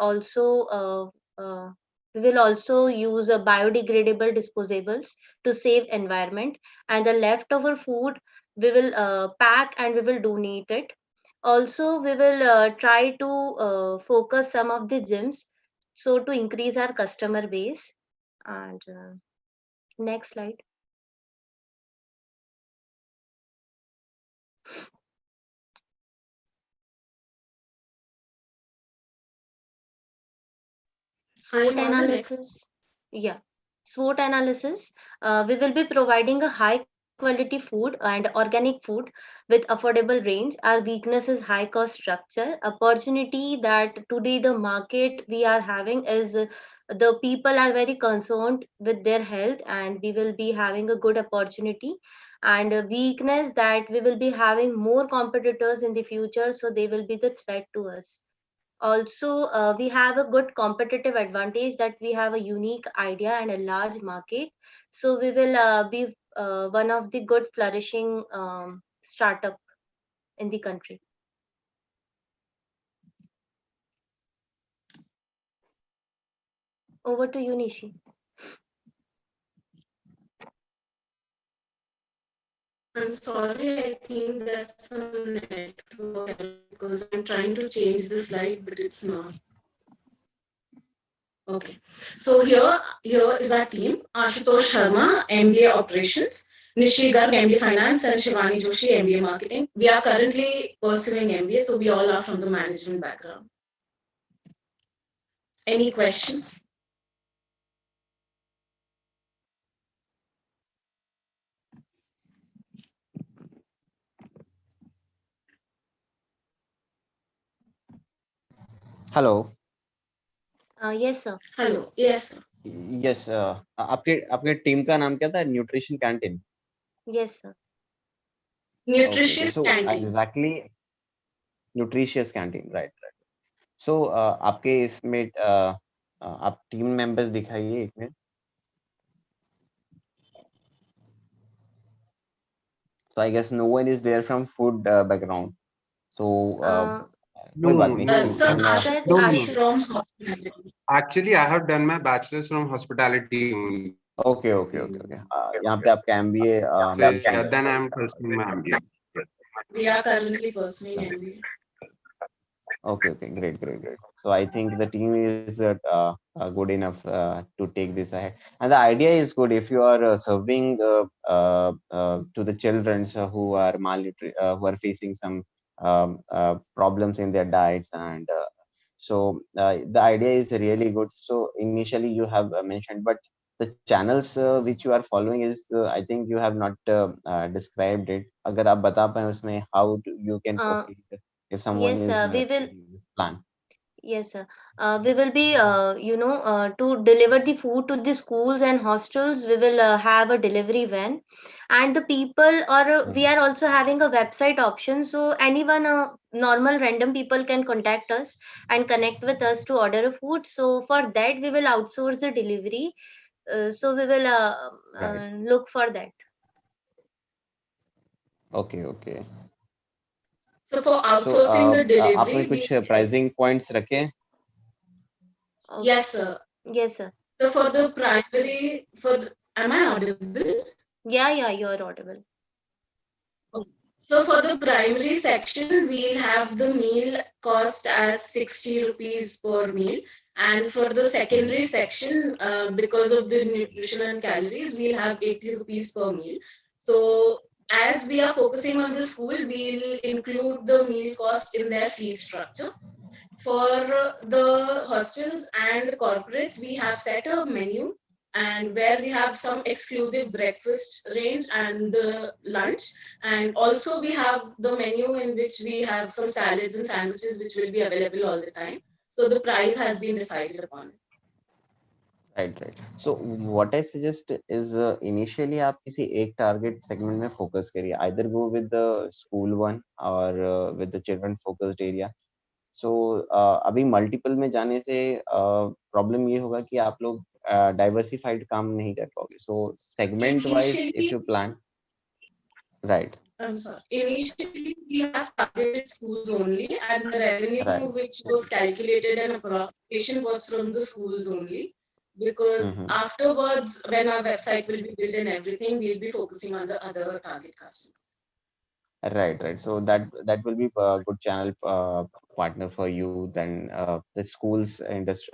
also use biodegradable disposables to save environment, and the leftover food we will pack and we will donate it. Also, we will try to focus some of the gyms so to increase our customer base. And next slide. SWOT analysis. Yeah. SWOT analysis. We will be providing a high quality food and organic food with affordable range. Our weakness is high cost structure. Opportunity that today the market we are having is the people are very concerned with their health, and we will be having a good opportunity. And a weakness that we will be having more competitors in the future, so they will be the threat to us. Also, we have a good competitive advantage that we have a unique idea and a large market. So we will be one of the good flourishing startup in the country. Over to you, Nishi. I'm sorry, I think there's some network error because I'm trying to change the slide, but it's not. Okay, so here is our team: Ashutosh Sharma, MBA Operations; Nishi Garg, MBA Finance; and Shivani Joshi, MBA Marketing. We are currently pursuing MBA, so we all are from the management background. Any questions? Hello. Yes, sir. Hello. Yes, sir. Yes. आपके आपके team का नाम क्या था? Nutrition canteen. Yes, sir. Nutritious So canteen. exactly, nutritious canteen, right? So आपके इसमें आप team members दिखाइए एक minute. So I guess no one is there from food background. So No, कोई बात no, नहीं. no, We no. can, No, no, no. Actually, I have done my bachelor's from hospitality only. okay, okay, okay, okay. यहाँ पे आपका MBA So yeah, mention then है. I'm pursuing my MBA. We are currently pursuing MBA. Okay, okay, great, great, great. So I think the team is good enough to take this ahead, and the idea is good. If you are serving to the children who are who are facing some problems in their diets, and the idea is really good. So initially you have mentioned, but the channels which you are following is, I think you have not described it. अगर आप बता पाएं उसमें how you can Uh, proceed if someone yes, is we will. taking this plan. Yes, sir. We will be, to deliver the food to the schools and hostels. We will have a delivery van, and the people, or we are also having a website option. So anyone, normal random people can contact us and connect with us to order a food. So for that, we will outsource the delivery. So we will Right. look for that. Okay, okay. So for So outsourcing the आपने delivery, कुछ pricing points रखे? yes, sir. Yes, sir. So for the primary, am I audible? Yeah, you're audible. So for the primary section, we'll have the meal cost as 60 rupees per meal. And for the secondary section, because of the nutrition and calories, we'll have 80 rupees per meal. So as we are focusing on the school, we'll include the meal cost in their fee structure. For the hostels and corporates, we have set a menu and where we have some exclusive breakfast range and the lunch. And also we have the menu in which we have some salads and sandwiches which will be available all the time. So the price has been decided upon. Right, right. So what I suggest is initially आप किसी एक target segment में focus करिए. Either go with the school one or with the children focused area. So अभी multiple में जाने से problem ये होगा कि आप लोग diversified काम नहीं कर पाओगे. So segment wise, if Initially, you plan, right, I'm sorry. Initially, we have targeted schools only, and the revenue right. which was calculated and appropriation was from the schools only. Because Mm-hmm. afterwards, when our website will be built and everything, we'll be focusing on the other target customers. Right, right. So that will be a good channel partner for you. Then the schools industry,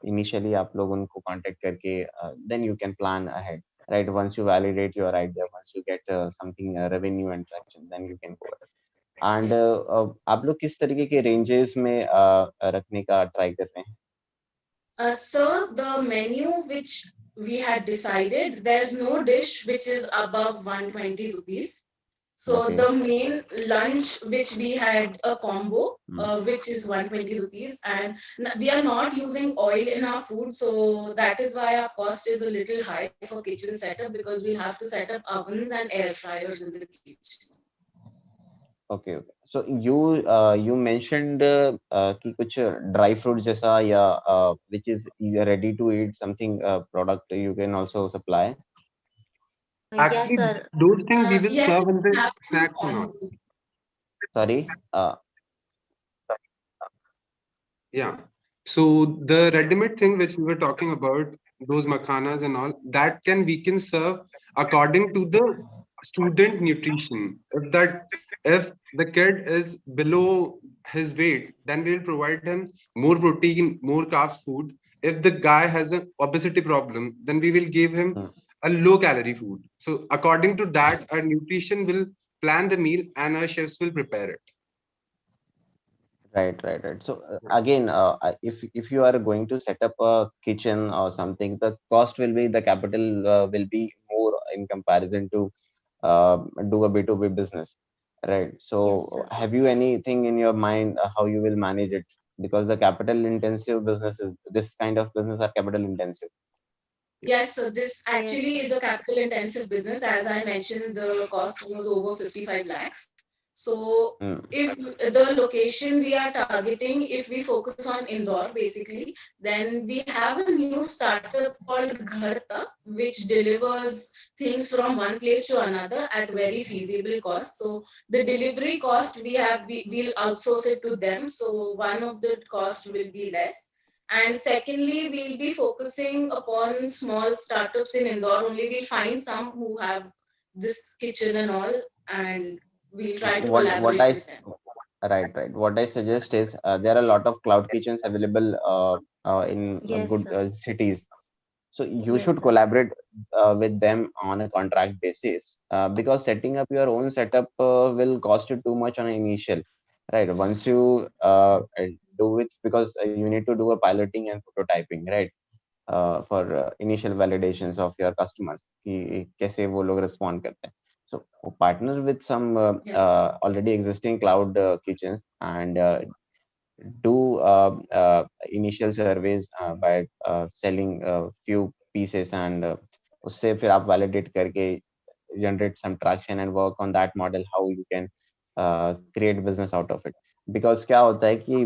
initially आप लोग उनको contact करके then you can plan ahead. Right, once you validate your idea, once you get something revenue and traction, then you can go ahead. And आप लोग किस तरीके के ranges में रखने का try कर रहे हैं? So the menu which we had decided, there's no dish which is above 120 rupees. So Okay. the main lunch which we had a combo, which is 120 rupees, and we are not using oil in our food, so that is why our cost is a little high for kitchen setup because we have to set up ovens and air fryers in the kitchen. Okay, okay. So you mentioned कि कुछ dry fruit जैसा या which is ready to eat something product you can also supply. Yes, Actually, sir. those things we will Yes, serve in we the have snacks and all. Sorry. Yeah. So the ready-made thing which we were talking about, those makhanas and all, that we can serve according to the student nutrition. If the kid is below his weight, then we'll provide him more protein, more carbs food. If the guy has an obesity problem, then we will give him a low calorie food. So according to that, our nutrition will plan the meal and our chefs will prepare it. Right, right, right. So again, if you are going to set up a kitchen or something, the cost will be the capital will be more in comparison to do a B2B business, right? So Yes, sir. have you anything in your mind how you will manage it? Because the capital intensive businesses, this kind of business are capital intensive. Yes, so this Yes, actually sir. is a capital intensive business. As I mentioned, the cost was over 55 lakhs. So if the location we are targeting, if we focus on Indore basically, then we have a new startup called Gharta, which delivers things from one place to another at very feasible cost. So the delivery cost we'll outsource it to them. So one of the cost will be less. And secondly, we'll be focusing upon small startups in Indore only. We'll find some who have this kitchen and all, and we'll try to collaborate with them. Right. What I suggest is there are a lot of cloud kitchens available in Yes, good sir. cities. So you Yes, should sir. collaborate with them on a contract basis because setting up your own setup will cost you too much on an initial, right? Once you do it, because you need to do a piloting and prototyping, right? For initial validations of your customers कि कैसे वो लोग respond करते हैं. So partner with some already existing cloud kitchens and do initial surveys by selling a few pieces and उससे फिर आप validate करके generate some traction and work on that model how you can create business out of it. Because क्या होता है कि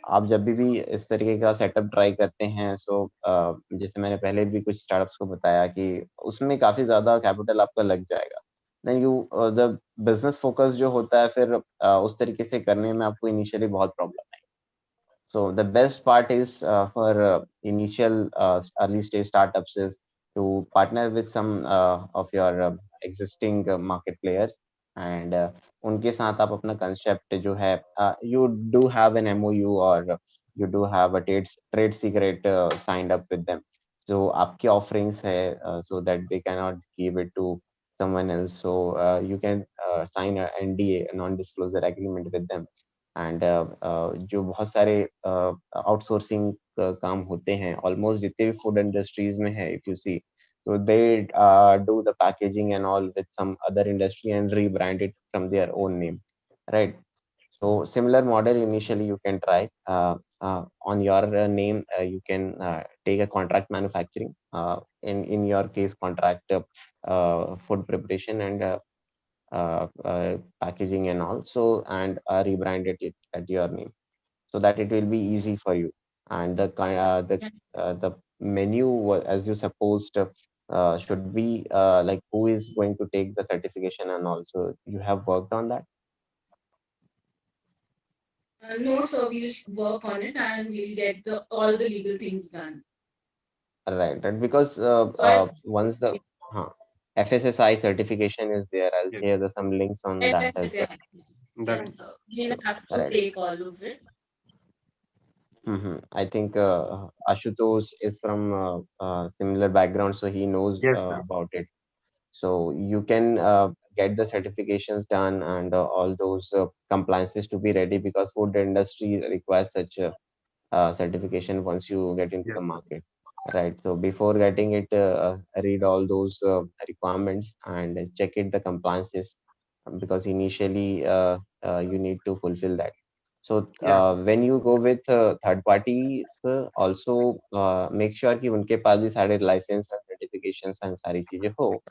आप जब भी इस तरीके का सेटअप ट्राई करते हैं सो जैसे मैंने पहले भी कुछ स्टार्टअप्स को बताया कि उसमें काफी ज्यादा कैपिटल आपका लग जाएगा. Then you the business focus जो होता है फिर उस तरीके से करने में आपको इनिशियली बहुत प्रॉब्लम है. So the best part is for initial early stage startups is to partner with some of your existing market players and उनके साथ आप अपना concept जो है you do have an MOU or you do have a trade secret signed up with them. So आपके offerings है so that they cannot give it to someone else. So you can sign a NDA, a non-disclosure agreement with them. And जो बहुत सारे outsourcing काम होते हैं almost जितने भी फूड इंडस्ट्रीज में है if you see so they do the packaging and all with some other industry and rebrand it from their own name, right? So similar model initially you can try on your name. You can take a contract manufacturing, in your case contract food preparation and packaging and all, so and rebranded it at your name so that it will be easy for you. And the menu as you supposed should be like who is going to take the certification and also you have worked on that. No, so we'll work on it and we'll get all the legal things done. Right, because once the FSSI certification is there, I'll share some links on that as well. That we'll have to Right. take all of it. I think Ashutosh is from similar background, so he knows Yes, sir. about it. So you can get the certifications done and all those compliances to be ready because food industry requires such a certification once you get into the market, right? So before getting it, read all those requirements and check it the compliances because initially you need to fulfill that. So when you go with third parties, also make sure कि उनके पास भी सारे license and certifications and सारी चीजें हो,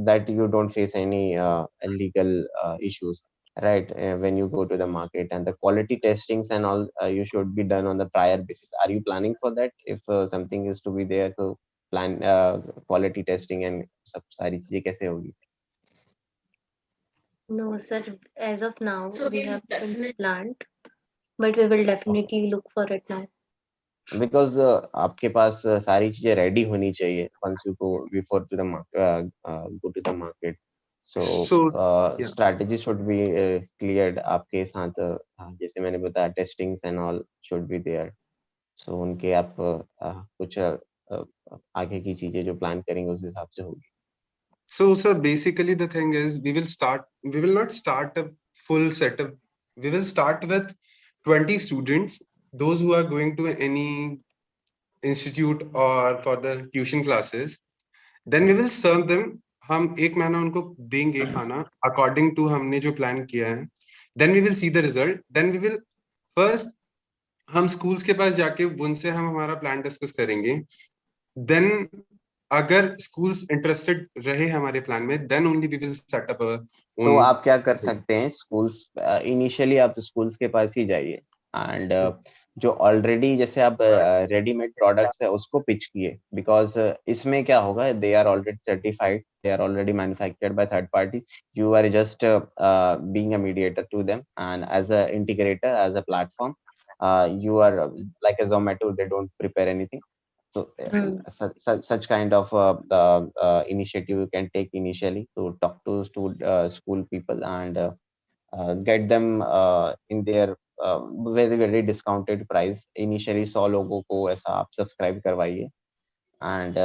that you don't face any legal issues, right? When you go to the market and the quality testings and all, you should be done on the prior basis. Are you planning for that? If something is to be there, to plan quality testing and सब सारी चीजें कैसे होगी? No, sir. As of now, So we we'll have definitely planned, but we will definitely look for it now. Because आपके पास सारी चीजें ready होनी चाहिए once you go before to the go to the market. So strategy should be cleared आपके साथ जैसे मैंने बताया testings and all should be there. So उनके आप कुछ आगे की चीजें जो plan करेंगे उस हिसाब से होगी. So, sir, basically the thing is we will not start a full setup. We will start with 20 students, those who are going to any institute or for the tuition classes. Then we will serve them. हम एक महीना उनको देंगे खाना according to हमने जो plan किया है. Then we will see the result. Then we will first हम schools के पास जाके उनसे हम हमारा plan discuss करेंगे. Then अगर schools interested रहे हमारे plan में, then only we will set up our own. तो आप क्या कर सकते हैं, schools initially आप schools के पास ही जाइए and जो ऑलरेडी जैसे आप रेडीमेड प्रोडक्ट्स है उसको पिच किए, बिकॉज इसमें क्या होगा, they are already certified, they are already manufactured by third party, you are just being a mediator to them, and as a integrator, as a platform, you are like a Zomato, they don't prepare anything. So such kind of initiative you can take initially to talk to school people and get them in their very very discounted price. Initially 100 लोगों को ऐसा आप subscribe करवाइए, and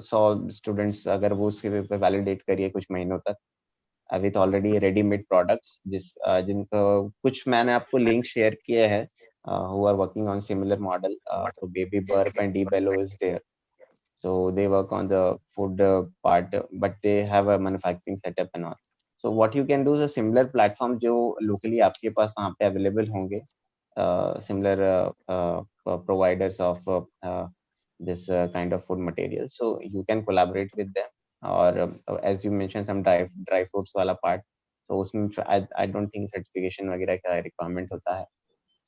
100 students अगर वो उसके पे validate करिए कुछ महीनों तक विथ ऑलरेडी रेडीमेड प्रोडक्ट्स, जिनको कुछ मैंने आपको लिंक शेयर किए हैं, who are working on similar model. So Baby Burp and Dbello is there. So they work on the food part, but they have a manufacturing setup and all. So what you can do is a similar platform जो locally आपके पास वहाँ पे available होंगे, similar providers of this kind of food material. So you can collaborate with them. Or as you mentioned some dry fruits वाला part, तो उसमें I don't think certification वगैरह का requirement होता है.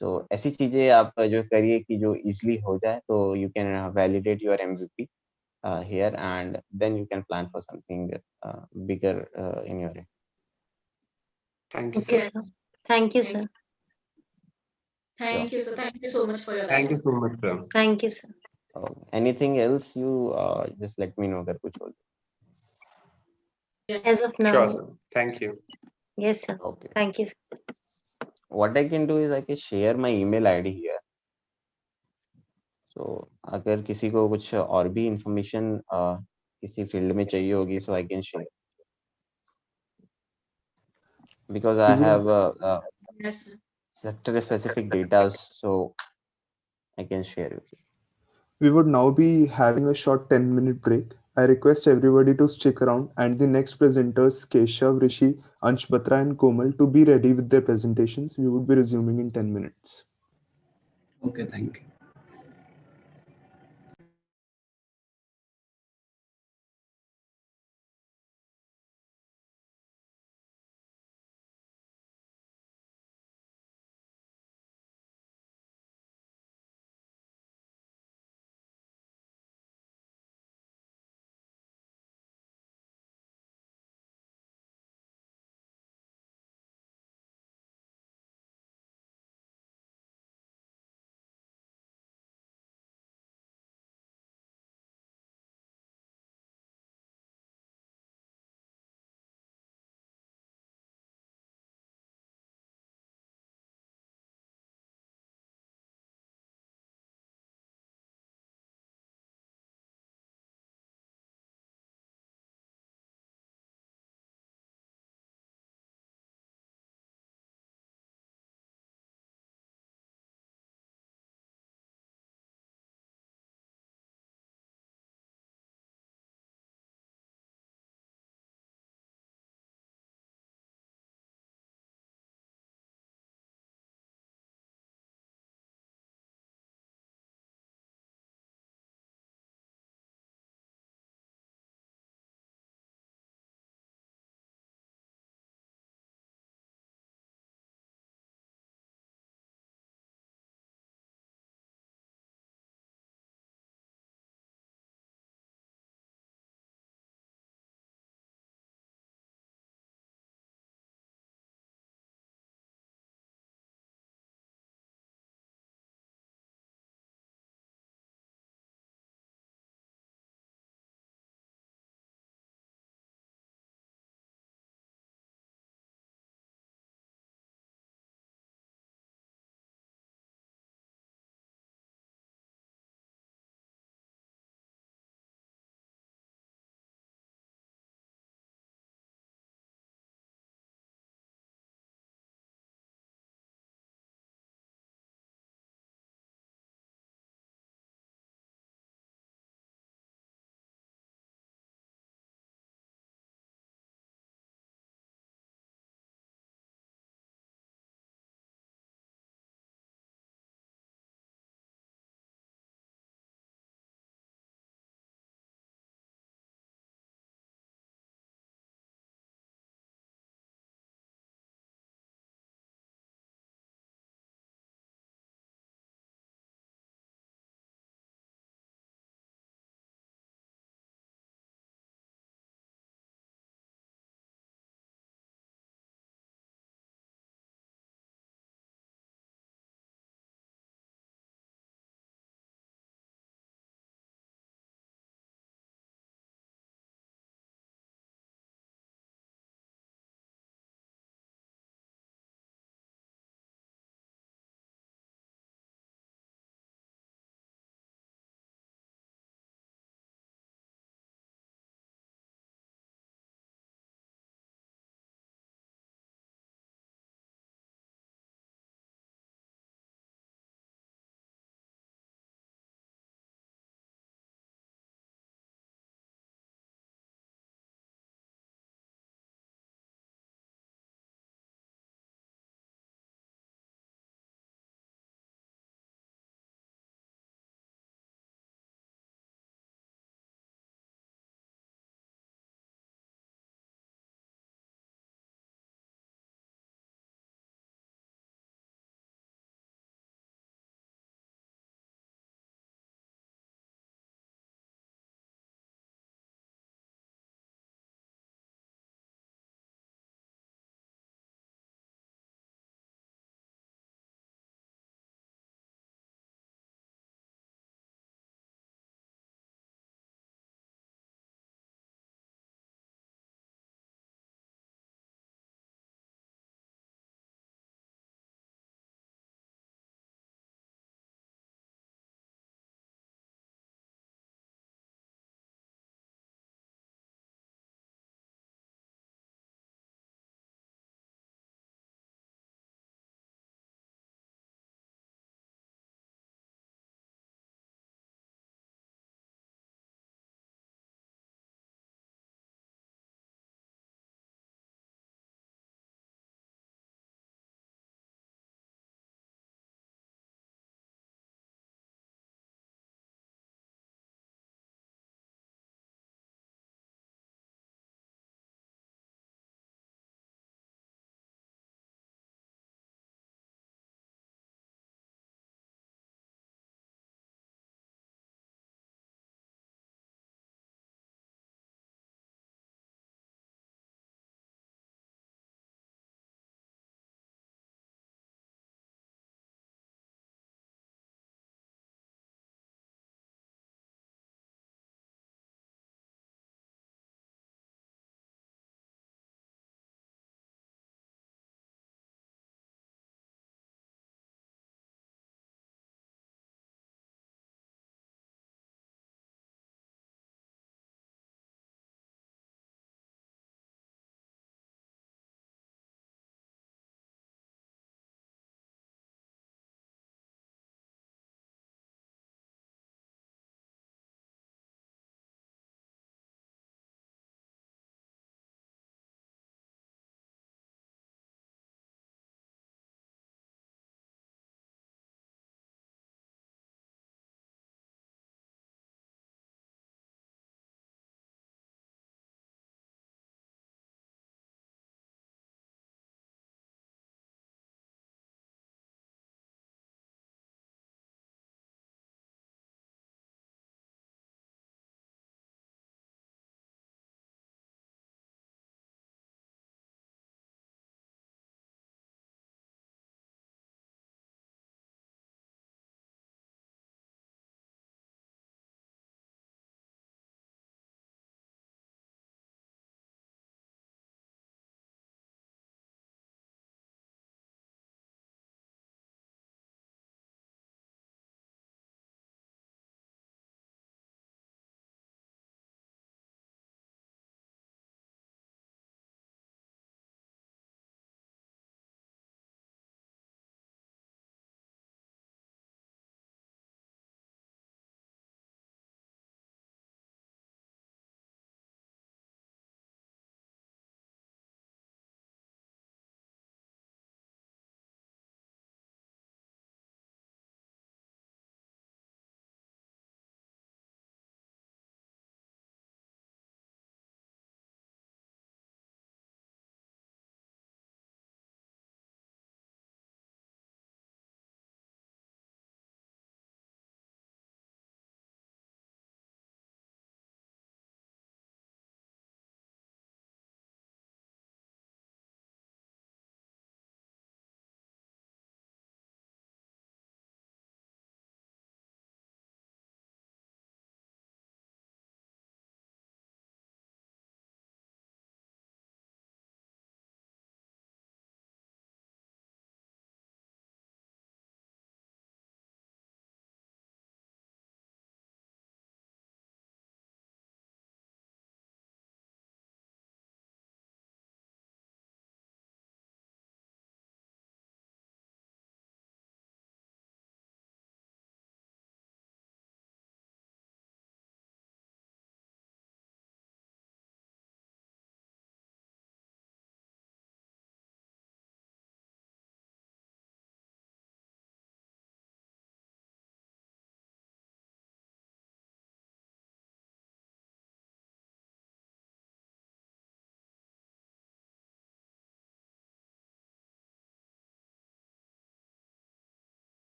So ऐसी चीजें आप जो करिए कि जो easily हो जाए, तो you can validate your MVP here, and then you can plan for something bigger in your end. Thank you, Okay, sir. sir. Thank you, sir. Thank you, sir. Thank you so much for your Thank you life. so much, sir. Thank you, sir. Anything else, you just let me know अगर कुछ हो. As of now, Sure, sir. Thank you. yes, sir. Okay. Thank you, sir. What I can do is I can share my email ID here. So अगर किसी को कुछ और भी information किसी field में चाहिए होगी, so I can share, because I have Yes, sir. sector specific data, so I can share with you. We would now be having a short 10-minute break. I request everybody to stick around and the next presenters, Keshav, Rishi, Ansh Batra and Komal, to be ready with their presentations. We would be resuming in 10 minutes. Okay, thank you.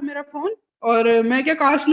मेरा phone और मैं क्या काश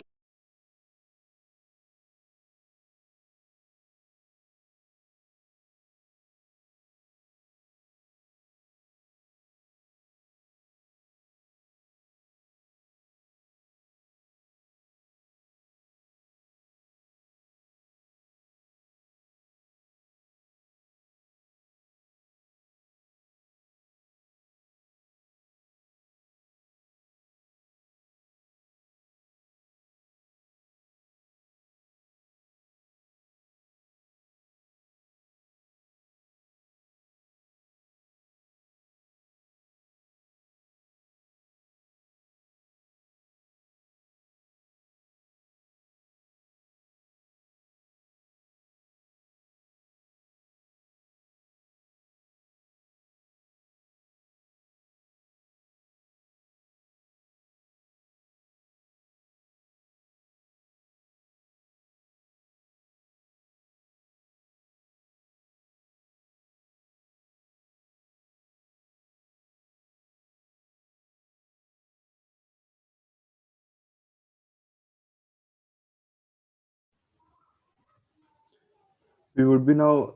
We would be now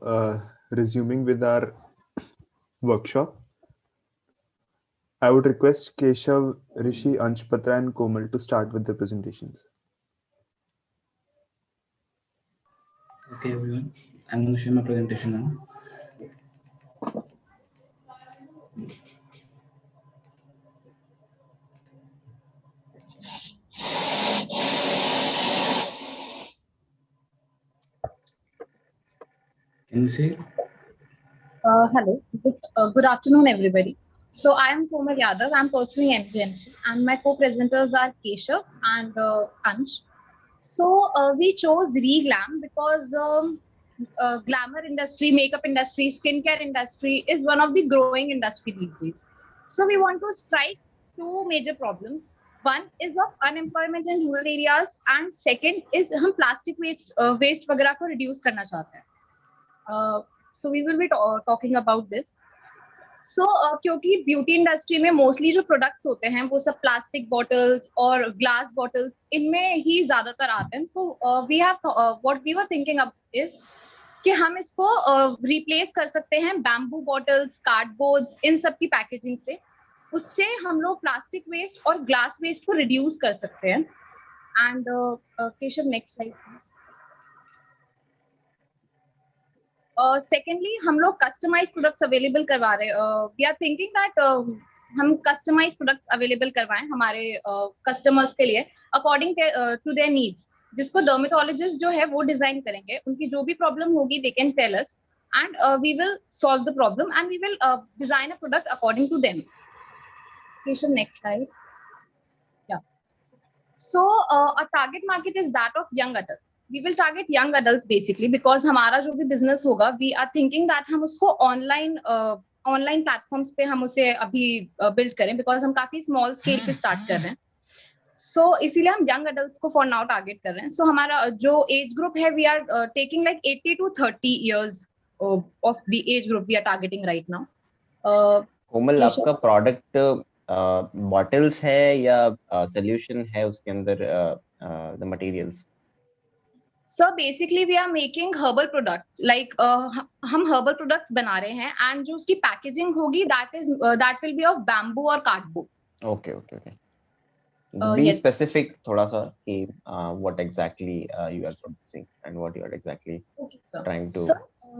resuming with our workshop. I would request Keshav, Rishi, Anshpatra, and Komal to start with the presentations. Okay, everyone. I'm going to share my presentation now. Can you see? Hello. Good afternoon, everybody. So I am Komal Yadav. I'm pursuing MPMC, and my co-presenters are Keshav and Ansh. So we chose Reglam because glamour industry, makeup industry, skincare industry is one of the growing industry these days. So we want to strike two major problems. One is of unemployment in rural areas, and second is हम plastic waste वगैरह को reduce करना चाहते हैं. So we will be talking about this. So क्योंकि beauty industry में mostly जो products होते हैं वो सब प्लास्टिक बॉटल्स और ग्लास बॉटल्स इनमें ही ज्यादातर आते हैं. तो we have what we were thinking अब इज कि हम इसको रिप्लेस कर सकते हैं बैम्बू बॉटल्स, कार्डबोर्ड्स, इन सब की पैकेजिंग से. उससे हम लोग प्लास्टिक वेस्ट और ग्लास वेस्ट को रिड्यूस कर सकते हैं. And Keshav, next slide please. Secondly हम लोग कस्टमाइज प्रोडक्ट्स अवेलेबल करवा रहे हैं. वी आर थिंकिंग दैट हम कस्टमाइज प्रोडक्ट्स अवेलेबल करवाएं हमारे कस्टमर्स के लिए अकॉर्डिंग टू देयर नीड्स, जिसको डर्मेटोलॉजिस्ट जो है वो डिजाइन करेंगे. उनकी जो भी प्रॉब्लम होगी they can tell us and we will solve the problem and we will design a product according to them. Next slide. So our target market is that of young adults. We will target young adults basically because हमारा जो भी business होगा, we are thinking that हम उसको online platforms पे हम उसे अभी build करें because हम काफी small scale पे start कर रहे हैं. So इसीलिए हम young adults को for now target कर रहे हैं. So हमारा जो age group है, we are taking like 80 to 30 years of the age group we are targeting right now. कोमल, आपका प्रोडक्ट बॉटल्स है या सोल्यूशन है उसके अंदर the materials? Sir basically we are making herbal products like हम हर्बल प्रोडक्ट्स बना रहे हैं एंड जो उसकी पैकेजिंग होगी that will be of bamboo और cardboard. Okay okay okay. Be specific थोड़ा सा कि what exactly you are producing and what you are exactly trying to.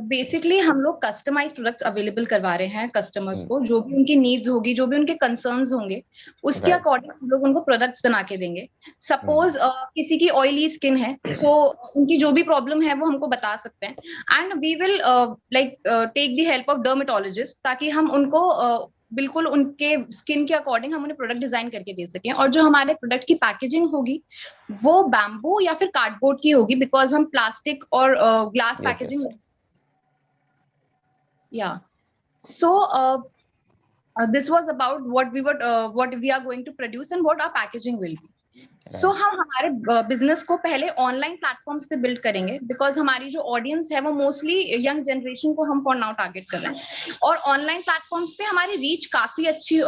Basically हम लोग कस्टमाइज प्रोडक्ट्स अवेलेबल करवा रहे हैं कस्टमर्स को. जो भी उनकी नीड्स होगी, जो भी उनके कंसर्न्स होंगे, उसके अकॉर्डिंग हम लोग उनको प्रोडक्ट्स बना के देंगे. सपोज किसी की ऑयली स्किन है, सो उनकी जो भी प्रॉब्लम है वो हमको बता सकते हैं and we will like take the help of dermatologist ताकि हम उनको बिल्कुल उनके स्किन के अकॉर्डिंग हम उन्हें प्रोडक्ट डिजाइन करके दे सकें. और जो हमारे प्रोडक्ट की पैकेजिंग होगी वो बैम्बू या फिर कार्डबोर्ड की होगी बिकॉज हम प्लास्टिक और glass packaging. Yeah. So this was about what we are going to produce and what our packaging will be. सो हम हमारे बिजनेस को पहले ऑनलाइन प्लेटफॉर्म्स पे बिल्ड करेंगे बिकॉज हमारी जो ऑडियंस है वो मोस्टली यंग जनरेशन को हम फॉर नाउ टारगेट कर रहे हैं और ऑनलाइन प्लेटफॉर्म्स पे हमारी रीच काफी अच्छी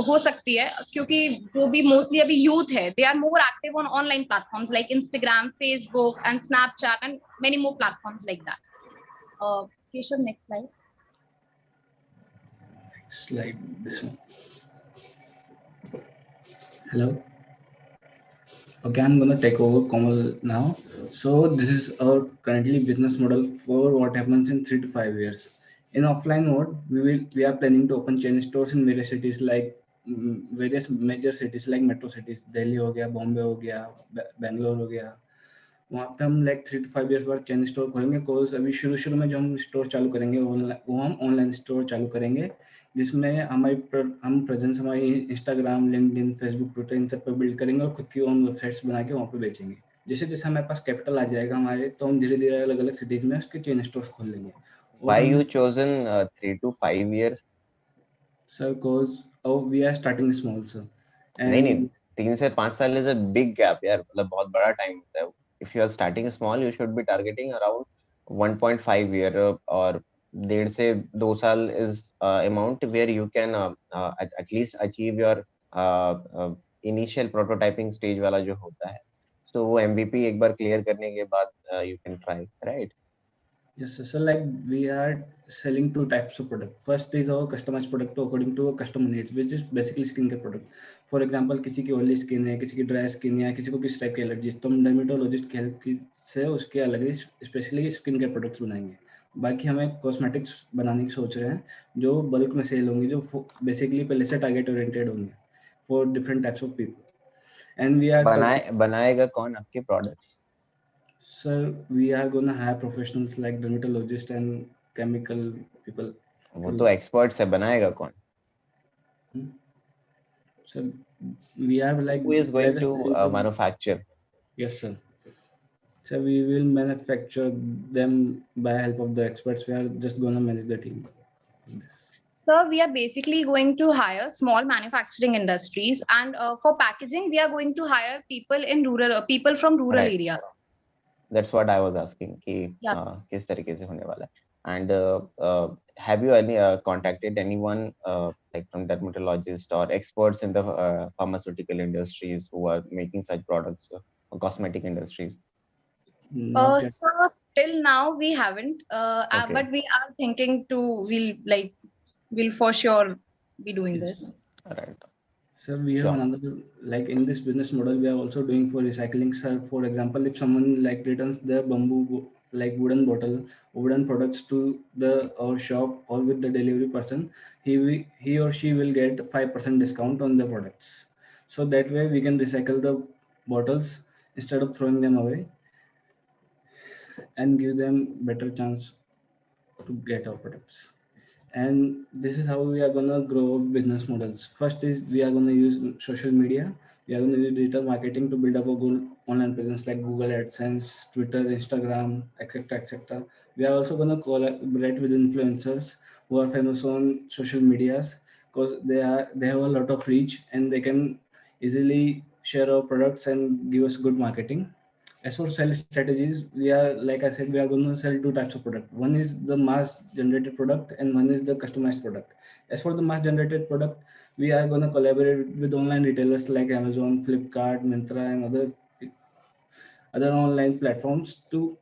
हो सकती है क्योंकि जो भी मोस्टली अभी यूथ है they are more active on online platforms like Instagram Facebook and Snapchat and many more platforms like that Keshav next slide Slide this one. Hello. Okay, I'm gonna take over Komal now. So this is our currently business model for what happens in 3 to 5 years. In offline mode, we are planning to open chain stores in various cities like various major cities like metro cities. Delhi हो गया, Bombay हो गया, Bangalore हो गया. वहाँ पे हम like 3 to 5 years बाद चैन स्टोर खोलेंगे कोर्स अभी शुरू में जो हम स्टोर चालू करेंगे वो हम ऑनलाइन स्टोर चालू करेंगे जिसमें हम प्रेजेंस हमारी इंस्टाग्राम लिंक्डइन फेसबुक ट्विटर इन सब पे बिल्ड करेंगे और खुद की ओन वेबसाइट्स बना के वहाँ पे बेचेंगे जैसे जैसे हमारे पास कैपिटल आ जाएगा हमारे तो हम धीरे धीरे अलग अलग सिटीज में उसके चेन स्टोर्स खोल लेंगे Why you chosen 3 to 5 years? Sir, because we are starting small, sir. नहीं 3 से 5 साल is a big gap यार मतलब बहुत बड़ा टाइम होता है if you are starting small you should be targeting around 1.5 year or 1.5 से 2 साल is amount where you can at least achieve your initial prototyping stage वाला जो होता है so वो MVP एक बार clear करने के बाद you can try right. Yes, sir. So like we are selling 2 types of product. First is our customized product according to our customer needs, which is basically skincare product. For example, किसी की oily skin है, किसी की dry skin है, किसी को किस type की एलर्जी है, तो हम dermatologist की help से उसके अलग ही स्पेशली स्किन केयर प्रोडक्ट्स बनाएंगे. बाकी हमें कॉस्मेटिक्स बनाने की सोच रहे हैं जो बल्क में सेल होंगे जो बेसिकली पहले से टारगेट ओरिएंटेड होंगे for different types of people and we are बनाएगा कौन आपके प्रोडक्ट्स. Sir, we are gonna hire professionals like dermatologists and chemical people. वो तो experts है बनाएगा कौन? Sir, we are like. Who is going to manufacture? Yes, sir. So we will manufacture them by help of the experts. We are just gonna manage the team. Sir, we are basically going to hire small manufacturing industries, and for packaging, we are going to hire people from rural Right. area. That's what I was asking कि किस तरीके से होने वाला है. And have you contacted anyone like from dermatologists or experts in the pharmaceutical industries who are making such products or cosmetic industries? Sir, till now we haven't, Okay. but we are thinking to. We'll for sure be doing this. Right. Sir, we have another, like in this business model, we are also doing for recycling. Sir, for example, if someone like returns their bamboo, like wooden bottle, wooden products to our shop or with the delivery person, he or she will get 5% discount on the products. So that way we can recycle the bottles instead of throwing them away and give them better chance to get our products. And this is how we are going to grow business models. First is we are going to use social media. We are going to use digital marketing to build up a good online presence like Google AdSense, Twitter, Instagram, etc., etc. We are also going to collaborate with influencers who are famous on social medias because they have a lot of reach and they can easily share our products and give us good marketing. As for sales strategies, we are, like I said, we are going to sell 2 types of product. One is the mass generated product and one is the customized product. As for the mass generated product, we are going to collaborate with online retailers like Amazon, Flipkart, Myntra, and other online platforms to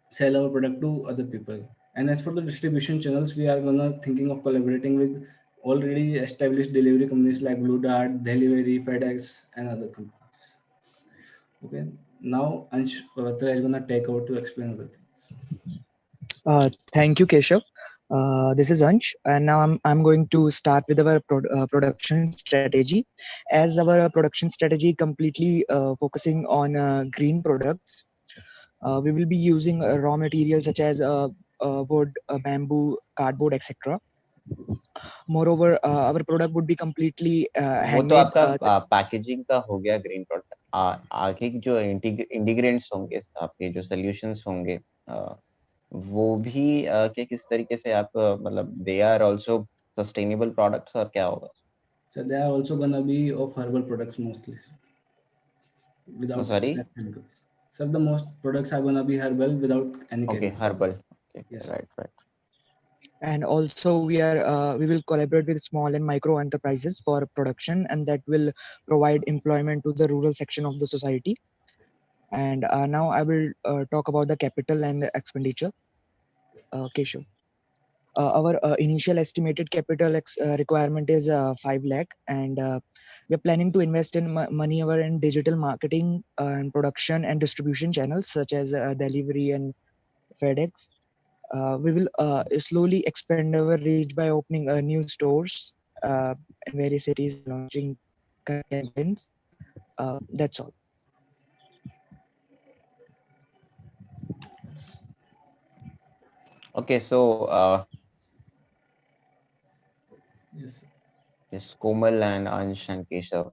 sell our product to other people. And as for the distribution channels, we are going to thinking of collaborating with already established delivery companies like Blue Dart, Delivery, FedEx, and other companies. Okay, now Ansh Pavitra is gonna take over to explain other things. Thank you, Keshav. This is Ansh, and now I'm going to start with our production strategy. As our production strategy completely focusing on green products, we will be using raw materials such as wood, bamboo, cardboard, etc. Moreover, our product would be completely वो तो handmade. आपका packaging का हो गया green product. आगे जो इंटीग्रेंट्स होंगे आपके जो सॉल्यूशंस होंगे वो भी कि किस तरीके से आप मतलब they are also sustainable products और क्या होगा? So they are also gonna be of herbal products mostly. without sorry. chemicals. Sir, the most products are gonna be herbal without any Okay, chemicals. herbal. Okay, Yes. right. And also we will collaborate with small and micro enterprises for production, and that will provide employment to the rural section of the society. And now I will talk about the capital and the expenditure. Keshav. Our initial estimated capital requirement is 5 lakh, and we're planning to invest in money over in digital marketing and production and distribution channels such as delivery and FedEx. We will slowly expand our reach by opening new stores in various cities and launching campaigns. That's all. Okay, so Yes. this Komal and Ansh and Keshav.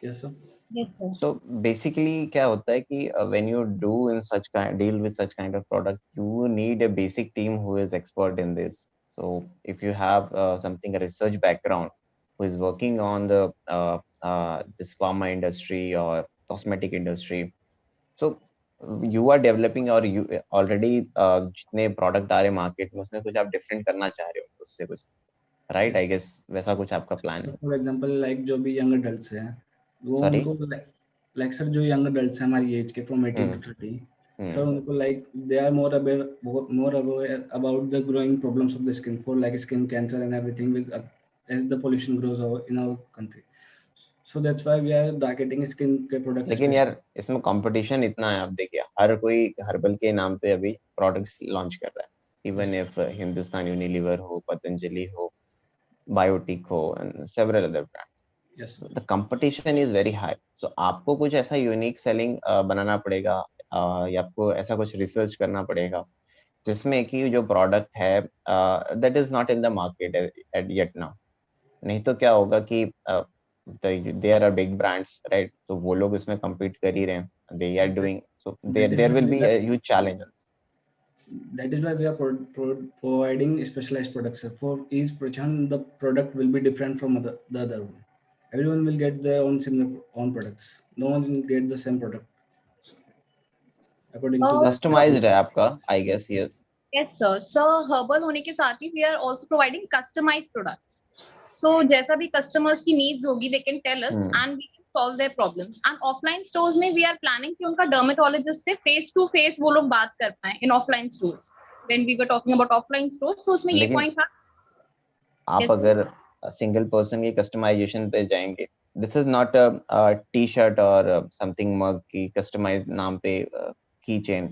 Yes, sir. Yes, sir. So basically, क्या होता है कि when you do in such kind deal with such kind of product, you need a basic team who is expert in this. So if you have something a research background, who is working on the this pharma industry or cosmetic industry, so you are developing or you already जितने product आ रहे market में उसमें कुछ आप different करना चाह रहे हो उससे कुछ, right? I guess वैसा कुछ आपका plan है. फॉर एग्जांपल लाइक जो भी यंग अडल्ट्स हैं वो Sorry? उनको लाइक सर जो यंग अडल्ट्स हैं हमारी एज के फ्रॉम 18 to 30 सर उनको like they are more aware about the growing problems of the skin for like skin cancer and everything with as the pollution grows in our country so that's why we are targeting skin के products. लेकिन यार इसमें competition इतना है, आप देखिए हर कोई herbal के नाम पे अभी प्रोडक्ट्स लॉन्च कर रहा है, इवन इफ हिंदुस्तान यूनिलीवर हो, पतंजलि हो, बायोटिक हो and several other brands. Yes the competition is very high. So आपको कुछ ऐसा यूनिक सेलिंग बनाना पड़ेगा, या आपको ऐसा कुछ रिसर्च करना पड़ेगा जिसमें कि जो प्रोडक्ट है that is not in the market at yet now. नहीं तो क्या होगा कि there are big brands, right? तो वो लोग इसमें compete कर ही रहे हैं, they are doing, so there will be a huge challenge. That is why we are providing specialized products. For each production, the product will be different from the other one. Everyone will get their own similar own products. No one will get the same product. According to the Customized है आपका, I guess. Yes. Yes, sir. So herbal होने के साथ ही we are also providing customized products. So जैसा भी customers की needs होगी, they can tell us and we can solve their problems. And offline stores में we are planning कि उनका dermatologist से face to face वो लोग बात कर पाएं in offline stores. When we were talking about offline stores, तो उसमें ये point था. आप अगर सिंगल पर्सन की कस्टमाइजेशन पे जाएंगे, this is not a T shirt और समथिंग मग की कस्टमाइज नाम पे key chain.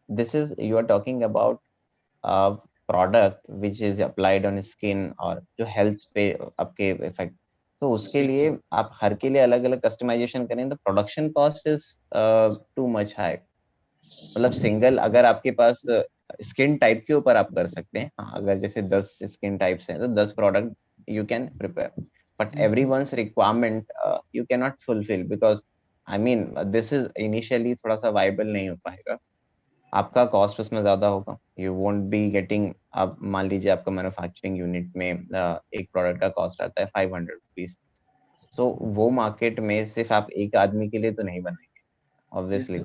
This is you are talking about product which is applied on skin और जो हेल्थ पे आपके इफेक्ट. तो उसके लिए आप हर के लिए अलग अलग कस्टमाइजेशन करें, the production cost is too much high. मतलब सिंगल अगर आपके पास स्किन टाइप के ऊपर आप कर सकते हैं, हाँ, अगर जैसे 10 स्किन टाइप्स हैं तो 10 product you can prepare, but everyone's requirement you can not fulfil because I mean this is initially थोड़ा सा वाइबल नहीं हो पाएगा. आपका कॉस्ट उसमें ज्यादा होगा, यू वोंट बी गेटिंग. आप मान लीजिए आपका मैन्युफैक्चरिंग यूनिट में एक प्रोडक्ट का कॉस्ट आता है 500 रुपीज, तो वो मार्केट में सिर्फ आप एक आदमी के लिए तो नहीं बनाएंगे ऑब्वियसली,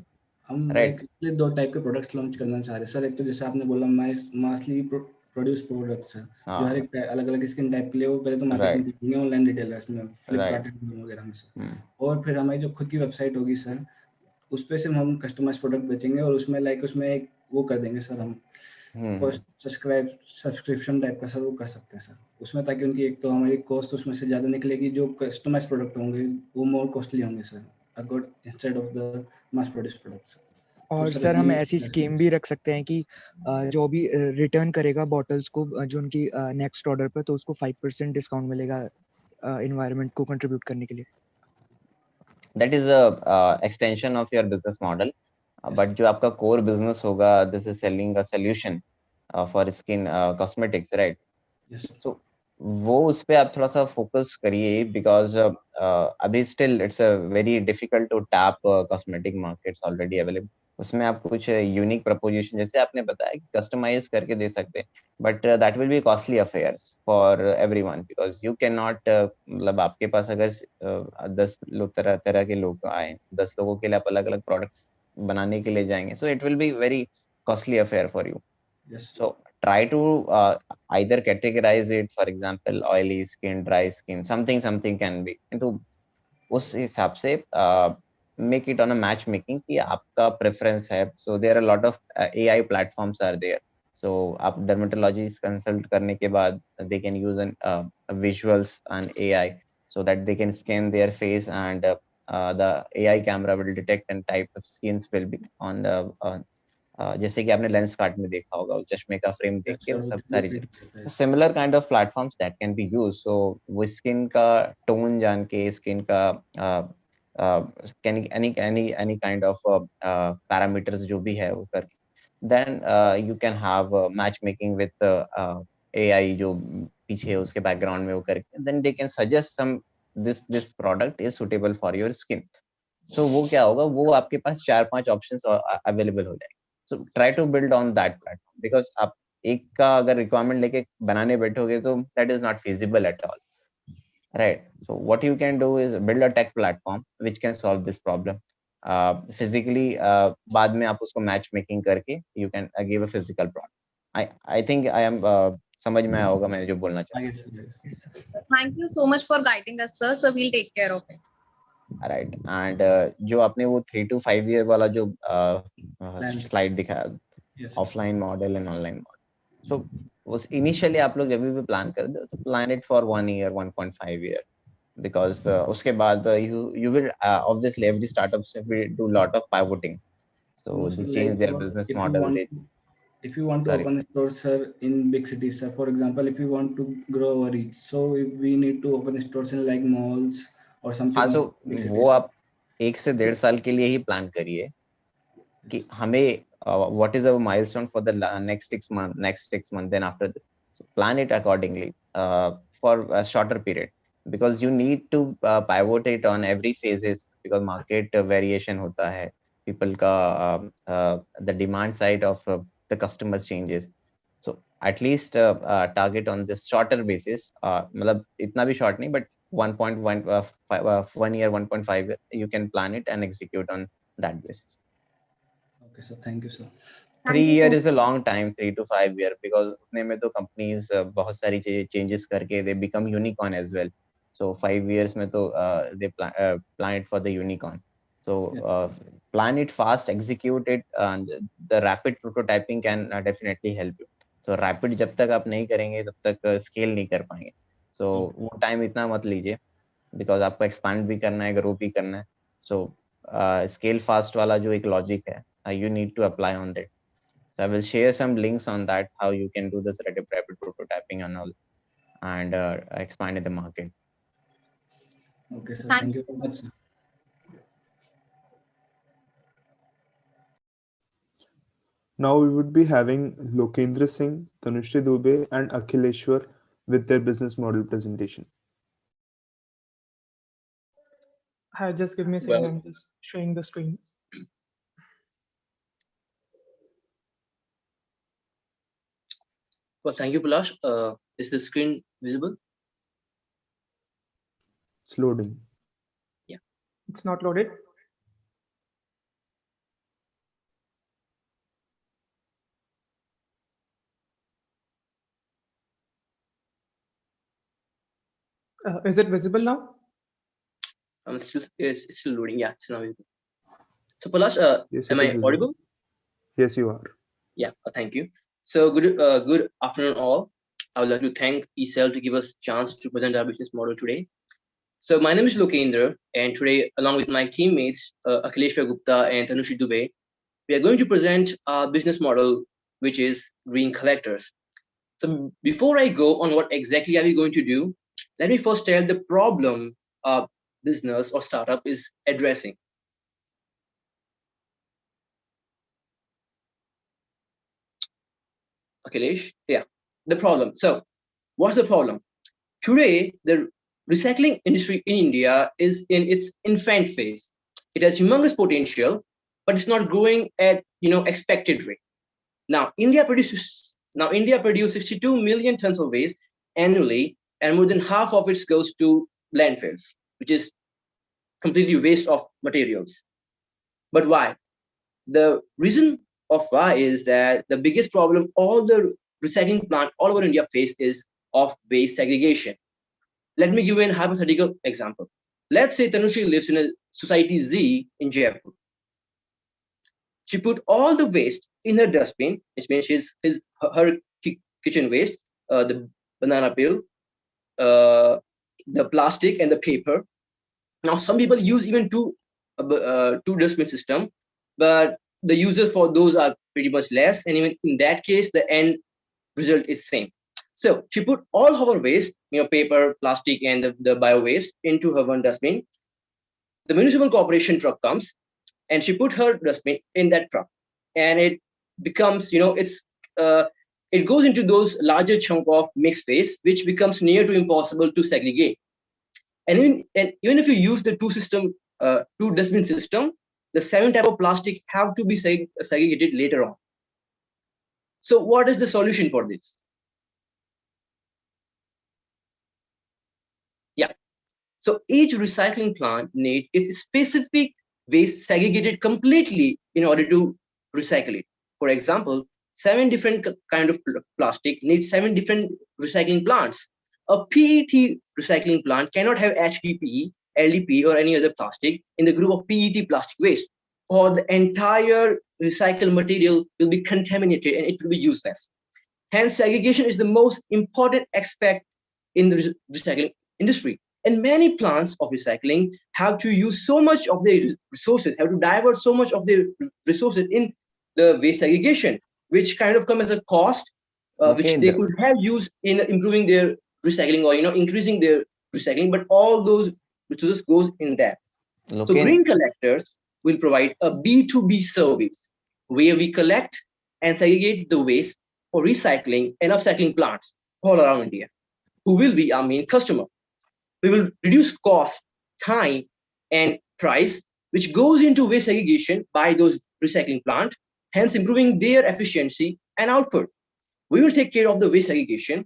हम राइट? दो टाइप के प्रोडक्ट्स लॉन्च करना चाह रहे हैं सर. एक तो जैसे आपने बोला मासली प्रोड्यूस प्रोडक्ट्स है जो हर एक अलग अलग स्किन टाइप के लिए वो पहले तो मार्केट में दिखेंगे ऑनलाइन रिटेलर्स में, फ्लिपकार्ट वगैरह में से. और फिर हमारी जो खुद की वेबसाइट होगी सर, उस पे सिर्फ हम कस्टमाइज प्रोडक्ट बेचेंगे और उसमें उसमें एक वो कर देंगे सर हम सब्सक्रिप्शन टाइप का सर वो कर सकते हैं सर उसमें, ताकि उनकी एक तो हमारी कॉस्ट उसमें से ज़्यादा निकलेगी, जो कस्टमाइज प्रोडक्ट होंगे वो मोर कॉस्टली होंगे sir instead of the mass produce products. और सर हम ऐसी स्कीम भी रख सकते हैं कि जो भी रिटर्न करेगा बॉटल्स को जो उनकी नेक्स्ट ऑर्डर पर, तो उसको 5% डिस्काउंट मिलेगा एनवायरनमेंट को कंट्रीब्यूट करने के लिए. That is a extension of your business model, but जो आपका core business होगा, this is selling a solution for skin cosmetics, right? Yes. So वो उस पे आप थोड़ा सा फोकस करिए because अभी still it's a very difficult to tap cosmetic markets already available. उसमें आप कुछ यूनिक प्रपोजिशन जैसे आपने बताया कस्टमाइज करके दे सकते हैं, but that will B costly affairs for everyone because you can not मतलब आपके पास अगर 10 लोग तरह तरह के लोग आए, 10 लोगों के लिए आप अलग अलग प्रोडक्ट्स बनाने के लिए जाएंगे, सो it will be very costly affair for you. Yes. So try to either categorize it, for example, oily skin, dry skin, something can be into उस हिसाब से make it on a match making कि आपका preference है. So there are lot of AI platforms are there. So आप dermatology consult करने के बाद they can use an visuals and AI so that they can scan their face and the AI camera will detect and type of skins will be on the जैसे कि आपने lens cart में देखा होगा, चश्मे का फ्रेम देख के सब सारी चीज similar kind of platforms that can be use. So वो स्किन का टोन जान के, स्किन का एनी काइंड ऑफ पैरामीटर्स जो भी है वो करके then you can have match making with AI जो पीछे है उसके बैकग्राउंड में वो करके then they can suggest some this product is suitable for your skin. So वो क्या होगा, वो आपके पास 4-5 ऑप्शंस अवेलेबल हो जाएंगे. So try to build on that platform because आप एक का अगर requirement लेके बनाने बैठोगे तो that is not feasible at all, right? So what you can do is build a tech platform which can solve this problem. Physically बाद में आप उसको match making करके you can give a physical product. I think I am समझ में आया होगा मैंने जो बोलना चाहता. Thank you so much for guiding us, sir. So we'll take care of it. Right and जो आपने वो 3 to 5 ईयर वाला जो स्लाइड दिखाया offline model and online model, so उस इनिशियली आप लोग जब भी प्लान कर दो तो plan it for 1 year 1.5 year because उसके बाद you will obviously every startups will do lot of pivoting, so No, they sir, change like their business if you model. want They if you want to sorry open a store, sir, in big cities, sir, for example, if you want to grow our reach, so if we need to open stores in like malls or हाँ, something so like big वो cities. आप 1 से 1.5 साल के लिए ही plan करिए कि हमें what is our milestone for the next 6 months, then after this, so plan it accordingly for a shorter period because you need to pivot it on every phases because market variation hota hai, people ka the demand side of the customers changes. So at least target on this shorter basis, मतलब इतना भी short नहीं but 1 year 1.5 year you can plan it and execute on that basis. Okay, sir. Thank you, sir. 3 year is a long time, 3 to 5 year because उतने में तो companies बहुत सारी changes करके they become unicorn as well. So 5 years में तो they plan it for the unicorn. So plan it fast, execute it, and the rapid prototyping can definitely help you. So rapid जब तक आप नहीं करेंगे तब तक scale नहीं कर पाएंगे. So वो time इतना मत लीजिए because आपको expand भी करना है, grow भी करना है. So scale fast वाला जो एक logic है, you need to apply on that. So I will share some links on that, how you can do this rapid prototyping and all, and expand in the market. Okay, sir. Thank you very much, sir. Now we would be having Lokendra Singh, Tanushree Dubey, and Akhileshwar with their business model presentation. Hi, just give me a second. I'm just showing the screen. Well, thank you, Palash. Is the screen visible? It's loading. Yeah. It's not loaded. Is it visible now? It's still loading. Yeah, it's now visible. So, Palash, Yes, am it is I visible. audible? Yes, you are. Yeah, thank you. So, good afternoon, all. I would like to thank eCell to give us a chance to present our business model today. So, my name is Lokendra, and today, along with my teammates, Akhileshwar Gupta and Tanushree Dubey, we are going to present our business model, which is Green Collectors. So, before I go on what exactly are we going to do, let me first tell the problem a business or startup is addressing. Akhilesh, yeah, the problem. So, what's the problem? Today, the recycling industry in India is in its infant phase. It has humongous potential, but it's not growing at expected rate. Now India produces 62 million tons of waste annually, and more than half of it goes to landfills, which is completely waste of materials. But why? The reason of why is that the biggest problem all the recycling plant all over India face is of waste segregation. Let me give you a hypothetical example. Let's say Tanushri lives in a society Z in Jaipur. She put all the waste in her dustbin, which means her kitchen waste, the banana peel, the plastic and the paper. Now, some people use even two dustbin system, but the users for those are pretty much less. And even in that case, the end result is same. So she put all her waste, paper, plastic, and the bio waste into her one dustbin. The municipal corporation truck comes, and she put her dustbin in that truck, and it becomes, it goes into those larger chunk of mixed waste, which becomes near to impossible to segregate. And even if you use the two dustbin system, the 7 type of plastic have to be segregated later on. So what is the solution for this? Yeah. So each recycling plant needs its specific waste segregated completely in order to recycle it. For example, 7 different kind of plastic needs 7 different recycling plants. A PET recycling plant cannot have HDPE, LDPE, or any other plastic in the group of PET plastic waste, or the entire recycled material will be contaminated and it will be useless. Hence, segregation is the most important aspect in the recycling industry. And many plants of recycling have to use so much of their resources, have to divert so much of their resources in the waste segregation, which kind of come as a cost, which they could have used in improving their recycling or increasing their recycling, but all those resources goes in that. So green collectors will provide a B2B service where we collect and segregate the waste for recycling and upcycling plants all around India, who will be our main customer. We will reduce cost, time, and price, which goes into waste segregation by those recycling plants, hence improving their efficiency and output. We will take care of the waste segregation,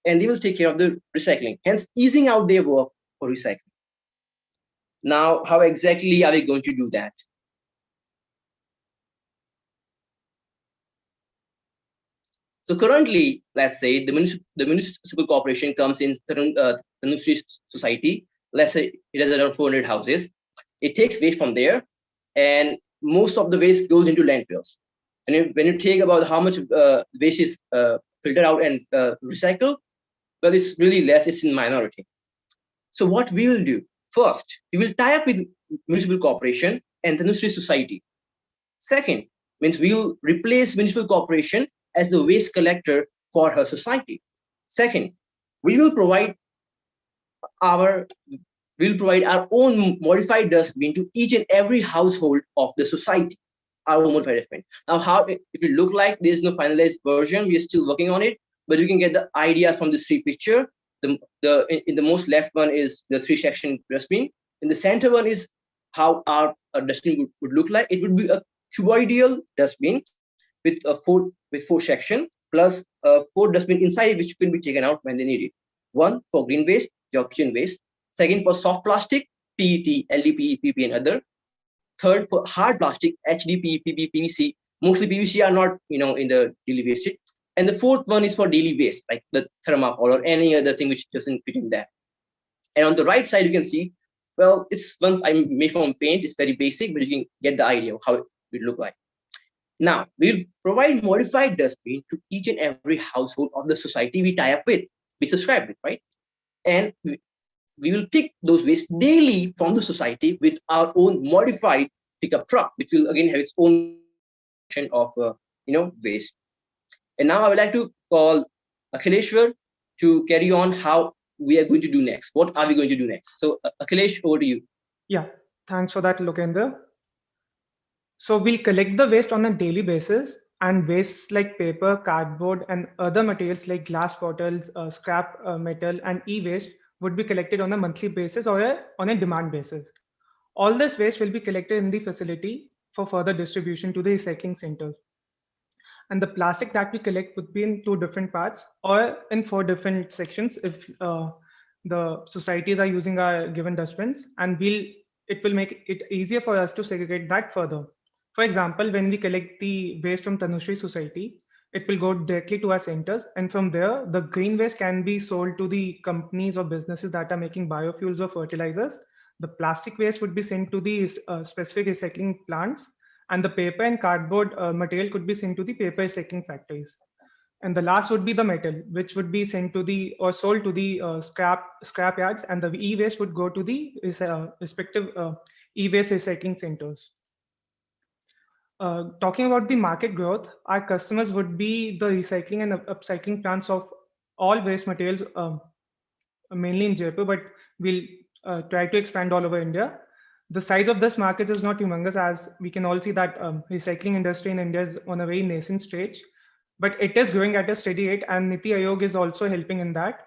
and they will take care of the recycling, hence easing out their work for recycling. Now, how exactly are we going to do that? So currently, let's say the municipal corporation comes in Tanushree society. Let's say it has around 400 houses. It takes waste from there, and most of the waste goes into landfills. And when you take about how much waste is filtered out and recycled, well, it's really less. It's in minority. So what we will do first, we will tie up with municipal corporation and Tanushree society. Second, means we will replace municipal corporation as the waste collector for her society. Second, we will provide our own modified dustbin to each and every household of the society. Our own modified dustbin. Now, how it will look like? There is no finalized version. We are still working on it, but you can get the idea from this 3 picture. In the most left one is the 3-section dustbin. In the center one is how our dustbin would look like. It would be a cuboidal dustbin with 4 sections plus 4 dustbin inside it, which can be taken out when they need it. One for green waste, your kitchen waste. Second for soft plastic, PET, LDPE, PP, and other. Third for hard plastic, HDPE, PP, PVC. Mostly PVC are not in the daily waste. And the fourth one is for daily waste, like the thermocol or any other thing which doesn't fit in that. And on the right side, you can see, well, it's one I made from paint. It's very basic, but you can get the idea of how it would look like. Now, we'll provide modified dustbin to each and every household of the society we tie up with, we subscribe with, right? And we will pick those waste daily from the society with our own modified pickup truck, which will again have its own of waste. And now I would like to call Akhileshwar to carry on how we are going to do next. What are we going to do next? So Akhilesh, over to you. Yeah, thanks for that, Lokendra. So we'll collect the waste on a daily basis, and wastes like paper, cardboard, and other materials like glass bottles, scrap metal, and e-waste would be collected on a monthly basis or on a demand basis. All this waste will be collected in the facility for further distribution to the recycling centers. And the plastic that we collect would be in 2 different parts or in 4 different sections if the societies are using our given dustbins, and it will make it easier for us to segregate that further. For example, when we collect the waste from Tanushree Society, it will go directly to our centers, and from there, the green waste can be sold to the companies or businesses that are making biofuels or fertilizers. The plastic waste would be sent to the specific recycling plants, and the paper and cardboard material could be sent to the paper recycling factories. And the last would be the metal, which would be sent to the or sold to the scrap yards, and the e-waste would go to the respective e-waste recycling centers. Talking about the market growth, our customers would be the recycling and upcycling plants of all waste materials, mainly in Jaipur, but we'll try to expand all over India. The size of this market is not humongous, as we can all see that recycling industry in India is on a very nascent stage, but it is growing at a steady rate, and Niti Aayog is also helping in that.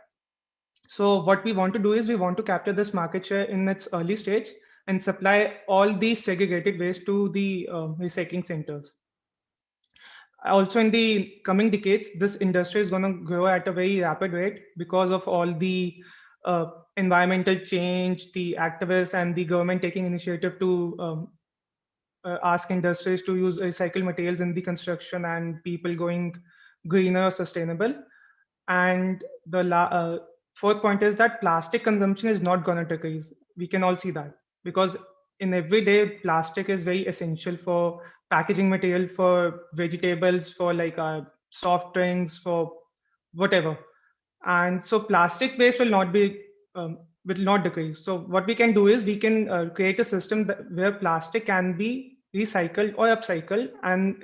So what we want to do is we want to capture this market share in its early stage and supply all these segregated waste to the recycling centers. Also, in the coming decades, this industry is going to grow at a very rapid rate because of all the environmental change, the activists and the government taking initiative to ask industries to use recycled materials in the construction, and people going greener or sustainable. And the fourth point is that plastic consumption is not going to decrease. We can all see that because in everyday plastic is very essential for packaging material, for vegetables, for like soft drinks, for whatever. And so plastic waste will not decrease. So what we can do is we can create a system where plastic can be recycled or upcycled, and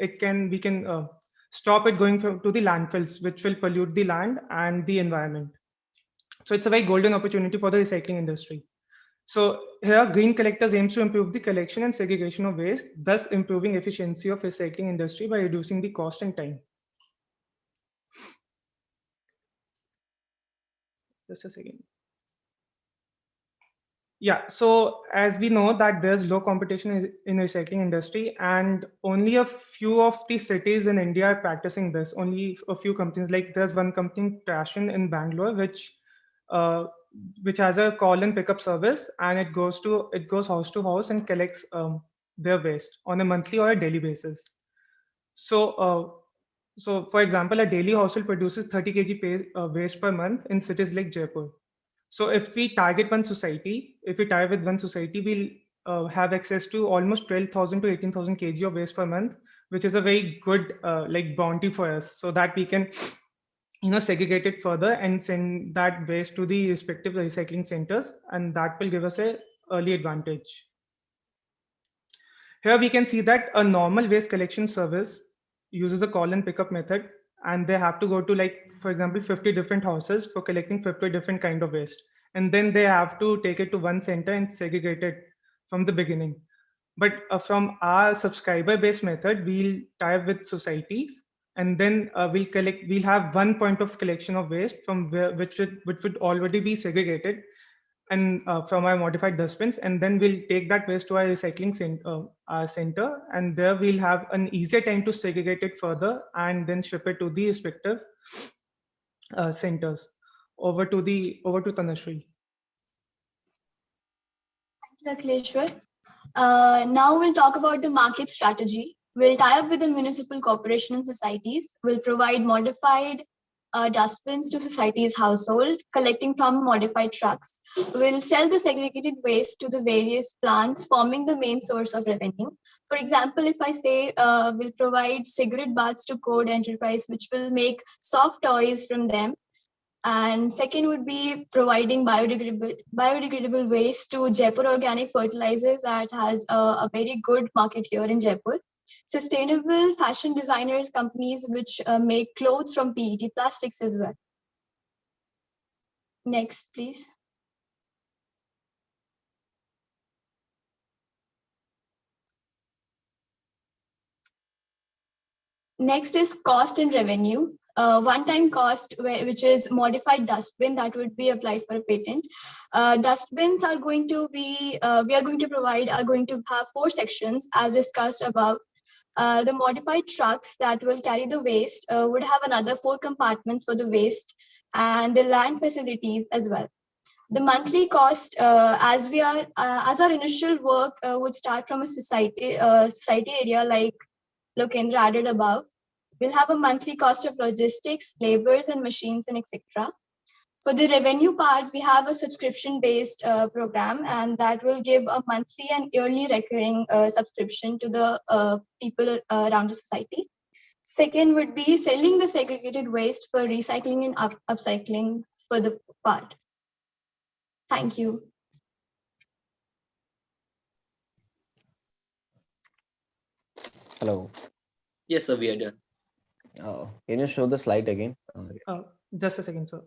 we can stop it going to the landfills, which will pollute the land and the environment. So it's a very golden opportunity for the recycling industry. So here, Green Collectors aims to improve the collection and segregation of waste, thus improving efficiency of recycling industry by reducing the cost and time. Just a second. Yeah, so as we know that there's low competition in recycling industry, and only a few of the cities in India are practicing this. Only a few companies, like there's one company, Trashin in Bangalore, which has a call and pickup service, and it goes house to house and collects their waste on a monthly or a daily basis. So for example, a daily household produces 30 kg waste per month in cities like Jaipur. So if we target one society, if we tie with one society, we'll have access to almost 12,000 to 18,000 kg of waste per month, which is a very good like bounty for us, so that we can segregate it further and send that waste to the respective recycling centers, and that will give us a early advantage. Here we can see that a normal waste collection service uses a call and pickup method, and they have to go to, like, for example, 50 different houses for collecting 50 different kind of waste. And then they have to take it to one center and segregate it from the beginning. But from our subscriber-based method, we'll tie up with societies, and then we'll have one point of collection of waste from which would already be segregated, and from our modified dustbins, and then we'll take that waste to our recycling center, and there we'll have an easier time to segregate it further and then ship it to the respective centers. Over to Tanushree. Thank you, Akhleshwar. Now we'll talk about the market strategy. We'll tie up with the municipal corporation and societies. We'll provide modified dustbins to society's household, collecting from modified trucks. We'll sell the segregated waste to the various plants, forming the main source of revenue. For example, if I say we'll provide cigarette butts to Code Enterprise, which will make soft toys from them. And second would be providing biodegradable waste to Jaipur Organic Fertilizers, that has a very good market here in Jaipur. Sustainable fashion designers companies which make clothes from PET plastics as well. Next, please. Next is cost and revenue. one-time cost, which is modified dustbin that would be applied for a patent. Dustbins are going to be, we are going to provide, are going to have 4 sections as discussed above. The modified trucks that will carry the waste would have another 4 compartments for the waste and the land facilities as well. The monthly cost, as our initial work would start from a society area like Lokendra added above, we'll have a monthly cost of logistics, labors and machines and etc. For the revenue part, we have a subscription-based program, and that will give a monthly and yearly recurring subscription to the people around the society. Second would be selling the segregated waste for recycling and upcycling for the part. Thank you. Hello. Yes, sir, we are done. Can you show the slide again? Just a second, sir.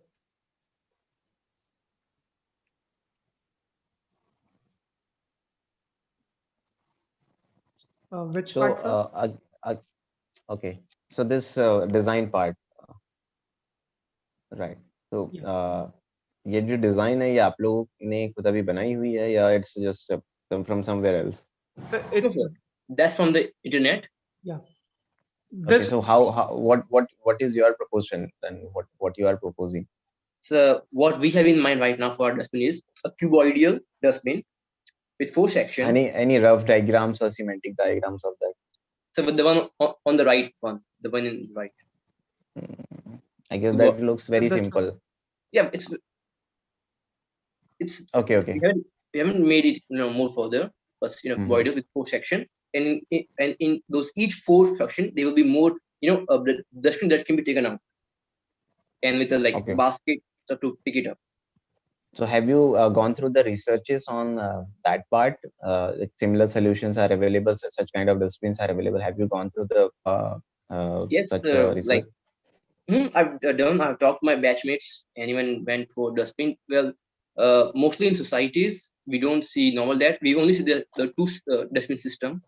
Which So, part, sir? okay. So this design part, right? So ये जो design है ये आप लोगों ने खुद अभी बनाई हुई है या it's just from somewhere else? So that's from the internet. Yeah. Okay, so what is your proposition then? What you are proposing? So what we have in mind right now for our dustbin is a cuboidal dustbin with 4 sections. Any rough diagrams or semantic diagrams of that? So with the one on the right one, the one in the right. I guess that looks very simple. Yeah, it's okay. We haven't made it more further, but cuboidal with 4 sections, and in those each 4 sections there will be more the dustbin that can be taken out, and with a basket so to pick it up. So have you gone through the researches on that part? Similar solutions are available, such kind of dustbins are available. Have you gone through the yes, research? I've talked to my batchmates and even went for dustbin. Well, mostly in societies, we don't see normal that. We only see the 2 dustbin system.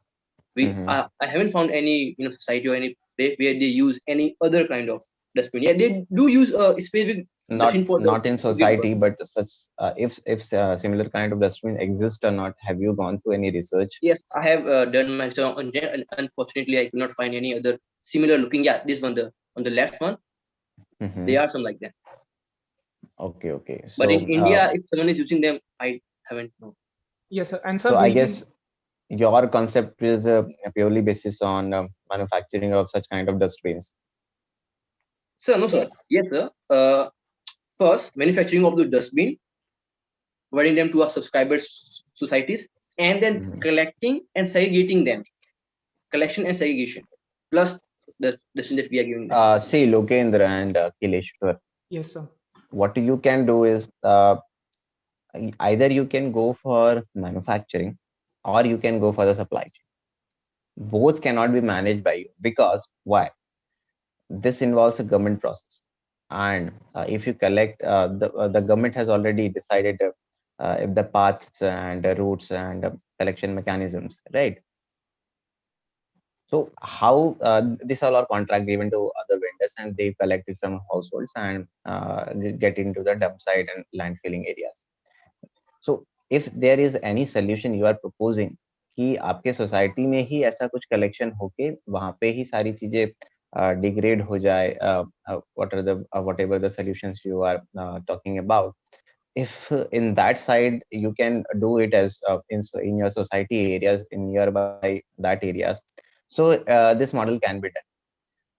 I haven't found any society or any place where they use any other kind of dustbin. Yeah, they do use a specific dustbin for not in society, but such if similar kind of dustbin exists or not. Have you gone through any research? Yes, I have done my research on that, and unfortunately, I could not find any other similar looking. Yeah, this one, on the left one, they are some like that. Okay. So, but in India, if someone is using them, I haven't known. Yes, sir. And so I guess your concept is purely basis on manufacturing of such kind of dustbins. Sir, no, sir. Yes, sir. First, manufacturing of the dustbin, providing them to our subscribers societies, and then collecting and segregating them. Collection and segregation, plus the dustbin that we are giving them. See, Lokendra and Kileshwar. Yes, sir. What you can do is either you can go for manufacturing or you can go for the supply chain. Both cannot be managed by you because why? This involves a government process, and if you collect, the government has already decided if the paths and routes and collection mechanisms, right? So how these all are contract given to other vendors, and they collect it from households and get into the dump site and landfilling areas. So if there is any solution you are proposing कि आपके society में ही ऐसा कुछ collection होके वहां पे ही सारी चीजें डिग्रेड हो जाए, whatever the solutions you are talking about, if in that side you can do it as in your society areas, in nearby that areas, so this model can be done.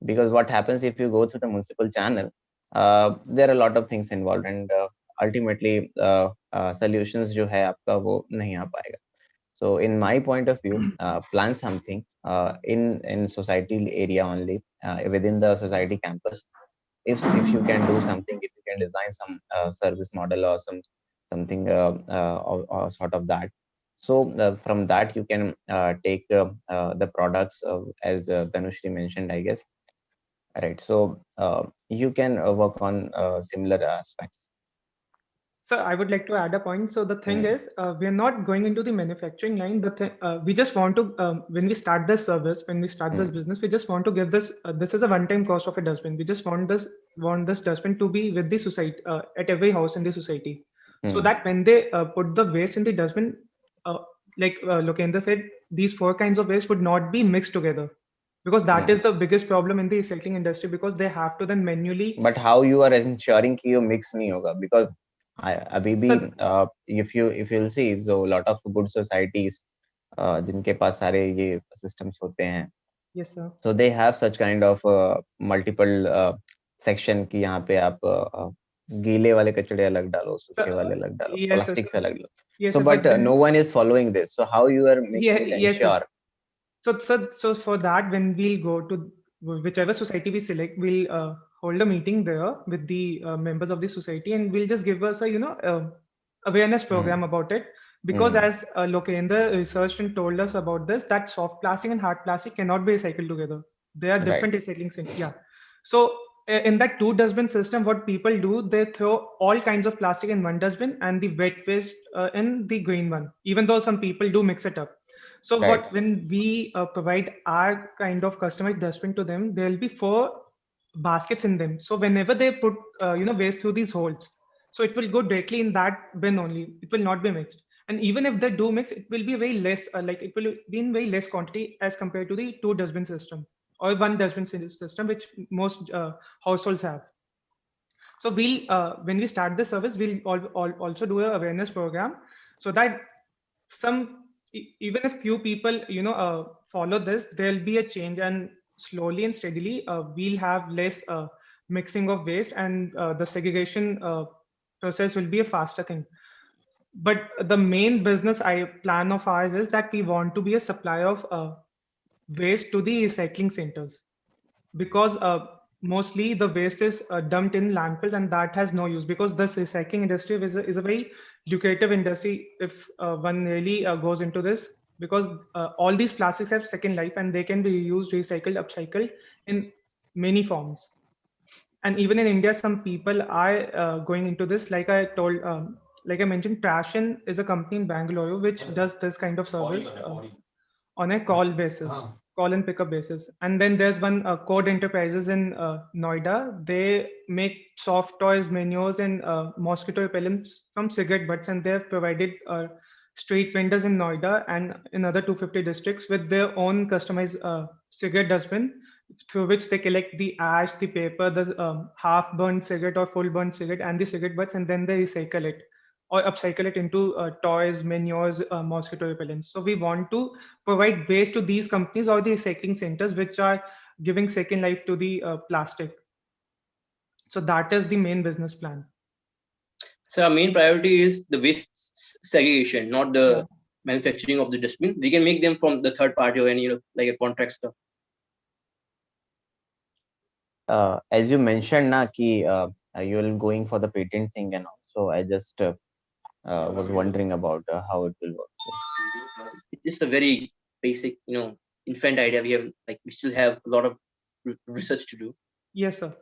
Because what happens if you go through the municipal channel, there are a lot of things involved, and ultimately solutions जो है आपका वो नहीं आ पाएगा. So in my point of view, plan something in society area only, within the society campus. If you can do something, if you can design some service model or something or sort of that. So from that you can take the products as Dhanushri mentioned, I guess. Right. So you can work on similar aspects. So I would like to add a point. So the thing is, we are not going into the manufacturing line. We just want to, when we start this service, when we start this business, we just want to give this. This is a one-time cost of a dustbin. We just want this dustbin to be with the society at every house in the society, so that when they put the waste in the dustbin, like Lokendra said, these 4 kinds of waste would not be mixed together, because that is the biggest problem in the recycling industry, because they have to then manually. But how you are ensuring कि ये mix नहीं होगा? Because अभी भी if you'll see, so a lot of good societies जिनके पास सारे ये systems होते हैं, yes sir, so they have such kind of multiple section कि यहाँ पे आप गीले वाले कचड़े अलग डालो, सूखे वाले अलग डालो, yes, plastic से अलग डालो. yes, So sir, but no one is following this. So how you are making it yes, sir. ensure? So for that, when we'll go to whichever society we select, we'll hold a meeting there with the members of the society, and we'll just give us a awareness program about it. Because as Lokendra researched and told us about this, that soft plastic and hard plastic cannot be recycled together. They are different recycling things. Yeah. So in that 2 dustbin system, what people do, they throw all kinds of plastic in one dustbin and the wet waste in the green one, even though some people do mix it up. So when we provide our kind of customized dustbin to them, there will be 4 baskets in them. So whenever they put waste through these holes, so it will go directly in that bin only. It will not be mixed. And even if they do mix, it will be very less. It will be in very less quantity as compared to the 2 dustbin system or 1 dustbin system, which most households have. So we'll when we start the service, we'll also do an awareness program, so that even if few people follow this, there'll be a change, and slowly and steadily we'll have less mixing of waste, and the segregation process will be a faster thing. But the main business plan of ours is that we want to be a supplier of waste to the recycling centers, because mostly the waste is dumped in landfills, and that has no use, because this recycling industry is a very lucrative industry if one really goes into this, because all these plastics have second life, and they can be reused, recycled, upcycled in many forms. And even in India, some people are going into this. Like I mentioned, Trashin is a company in Bangalore which does this kind of service on a call basis, call and pickup basis. And then there's one Code Enterprises in Noida. They make soft toys, menus, and mosquito repellents from cigarette butts, and they have provided street vendors in Noida and in other 250 districts with their own customized cigarette dustbin, through which they collect the ash, the paper, the half-burned cigarette or full-burned cigarette, and the cigarette butts, and then they recycle it or upcycle it into toys, menus, mosquito repellents. So we want to provide waste to these companies or the recycling centers, which are giving second life to the plastic. So that is the main business plan. So our main priority is the waste segregation, not the manufacturing of the dustbin. We can make them from the third party or any like a contract stuff. As you mentioned, na ki you're going for the patent thing, and also I just was wondering about how it will work. So. It's just a very basic, infant idea. We still have a lot of research to do. Yes, sir.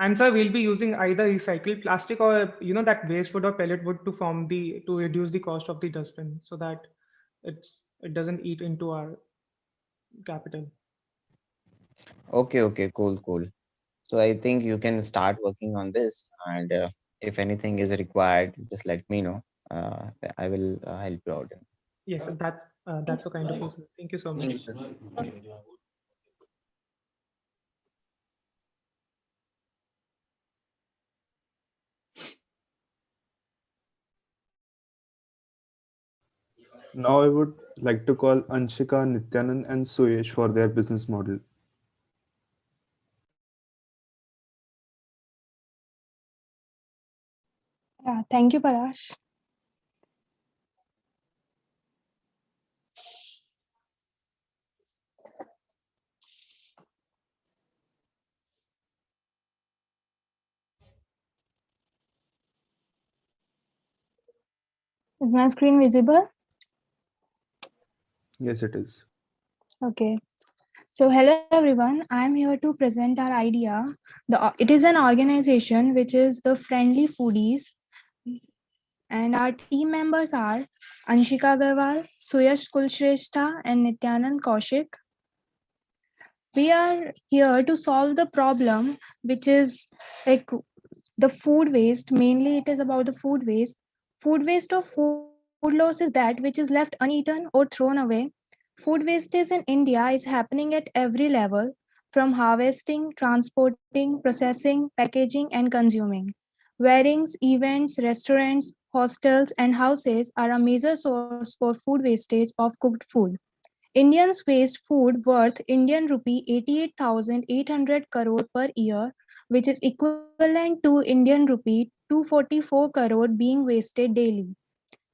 And sir, we'll be using either recycled plastic or that waste wood or pellet wood to reduce the cost of the dustbin, so that it doesn't eat into our capital. Okay, cool. So I think you can start working on this, and if anything is required, just let me know. I will help you out. Yes, that's a kind of person. Thank you so much. Now I would like to call Anshika, Nityanand, and Suyesh for their business model. Yeah, thank you, Parash. Is my screen visible? Yes, it is. Okay. So hello everyone, I am here to present our idea. It is an organization which is the Friendly Foodies. And our team members are Anshika Agarwal, Suyash Kulshrestha, and Nityanand Kaushik. We are here to solve the problem, which is like the food waste. Mainly, it is about the food waste. Food waste or food loss is that which is left uneaten or thrown away. Food wastage in India is happening at every level, from harvesting, transporting, processing, packaging, and consuming. Weddings, events, restaurants, hostels, and houses are a major source for food wastage of cooked food. Indians waste food worth Indian rupee 88,800 crore per year, which is equivalent to Indian rupee 244 crore being wasted daily.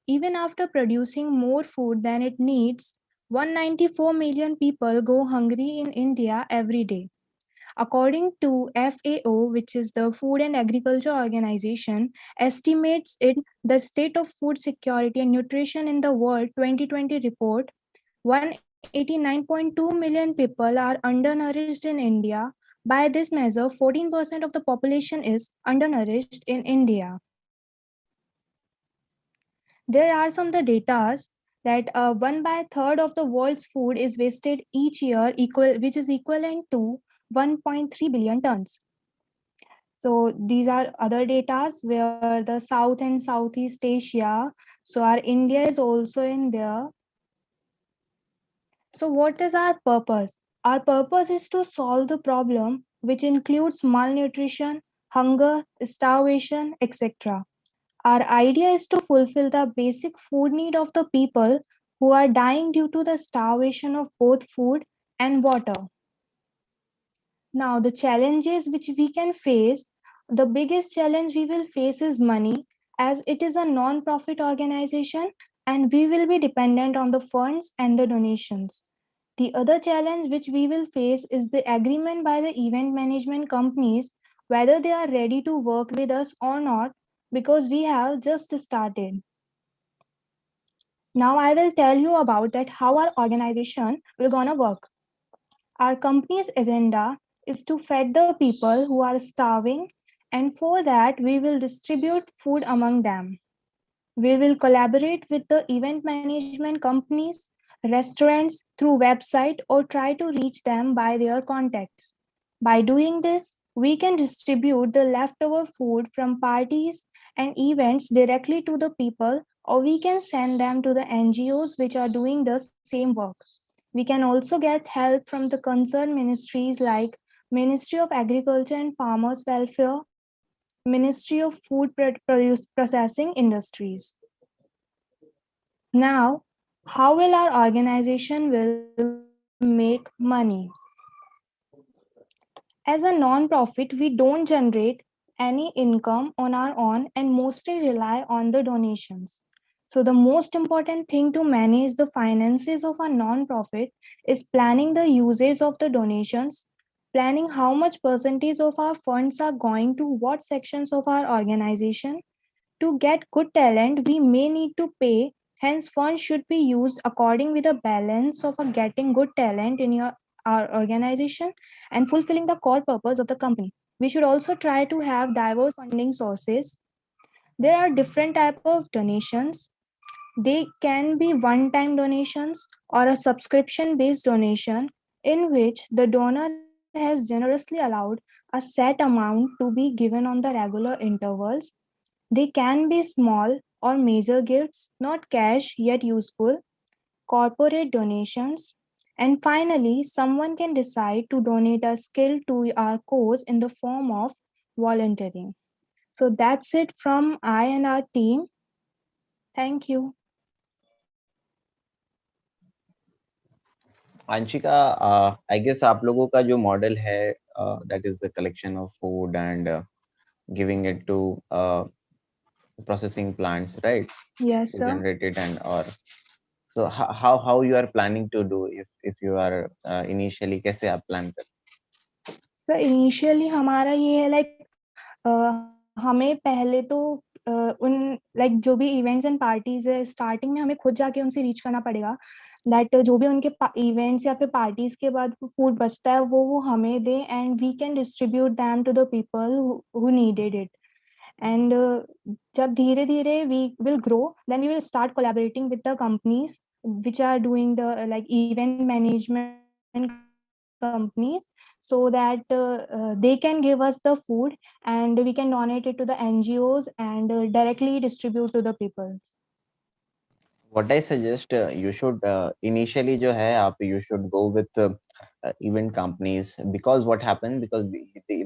Even after producing more food than it needs, 194 million people go hungry in India every day. According to FAO, which is the Food and Agriculture Organization, estimates in the State of Food Security and Nutrition in the World 2020 report, 189.2 million people are undernourished in India. By this measure, 14% of the population is undernourished in India. There are some of the data that 1/3 of the world's food is wasted each year, which is equivalent to 1.3 billion tons. So these are other data where the South and Southeast Asia. So our India is also in there. So what is our purpose? Our purpose is to solve the problem, which includes malnutrition, hunger, starvation, etc. Our idea is to fulfill the basic food need of the people who are dying due to the starvation of both food and water. Now, the challenges which we can face, the biggest challenge we will face is money, as it is a non-profit organization and we will be dependent on the funds and the donations. The other challenge which we will face is the agreement by the event management companies, whether they are ready to work with us or not, because we have just started. Now I will tell you about that how our organization will gonna work. Our company's agenda is to feed the people who are starving, and for that we will distribute food among them. We will collaborate with the event management companies, restaurants through website, or try to reach them by their contacts. By doing this, we can distribute the leftover food from parties and events directly to the people, or we can send them to the NGOs which are doing the same work. We can also get help from the concerned ministries like Ministry of Agriculture and Farmers Welfare, Ministry of Food Produce Processing Industries. Now, how will our organization will make money? As a non-profit, we don't generate any income on our own and mostly rely on the donations. So the most important thing to manage the finances of a non-profit is planning the usage of the donations, planning how much percentage of our funds are going to what sections of our organization. To get good talent, we may need to pay. Hence, funds should be used according with a balance of getting good talent in our organization and fulfilling the core purpose of the company. We should also try to have diverse funding sources. There are different type of donations. They can be one-time donations or a subscription-based donation in which the donor has generously allowed a set amount to be given on the regular intervals. They can be small or major gifts, not cash yet useful, corporate donations, and finally, someone can decide to donate a skill to our cause in the form of volunteering. So that's it from I and our team. Thank you. Anshika, I guess आप लोगों का जो model है that is the collection of food and giving it to processing plants, right? Yes, To sir. generate it and or so how you are planning to do if you are initially कैसे आप plan कर So initially हमारा ये है like हमें पहले तो उन लाइक जो भी इवेंट्स एंड पार्टीज है स्टार्टिंग में हमें खुद जाके उनसे रीच करना पड़ेगा दैट जो भी उनके इवेंट्स या फिर पार्टीज के बाद फूड बचता है वो हमें दे and we can distribute them to the people who needed it And जब धीरे धीरे we will grow, then we will start collaborating with the companies which are doing the like event management companies, so that they can give us the food and we can donate it to the NGOs and directly distribute to the peoples. What I suggest, you should initially जो है आप you should go with event companies, because what happened, because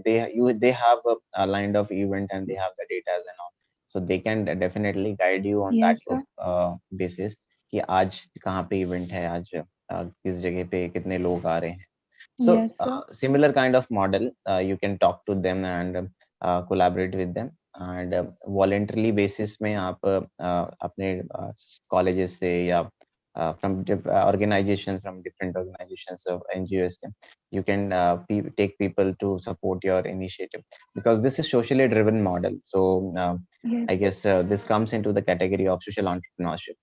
they have a line of event and they have the data and all, so they can definitely guide you on that Yes sir. basis कि आज कहाँ पे event है, आज किस जगह पे कितने लोग आ रहे हैं. So Yes sir. similar kind of model, you can talk to them and collaborate with them, and voluntarily basis में आप अपने colleges से या from organizations, from different organizations of NGOs, you can take people to support your initiative, because this is socially driven model. So I Yes. guess this comes into the category of social entrepreneurship.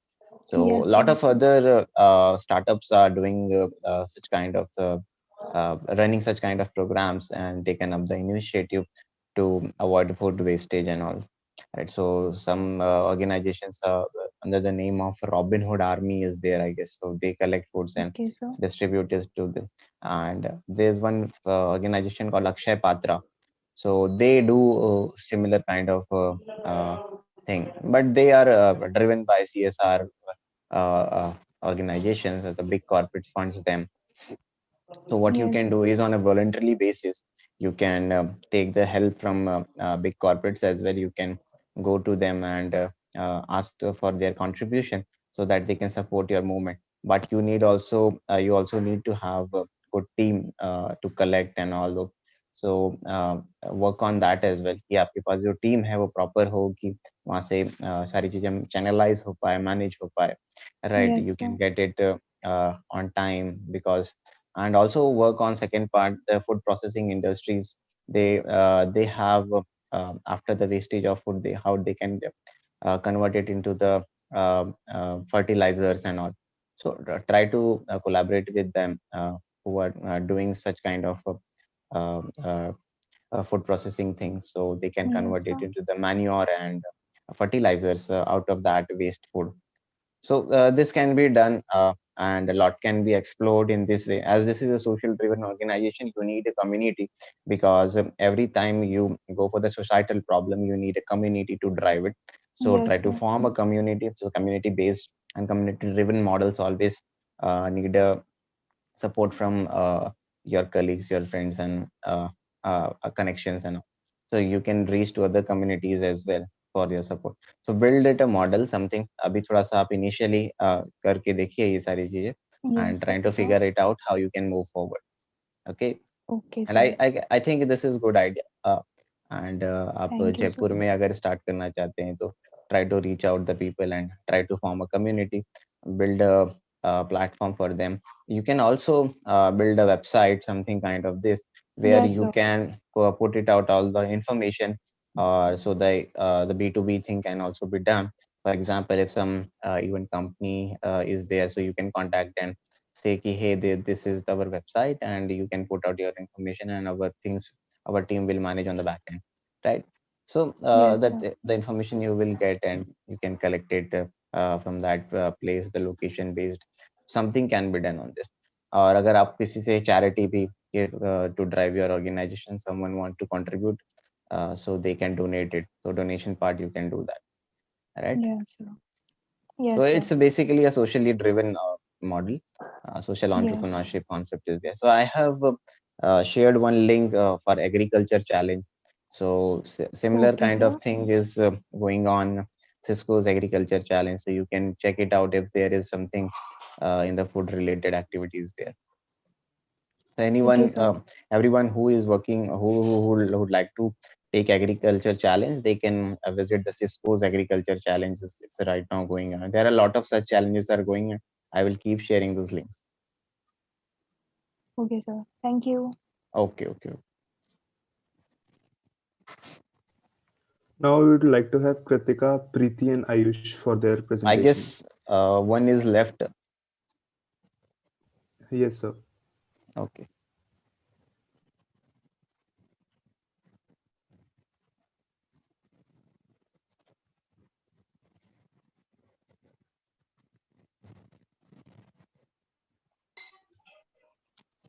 So a Yes lot sir. of other startups are doing such kind of running such kind of programs and taken up the initiative to avoid food wastage and all. Right. So some organizations under the name of Robin Hood Army is there, I guess. So they collect foods and Okay sir. distribute it to them. And there's one organization called Akshay Patra. So they do similar kind of thing, but they are driven by CSR organizations, the big corporate funds them. So what you can Yes. do is, on a voluntary basis, you can take the help from big corporates as well. You can go to them and ask for their contribution so that they can support your movement. But you also need to have a good team to collect and all those. So work on that as well कि आपके पास जो team है वो proper हो, कि वहाँ से सारी चीजें चैनलाइज हो पाए, मैनेज हो पाए, right? Yes You sir. can get it on time, because, and also work on second part, the food processing industries. They have after the wastage of food, they how they can convert it into the fertilizers and all. So try to collaborate with them who are doing such kind of food processing things, so they can Yes convert it sir. into the manure and fertilizers out of that waste food. So this can be done, and a lot can be explored in this way. As this is a social driven organization, you need a community, because every time you go for the societal problem, you need a community to drive it. So try Yes to sir. form a community. So community based and community driven models always need a support from your colleagues, your friends, and connections and all. So you can reach to other communities as well for your support. So build it a model, something अभी थोड़ा सा आप initially करके देखिए ये सारी चीजें, and Yes trying to sir. figure it out how you can move forward. Okay. Okay And sir. I think this is good idea. And आप Thank you sir. जयपुर में अगर start करना चाहते हैं तो try to reach out the people and try to form a community, build a platform for them. You can also build a website, something kind of this, where Yes you sir. can put it out all the information, so the B2B thing can also be done. For example, if some event company is there, so you can contact them, say ki, hey, this is our website and you can put out your information and our team will manage on the back end, right? So Yes that sir. the information you will get and you can collect it from that place, the location based, something can be done on this. और अगर आप किसी से charity भी to drive your organization, someone want to contribute, so they can donate it. So donation part you can do that, right? Yes sir. So Yes sir. it's basically a socially driven model. Social Yes. entrepreneurship concept is there. So I have shared one link for agriculture challenge. So similar Okay kind sir. of thing is going on Cisco's agriculture challenge. So you can check it out if there is something in the food related activities there. So Okay anyone, sir. everyone who is working, who would like to take agriculture challenge, they can visit the Cisco's agriculture challenge. It's right now going on. There are a lot of such challenges that are going on. I will keep sharing those links. Okay sir. Thank you. Okay, okay. Now we would like to have Kritika, Preeti, and Ayush for their I presentation. guess one is left. Yes, sir. Okay.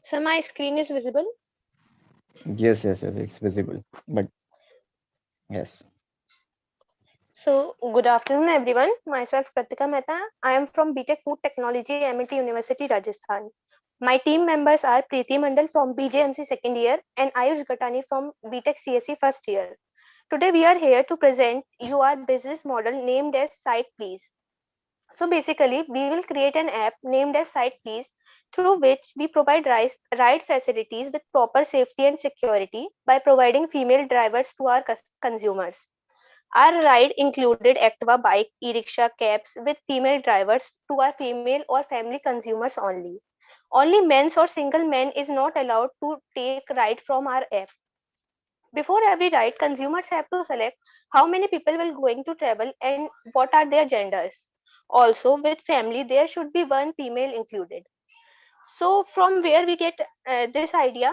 So my screen is visible. Yes, it's visible. But yes. So good afternoon, everyone. Myself Pratika Mehta. I am from BTech Food Technology, MIT University, Rajasthan. My team members are Preeti Mandal from BJMC second year and Ayush Gatani from BTech CSE first year. Today we are here to present you our business model named as Site Please. So basically, we will create an app named as Site Please, through which we provide ride facilities with proper safety and security by providing female drivers to our consumers. Our ride included Activa bike, e-rickshaw, cabs with female drivers to our female or family consumers only. Only men's or single men is not allowed to take ride from our app. Before every ride, consumers have to select how many people will going to travel and what are their genders. Also, with family, there should be one female included. So from where we get this idea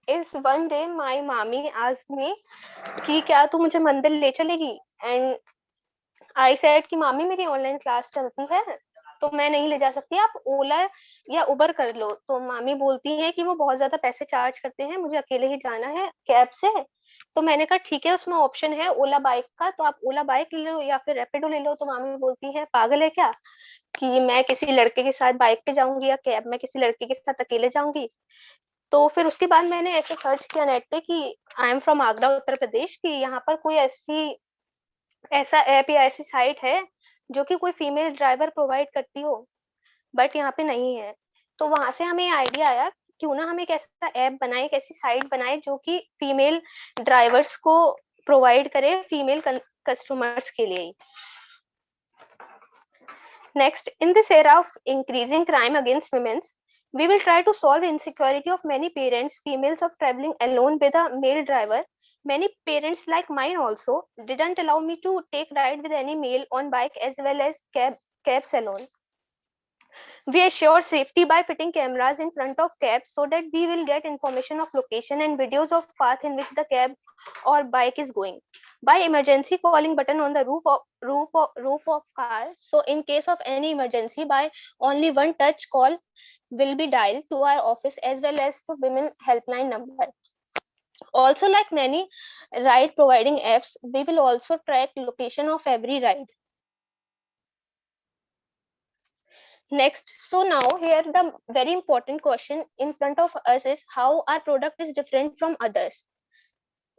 is one day my mommy asked me कि क्या तू मुझे मंदिर ले चलेगी? And I said कि मामी मेरी ऑनलाइन क्लास चलती है तो मैं नहीं ले जा सकती, आप ओला या उबर कर लो। तो मामी बोलती हैं कि वो बहुत ज्यादा पैसे चार्ज करते हैं, मुझे अकेले ही जाना है कैब से। तो मैंने कहा ठीक है, उसमें ऑप्शन है ओला बाइक का, तो आप ओला बाइक ले लो या फिर रैपिडो ले लो। तो मामी बोलती है पागल है क्या कि मैं किसी लड़के के साथ बाइक पे जाऊंगी या कैब में किसी लड़के के साथ अकेले जाऊंगी। तो फिर उसके बाद मैंने ऐसे सर्च किया नेट पे कि I am from Agra Uttar Pradesh, कि यहाँ पर कोई ऐसा ऐप या ऐसी साइट है जो कि कोई फीमेल ड्राइवर प्रोवाइड करती हो, बट यहाँ पे नहीं है। तो वहां से हमें आइडिया आया क्यों ना हम एक ऐसा ऐप बनाए, एक ऐसी साइट बनाए जो कि फीमेल ड्राइवर्स को प्रोवाइड करे फीमेल कस्टमर्स के लिए। Next, in this era of increasing crime against women, we will try to solve insecurity of many parents, females of traveling alone with a male driver. Many parents like mine also didn't allow me to take ride with any male on bike as well as cabs alone. We assure safety by fitting cameras in front of cabs so that we will get information of location and videos of path in which the cab or bike is going. By emergency calling button on the roof of car. So in case of any emergency, by only one touch call will be dialed to our office as well as for women helpline number. Also, like many ride providing apps, we will also track location of every ride. Next, so now here the very important question in front of us is how our product is different from others.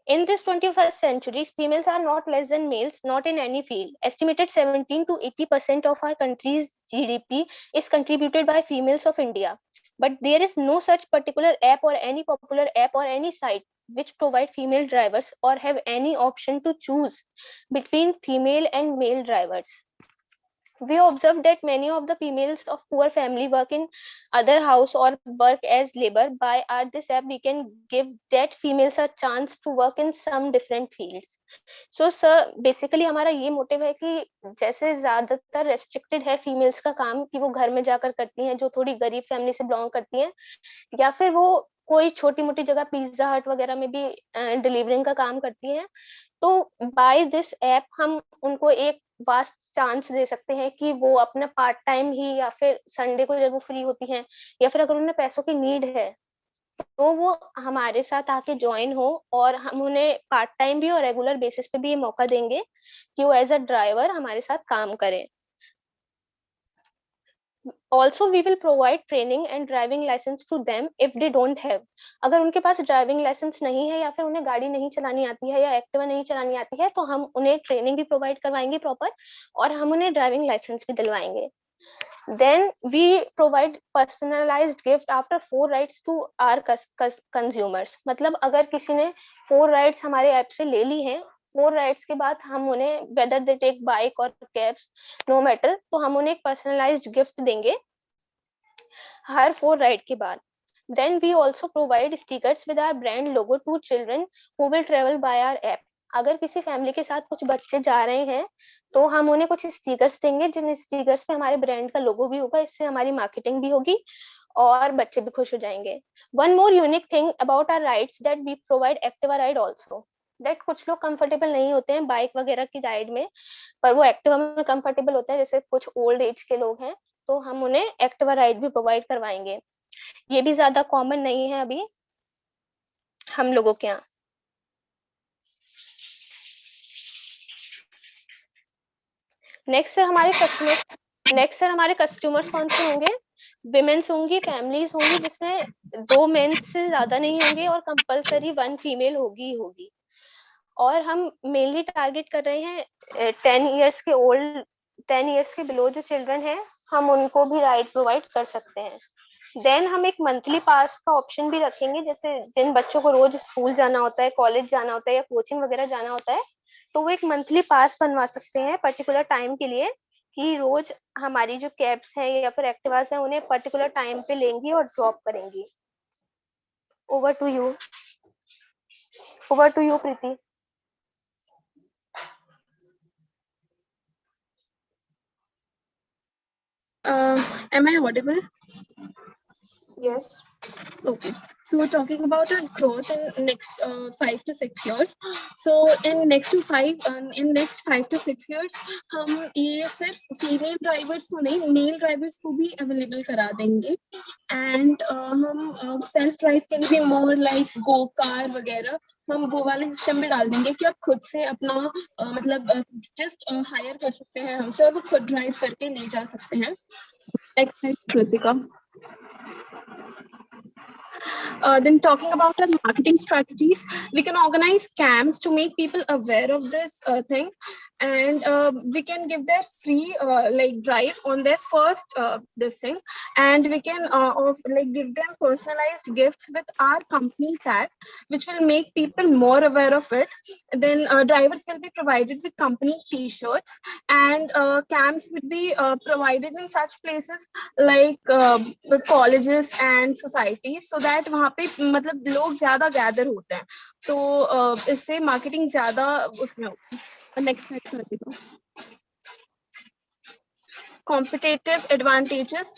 In this 21st century, females are not less than males, not in any field. Estimated 17 to 80% of our country's GDP is contributed by females of India. But there is no such particular app or any popular app or any site which provide female drivers or have any option to choose between female and male drivers. We observed that many of the females of poor family work in other house or work as labor. By this app we can give that females a chance to work in some different fields. So sir, basically हमारा ये motive है कि जैसे ज्यादातर restricted है females का काम कि वो घर में जाकर करती हैं, जो थोड़ी गरीब फैमिली से बिलोंग करती हैं, या फिर वो कोई छोटी मोटी जगह पिज्जा हट वगैरह में भी डिलीवरिंग का काम करती हैं, तो बाय दिस ऐप हम उनको एक वास्ट चांस दे सकते हैं कि वो अपना पार्ट टाइम ही या फिर संडे को जब वो फ्री होती हैं या फिर अगर उन्हें पैसों की नीड है तो वो हमारे साथ आके ज्वाइन हो, और हम उन्हें पार्ट टाइम भी और रेगुलर बेसिस पे भी ये मौका देंगे कि वो एज अ ड्राइवर हमारे साथ काम करें। Also, we will provide training and driving license to them if they don't have. अगर उनके पास ड्राइविंग लाइसेंस नहीं है या फिर उन्हें गाड़ी नहीं चलानी आती है या एक्टिवा नहीं चलानी आती है, तो हम उन्हें ट्रेनिंग भी प्रोवाइड करवाएंगे प्रॉपर, और हम उन्हें ड्राइविंग लाइसेंस भी दिलवाएंगे। Then we provide personalized gift after 4 rides to our consumers. मतलब अगर किसी ने 4 rides हमारे ऐप से ले ली हैं, 4 राइड्स के बाद हम उन्हें वेदर दे टेक बाइक और कैब्स नो मैटर, तो हम उन्हें एक पर्सनलाइज्ड गिफ्ट देंगे हर 4 राइड के बाद। Then we also provide stickers with our brand logo to children who will travel by our app. अगर किसी फैमिली के साथ कुछ बच्चे जा रहे हैं तो हम उन्हें कुछ स्टिकर्स देंगे, जिन स्टिकर्स पे हमारे ब्रांड का लोगो भी होगा, इससे हमारी मार्केटिंग भी होगी और बच्चे भी खुश हो जाएंगे। One more unique thing about our rides that we provide Activa ride also. That कुछ लोग कंफर्टेबल नहीं होते हैं बाइक वगैरह की राइड में, पर वो एक्टिवा में कंफर्टेबल होते हैं, जैसे कुछ ओल्ड एज के लोग हैं, तो हम उन्हें एक्टिवा राइड भी प्रोवाइड करवाएंगे। ये भी ज्यादा कॉमन नहीं है अभी हम लोगों के यहाँ। नेक्स्ट सर हमारे कस्टमर्स कौन से होंगे? विमेन्स होंगी, फैमिलीज होंगी जिसमें 2 मेंस से ज्यादा नहीं होंगे और कंपलसरी 1 फीमेल होगी ही होगी। और हम मेनली टारगेट कर रहे हैं 10 इयर्स के ओल्ड, 10 इयर्स के बिलो जो चिल्ड्रन है, हम उनको भी राइड प्रोवाइड कर सकते हैं। देन हम एक मंथली पास का ऑप्शन भी रखेंगे, जैसे जिन बच्चों को रोज स्कूल जाना होता है, कॉलेज जाना होता है या कोचिंग वगैरह जाना होता है, तो वो एक मंथली पास बनवा सकते हैं पर्टिकुलर टाइम के लिए, कि रोज हमारी जो कैब्स हैं या फिर एक्टिवास हैं उन्हें पर्टिकुलर टाइम पे लेंगी और ड्रॉप करेंगी। Over to you Preeti. Am I audible? Yes. Okay. So we're talking about our growth in next 5 to 6 years. So in next 5 to 6 years, हम ये सिर्फ फीमेल ड्राइवर्स को नहीं, मेल ड्राइवर्स को भी अवेलेबल करा देंगे। एंड हम सेल्फ ड्राइव के लिए भी मोर लाइक गो कार वगैरह हम वो वाले सिस्टम में डाल देंगे कि आप खुद से अपना मतलब जस्ट हायर कर सकते हैं हमसे और वो खुद ड्राइव करके ले जा सकते हैं। Next Kritika. Then talking about our marketing strategies, we can organize camps to make people aware of this thing, and we can give their free like drive on their first this thing, and we can like give them personalized gifts with our company tag, which will make people more aware of it. Then drivers will be provided with company t-shirts, and camps would be provided in such places like the colleges and societies, so that वहाँ पे मतलब लोग ज्यादा gather होते हैं, तो इससे marketing ज्यादा उसमें होती है। Next competitive advantages,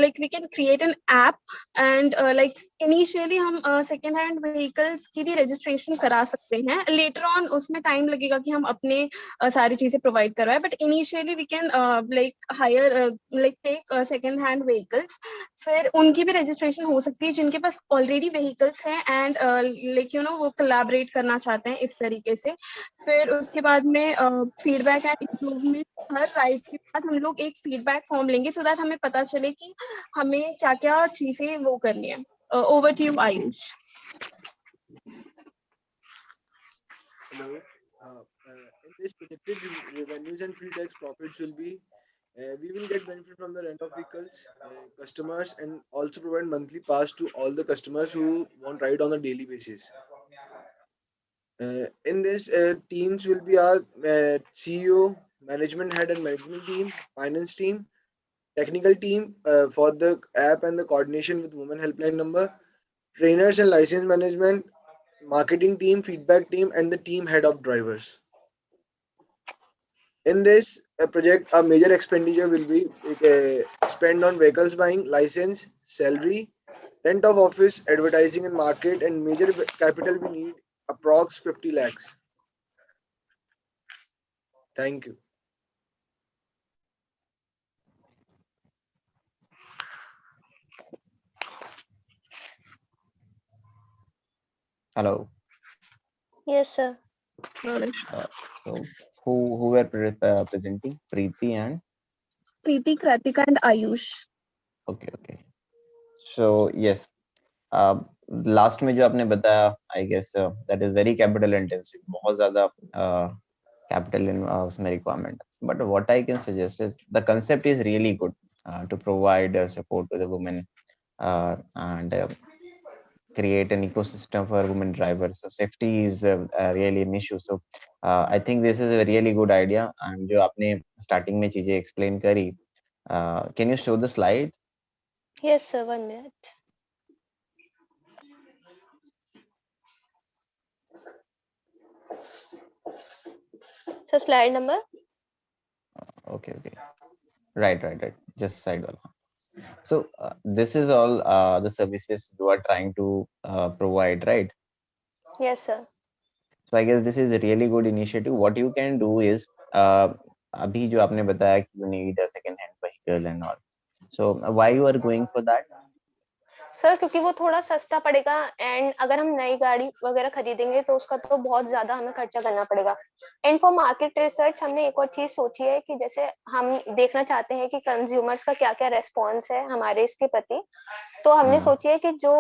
like we can create an app, and like initially हम second hand vehicles की भी registration करा सकते हैं, later on उसमें time लगेगा कि हम अपने सारी चीजें provide करवाएं, but initially we can like hire like take second hand vehicles, फिर उनकी भी registration हो सकती है जिनके पास already vehicles हैं and like you know वो collaborate करना चाहते हैं इस तरीके से। फिर उसके बाद में feedback and improvement, her ride के बाद हम लोग एक फीडबैक फॉर्म लेंगे सो दैट हमें पता चले कि हमें क्या क्या चीजें वो करनी है। Over to you Ayush. Hello. In this projected revenues and pre-tax profits will be, we will get benefit from the rent of vehicles, customers, and also provide monthly pass to all the customers who want ride on a daily basis. In this, teams will be our CEO, management head and management team, finance team, technical team for the app and the coordination with women helpline number, trainers and license management, marketing team, feedback team, and the team head of drivers. In this project, a major expenditure will be spent on vehicles buying, license, salary, rent of office, advertising and market, and major capital we need approx 50 lakhs. Thank you. Hello. Yes, sir. So who were presenting? Preeti and Preeti, Kratika, and Ayush. okay. So yes, last में जो आपने बताया, I guess that is very capital intensive, बहुत ज्यादा capital उसमें requirement, but what I can suggest is the concept is really good to provide support to the women and create an ecosystem for women drivers. So safety is really an issue. So I think this is a really good idea. And जो आपने starting में चीजें explain करी, can you show the slide? Yes, sir. 1 minute. So slide number. Okay. Right. Just side wala. So this is all the services you are trying to provide, right? Yes, sir. So I guess this is a really good initiative. What you can do is, अभी जो आपने बताया कि you need a second hand vehicle and all. So why you are going for that? Sir क्योंकि वो थोड़ा सस्ता पड़ेगा, एंड अगर हम नई गाड़ी वगैरह खरीदेंगे तो उसका तो बहुत ज्यादा हमें खर्चा करना पड़ेगा। एंड फॉर मार्केट रिसर्च हमने एक और चीज सोची है कि जैसे हम देखना चाहते हैं कि कंज्यूमर्स का क्या क्या रेस्पॉन्स है हमारे इसके प्रति, तो हमने सोची है कि जो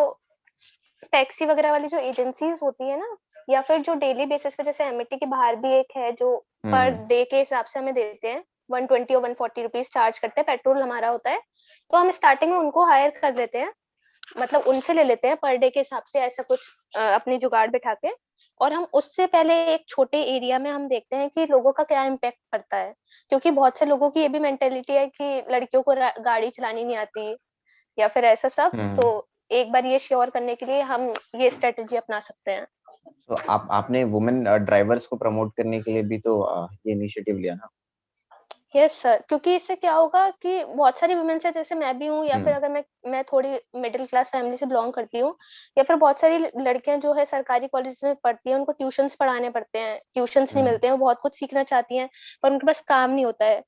टैक्सी वगैरह वाली जो एजेंसीज होती है ना, या फिर जो डेली बेसिस पे, जैसे एमएटी के बाहर भी एक है जो पर डे के हिसाब से हमें देते हैं, 120 और 140 रुपीज चार्ज करते हैं, पेट्रोल हमारा होता है, तो हम स्टार्टिंग में उनको हायर कर लेते हैं, मतलब उनसे ले लेते हैं पर डे के हिसाब से, ऐसा कुछ अपनी जुगाड़ बिठा के, और हम उससे पहले एक छोटे एरिया में हम देखते हैं कि लोगों का क्या इम्पैक्ट पड़ता है, क्योंकि बहुत से लोगों की ये भी मेंटेलिटी है कि लड़कियों को गाड़ी चलानी नहीं आती या फिर ऐसा सब, तो एक बार ये श्योर करने के लिए हम ये स्ट्रेटेजी अपना सकते हैं। तो आपने वुमेन ड्राइवर्स को प्रमोट करने के लिए भी तो ये इनिशिएटिव लिया ना? यस सर, क्योंकि इससे क्या होगा कि बहुत सारी वुमेन्स है, जैसे मैं भी हूँ, या फिर अगर मैं थोड़ी मिडिल क्लास फैमिली से बिलोंग करती हूँ, या फिर बहुत सारी लड़कियां जो है सरकारी कॉलेज में पढ़ती हैं, उनको ट्यूशंस पढ़ाने पड़ते हैं, ट्यूशंस नहीं मिलते हैं, वो बहुत कुछ सीखना चाहती हैं पर उनके पास काम नहीं होता है,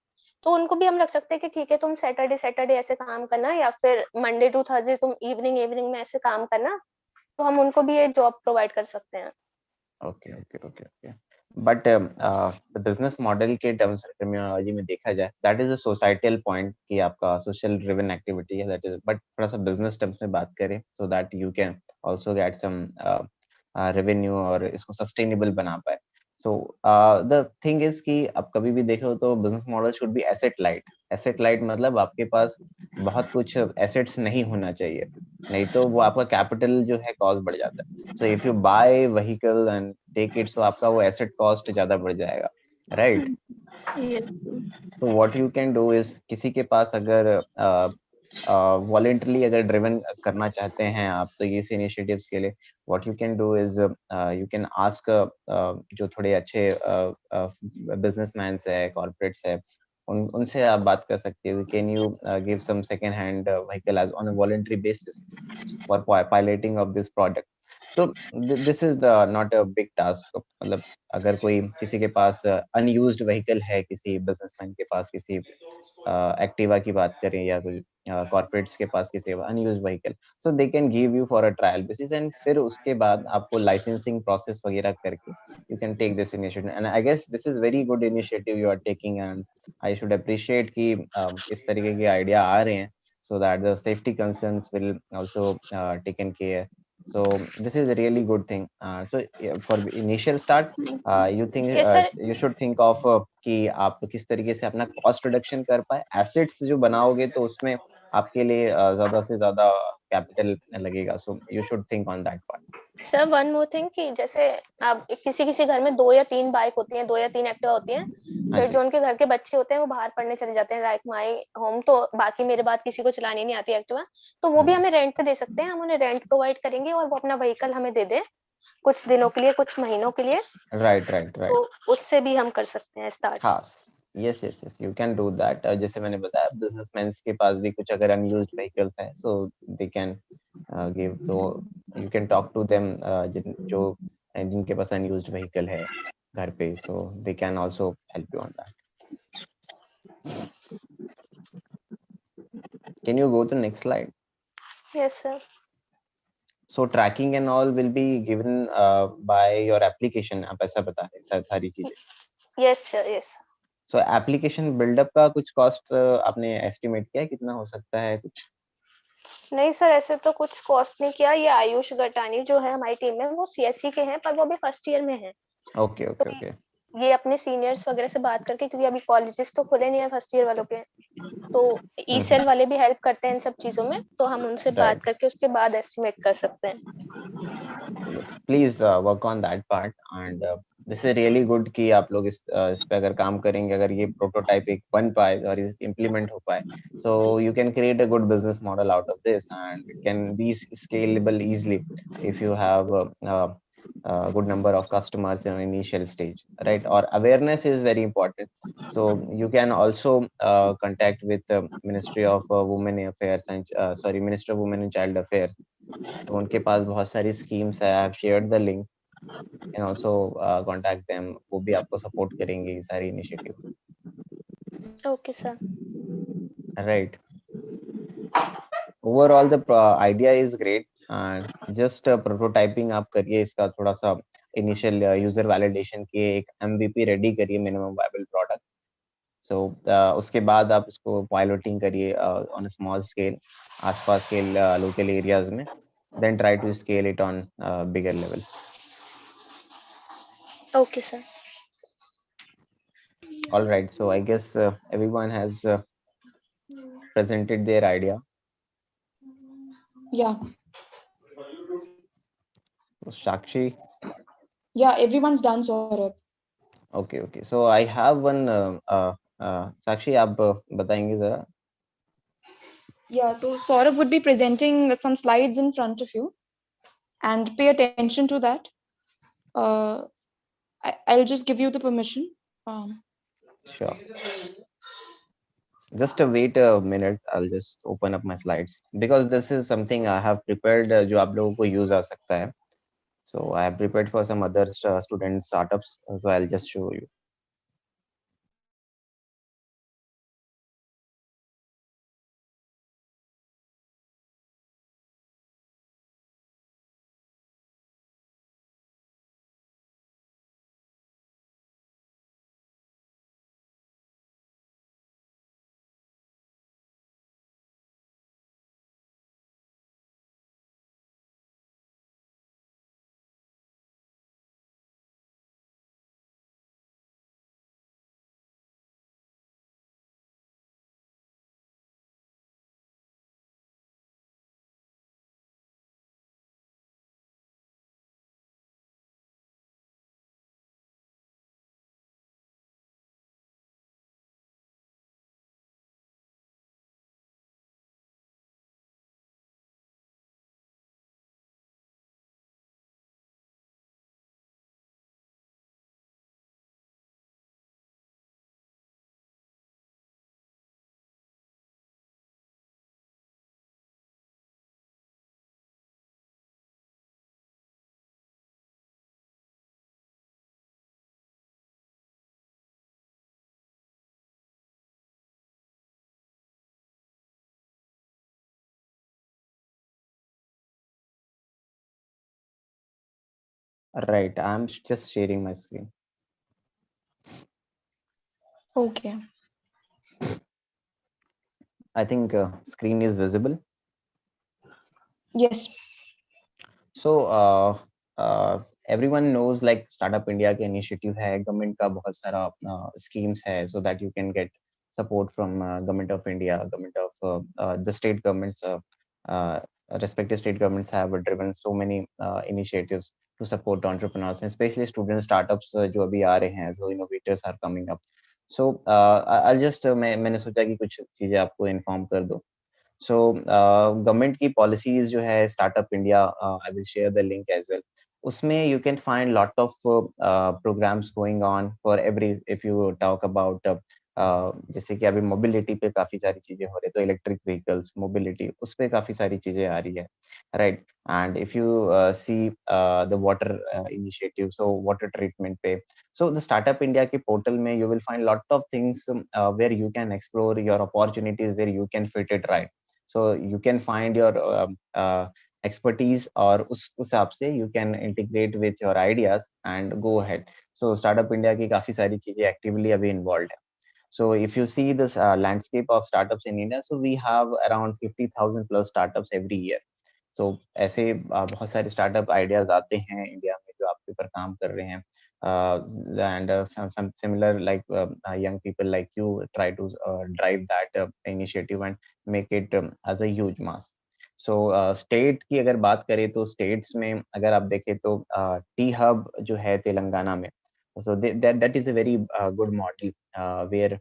तो उनको भी हम रख सकते हैं कि ठीक है तुम सैटरडे सैटरडे ऐसे काम करना, या फिर मंडे टू थर्सडे तुम इवनिंग इवनिंग में ऐसे काम करना, तो हम उनको भी ये जॉब प्रोवाइड कर सकते हैं। Okay okay okay okay. But the business model के टर्म्स टर्मिनोलॉजी में देखा जाए, that is a societal point कि आपका सोशल ड्रिवन एक्टिविटी है, दैट इज, बट थोड़ा सा बिजनेस टर्म्स में बात करें so that you can also get some revenue और इसको सस्टेनेबल बना पाए। सो द थिंग इज कि आप कभी भी देखो तो business model should be asset light. Asset light मतलब आपके पास बहुत कुछ एसेट्स नहीं होना चाहिए, नहीं तो वो आपका कैपिटल जो है कॉस्ट बढ़ जाता है। So if you buy vehicle and take it, so आपका वो एसेट कॉस्ट ज्यादा बढ़ जाएगा, राइट? तो what you can do is, किसी के पास अगर वॉलेंटरली अगर ड्रिवन करना चाहते हैं आप, तो ये इनिशिएटिव्स के लिए what you can do is you can ask जो थोड़े अच्छे बिजनेसमैन है, कॉर्पोरेट्स है, उनसे आप बात कर सकते हो, can you give some second hand vehicle as on a voluntary basis for piloting of this product. तो this is the not a big task. मतलब अगर कोई किसी के पास अनयूज्ड व्हीकल है, किसी बिजनेसमैन के पास, किसी एक्टिवा की बात करें या कोई कॉर्पोरेट्स के पास किसी unused vehicle, so they can give you for a trial basis, and फिर उसके बाद आपको लाइसेंसिंग प्रोसेस वगैरह करके you can take this initiative. And I guess this is very good initiative you are taking, and I should appreciate कि इस तरीके के आइडिया आ रहे हैं, so that the safety concerns will also taken care. So this is a really good thing. So for initial start, you think Yes, sir. you should think of कि आप किस तरीके से अपना कॉस्ट रिडक्शन कर पाए। एसेट्स जो बनाओगे तो उसमें आपके लिए ज्यादा से ज्यादा कैपिटल लगेगा, so you should think on that part. Sir one more thing कि जैसे अब किसी किसी घर में 2 या 3 बाइक होती हैं, 2 या 3 एक्टिवा होती हैं, फिर जो उनके घर के बच्चे होते हैं वो बाहर पढ़ने चले जाते हैं, लाइक माई होम, तो बाकी मेरे बाद किसी को चलानी नहीं आती एक्टिवा, तो वो भी हमें रेंट पे दे सकते हैं, हम उन्हें रेंट प्रोवाइड करेंगे और वो अपना व्हीकल हमें दे दे कुछ दिनों के लिए, कुछ महीनों के लिए। Right right right. तो उससे भी हम कर सकते हैं स्टार्ट। हाँ, yes yes yes, you can do that. जैसे मैंने बताया, बिजनेसमैन के पास भी कुछ अगर अनयूज्ड व्हीकल्स हैं, so they can give, so you can talk to them, जिनके पास अनयूज्ड व्हीकल है घर पे, so they can also help you on that. Can you go to next slide? Yes sir. So tracking and all will be given by your application, आप ऐसा बता रहे हैं सारी चीजें? Yes sir, yes. So application buildup का कुछ cost आपने एस्टिमेट किया है, कितना हो सकता है कुछ? नहीं सर, ऐसे तो कुछ कॉस्ट नहीं किया। ये आयुष गटानी जो है हमारी टीम में, वो सीएससी के हैं पर वो अभी फर्स्ट ईयर में है। Okay okay okay. ये अपने सीनियर्स वगैरह से बात करके, क्योंकि अभी कॉलेजेस तो खुले नहीं है फर्स्ट ईयर वालों के, तो ई सेल वाले भी हेल्प करते हैं इन सब चीजों में, तो हम उनसे बात करके उसके बाद एस्टिमेट कर सकते हैं। Yes, please work on that part, and this is really good कि आप लोग इस पे अगर काम करेंगे, अगर ये प्रोटोटाइप एक बन पाए और इस इम्प्लीमेंट हो पाए, so you can create a good business model out of this, and it can be scalable easily if you have a good number of customers in initial stage, right? Or awareness is very important. So you can also contact with the Ministry of Women Affairs and Ministry of Women and Child Affairs. तो उनके पास बहुत सारी schemes है, आई have shared the link, can also contact them, वो भी आपको support करेंगे ये सारी initiative. Okay sir. Right. Overall the idea is great. Just prototyping आप करिए इसका, थोड़ा सा इनिशियल यूजर वैलिडेशन के एक MVP रेडी करिए, मिनिमम वायबल प्रोडक्ट. सो उसके बाद आप उसको पायलटिंग करिए ऑन अ स्मॉल स्केल, आसपास के लोकल एरियाज में, then try to scale it on bigger level. Okay, sir. All right, so I guess everyone has presented their idea. Yeah. So, Shakshi. Yeah, everyone's done, Saurabh. Okay. So I have one. Sakshi, आप बताएंगे जरा. Yeah, so Saurabh would be presenting some slides in front of you, and pay attention to that. I'll just give you the permission. Sure. Just wait a minute. I'll just open up my slides because this is something I have prepared जो आप लोगों को use आ सकता है. So I have prepared for some other student startups. So I'll just show you. Right, I'm just sharing my screen. Okay. I think screen is visible. Yes. So everyone knows like Startup India के initiative है, government का बहुत सारा schemes है, so that you can get support from government of India, government of the state governments. Respective state governments have driven so many initiatives to support entrepreneurs, and especially student startups जो अभी आ रहे हैं, so innovators are coming up. So I'll just मैंने सोचा कि कुछ चीजें आपको inform कर दूं. So government की policies जो है Startup India, I will share the link as well. उसमें you can find lot of programs going on for every, if you talk about जैसे कि अभी mobility पे काफी सारी चीजें हो रही है, तो electric vehicles, mobility, उस पे काफी सारी चीजें आ रही है, right? And if you see the water initiative, so water treatment पे, so the Startup India के portal में you will find lot of things where you can explore your opportunities, where you can fit it right. So you can find your expertise, और उस हिसाब से you can integrate with your ideas and go ahead. So Startup India की काफी सारी चीजें actively अभी involved है. So if you see this landscape of startups in India, so we have around 50,000 plus startups every year. So ऐसे बहुत सारे startup ideas आते हैं इंडिया में जो आपके ऊपर काम कर रहे हैं, and some similar like young people like you try to drive that initiative and make it as a huge mass. So state की अगर बात करें तो states में अगर आप देखें तो टी हब जो है तेलंगाना में, so that is a very good model where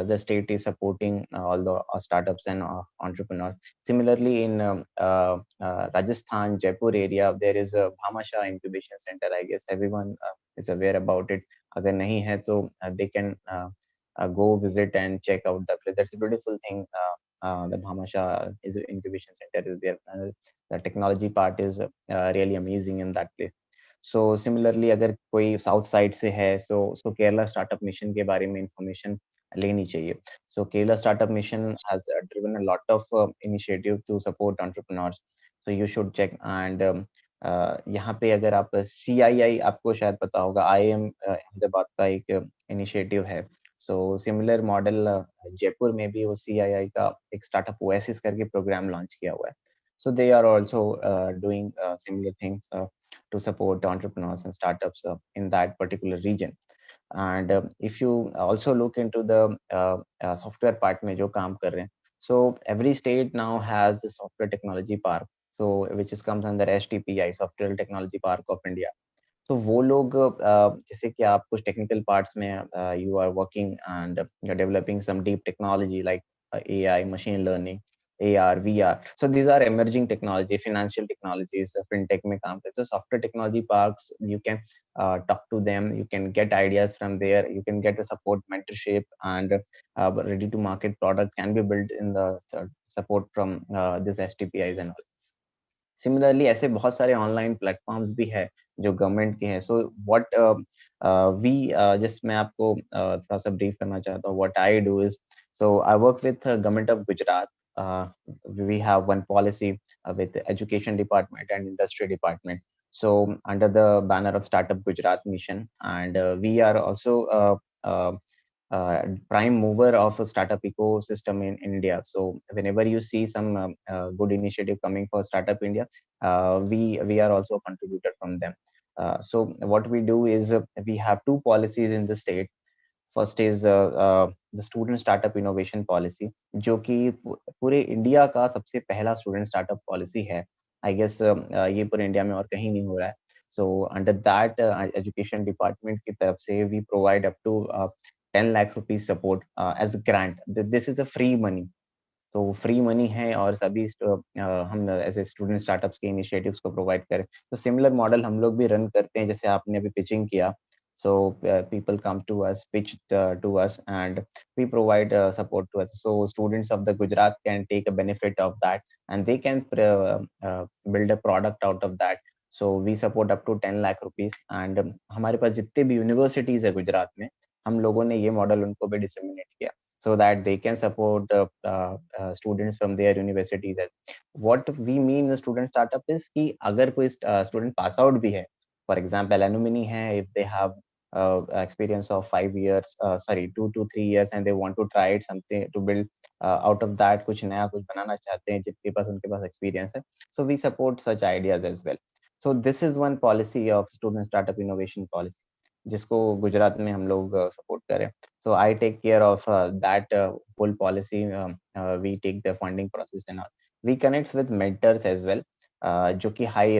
the state is supporting all the startups and entrepreneurs. Similarly, in Rajasthan, Jaipur area, there is a Bhamasha Incubation Center. I guess everyone is aware about it. Agar nahi hai, so they can go visit and check out the place. That's a beautiful thing. The Bhamasha is incubation center is there. The technology part is really amazing in that place. So similarly, अगर कोई south side से है, so उसको Kerala startup mission के बारे में information लेनी चाहिए. So Kerala Startup Mission has driven a lot of initiative to support entrepreneurs. So you should check. And यहाँ पे अगर आप CII, आपको शायद पता होगा, IIM अहमदाबाद का एक इनिशिएटिव है. सो सिमिलर मॉडल जयपुर में भी वो CII का एक स्टार्टअप ओएसिस करके प्रोग्राम लॉन्च किया हुआ है. So they are also doing similar things to support entrepreneurs and startups in that particular region. And if you also look into the software part में जो काम कर रहे हैं, so every state now has the software technology park, so which is comes under STPI, Software Technology Park of India. तो वो लोग जैसे कि आप कुछ टेक्निकल पार्ट्स में you are working and you are developing some deep technology like AI, machine learning, AR, VR. So these are emerging technology, financial technologies, fintech में काम करते हैं. So software technology parks, you can talk to them, you can get ideas from there, you can get a support, mentorship, and ready to market product can be built in the support from this STPIs and all. Similarly ऐसे बहुत सारे online platforms भी है जो government के हैं. So what we just मैं आपको थोड़ा सा ब्रीफ करना चाहता हूँ. What I do is, so I work with government of Gujarat. We have one policy with education department and industry department, so under the banner of Startup Gujarat Mission. And we are also uh, prime mover of a startup ecosystem in India. So whenever you see some good initiative coming for Startup India, we are also a contributor from them. So what we do is we have two policies in the state. First is the student startup innovation policy, जो कि पूरे India का सबसे पहला student startup policy है. I guess ये पूरे India में और कहीं नहीं हो रहा है. So under that education department की तरफ से we provide up to 10 lakh rupees support as grant. This is a free money. तो फ्री मनी है और सभी हम ऐसे स्टूडेंट स्टार्टअप्स के इनिशिएटिव्स को प्रोवाइड करें. तो सिमिलर मॉडल हम लोग भी रन करते हैं, जैसे आपने अभी पिचिंग किया. So people come to us, pitch to us, and we provide support to us. So students of the Gujarat can take a benefit of that, and they can build a product out of that. So we support up to 10 lakh rupees. And हमारे पास जितने भी universities है गुजरात में, हम लोगों ने ये model उनको भी डिसमिनेट किया, so that they can support students from their universities. What we mean the student startup is कि अगर कोई student pass out भी है, for example alumni है, if they have experience of 5 years, 2 to 3 years, and they want to try it something to build out of that, कुछ नया कुछ बनाना चाहते हैं, जिनके पास उनके पास experience है, so we support such ideas as well. So this is one policy of student startup innovation policy, जिसको गुजरात में हम लोग सपोर्ट करें. So I take care of that whole policy. We take the funding process and all. We connect with mentors as well, जो कि highly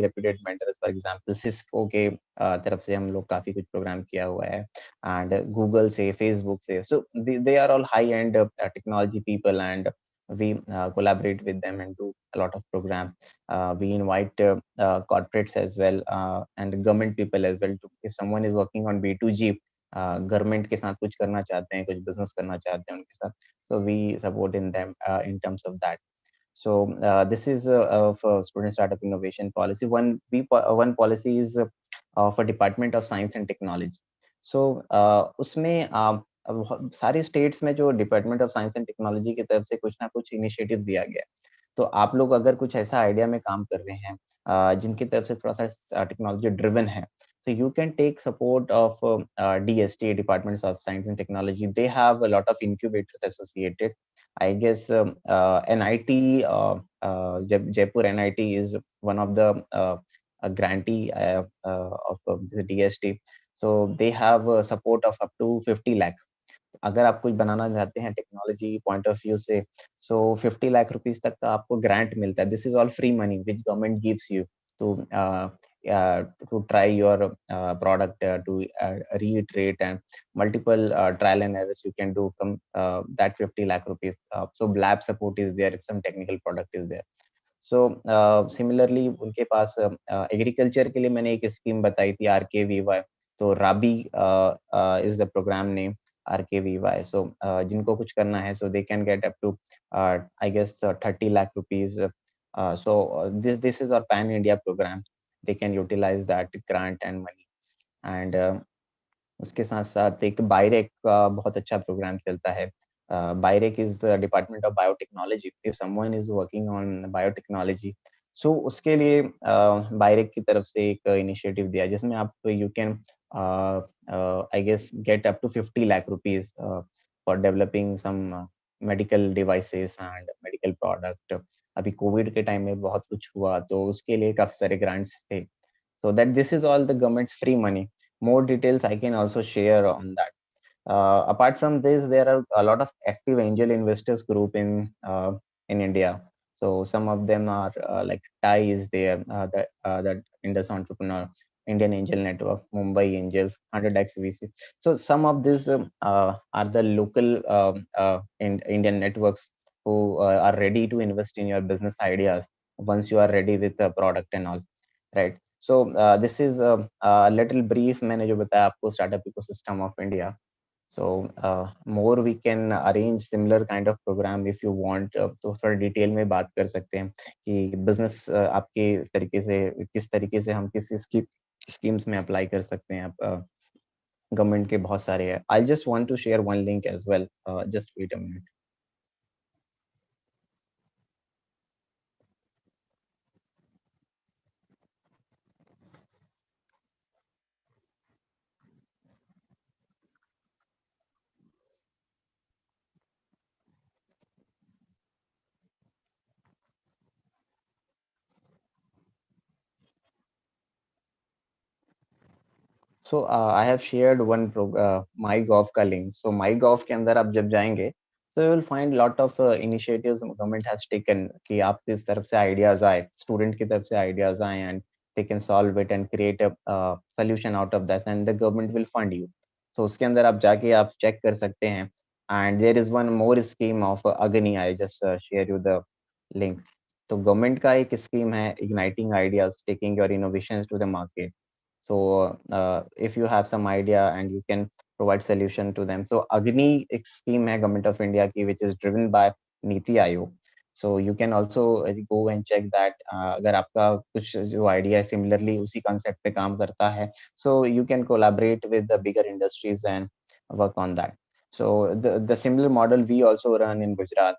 reputed mentors. For example Cisco के तरफ से हम लोग काफी कुछ प्रोग्राम किया हुआ है, एंड गूगल से, फेसबुक से. So they are all high end technology people, and we collaborate with them and do a lot of program. We invite corporates as well, and government people as well. If someone is working on B2G, government के साथ कुछ करना चाहते हैं, कुछ business करना चाहते हैं उनके साथ, so we support in them in terms of that. So this is for student startup innovation policy. One policy is for Department of Science and Technology. So उसमें सारे स्टेट्स में जो department of science and technology की तरफ से कुछ ना कुछ इनिशिएटिव्स दिया गया है. तो आप लोग अगर कुछ ऐसा आइडिया में काम कर रहे हैं जिनकी तरफ से थोड़ा सा टेक्नोलॉजी ड्रिवन है, so you can take support of DST, Departments of Science and Technology. They have a lot of incubators associated. I guess NIT, Jaipur NIT is one of the grantee of the DST. So they have support of up to 50 lakh. अगर आप कुछ बनाना चाहते हैं technology point of view से, सो 50 lakh rupees तक का आपको grant मिलता है. This is all free money which government gives you to try your product, to reiterate, and multiple trial and errors you can do from that 50 lakh rupees. So lab support is there if some technical product is there. So similarly उनके पास agriculture के लिए मैंने एक scheme बताई थी, RKVY. तो राबी is the program name, RKVY. So जिनको कुछ करना है, so they can get up to I guess 30 lakh rupees. So this is our pan India program. They can utilize that grant and money. And उसके साथ साथ एक बायरेक का बहुत अच्छा प्रोग्राम चलता है. BIRAC is the department of biotechnology. If someone is working on biotechnology, so उसके लिए बायरेक की तरफ से एक इनिशिएटिव दिया जिसमें आप you can I guess get up to 50 lakh rupees for developing some medical devices and medical product. अभी कोविड के टाइम में बहुत कुछ हुआ तो उसके लिए काफी सारे ग्रांट्स थे. So that this is all the government's free money. More details I can also share on that. Apart from this, there are a lot of active angel investors group in India. So some of them are like TAI is there, that Indus Entrepreneur, Indian Angel Network, Mumbai Angels, 100x VC. So some of these are the local Indian networks who are ready to invest in your business ideas once you are ready with the product and all, right? So this is a little brief मैंने जो बताया आपको startup ecosystem of India. So more we can arrange similar kind of program if you want. तो थोड़ा detail में बात कर सकते हैं कि बिजनेस आपके तरीके से किस तरीके से हम किस स्कीम्स में अप्लाई कर सकते हैं. आप गवर्नमेंट के बहुत सारे हैं. I just want to share one link as well. Just wait a minute. So I have shared one MyGov का लिंक. सो माई गॉव के अंदर आप जब जाएंगे तो you will find lot of initiatives government has taken कि आप किस तरफ से आइडियाज आए, स्टूडेंट की तरफ से आइडियाज आए and they can solve it and create a solution out of that and the government will fund you. तो उसके अंदर आप जाके आप चेक कर सकते हैं. And there is one more scheme of Agni. I just share you the link. तो गवर्नमेंट का एक स्कीम है igniting ideas, taking your innovations to the market. So if you have some idea and you can provide solution to them. So Agni एक scheme है government of India की which is driven by NITI Aayog. So you can also go and check that. अगर आपका कुछ जो idea है similarly उसी concept पे काम करता है, so you can collaborate with the bigger industries and work on that. So the similar model we also run in Gujarat,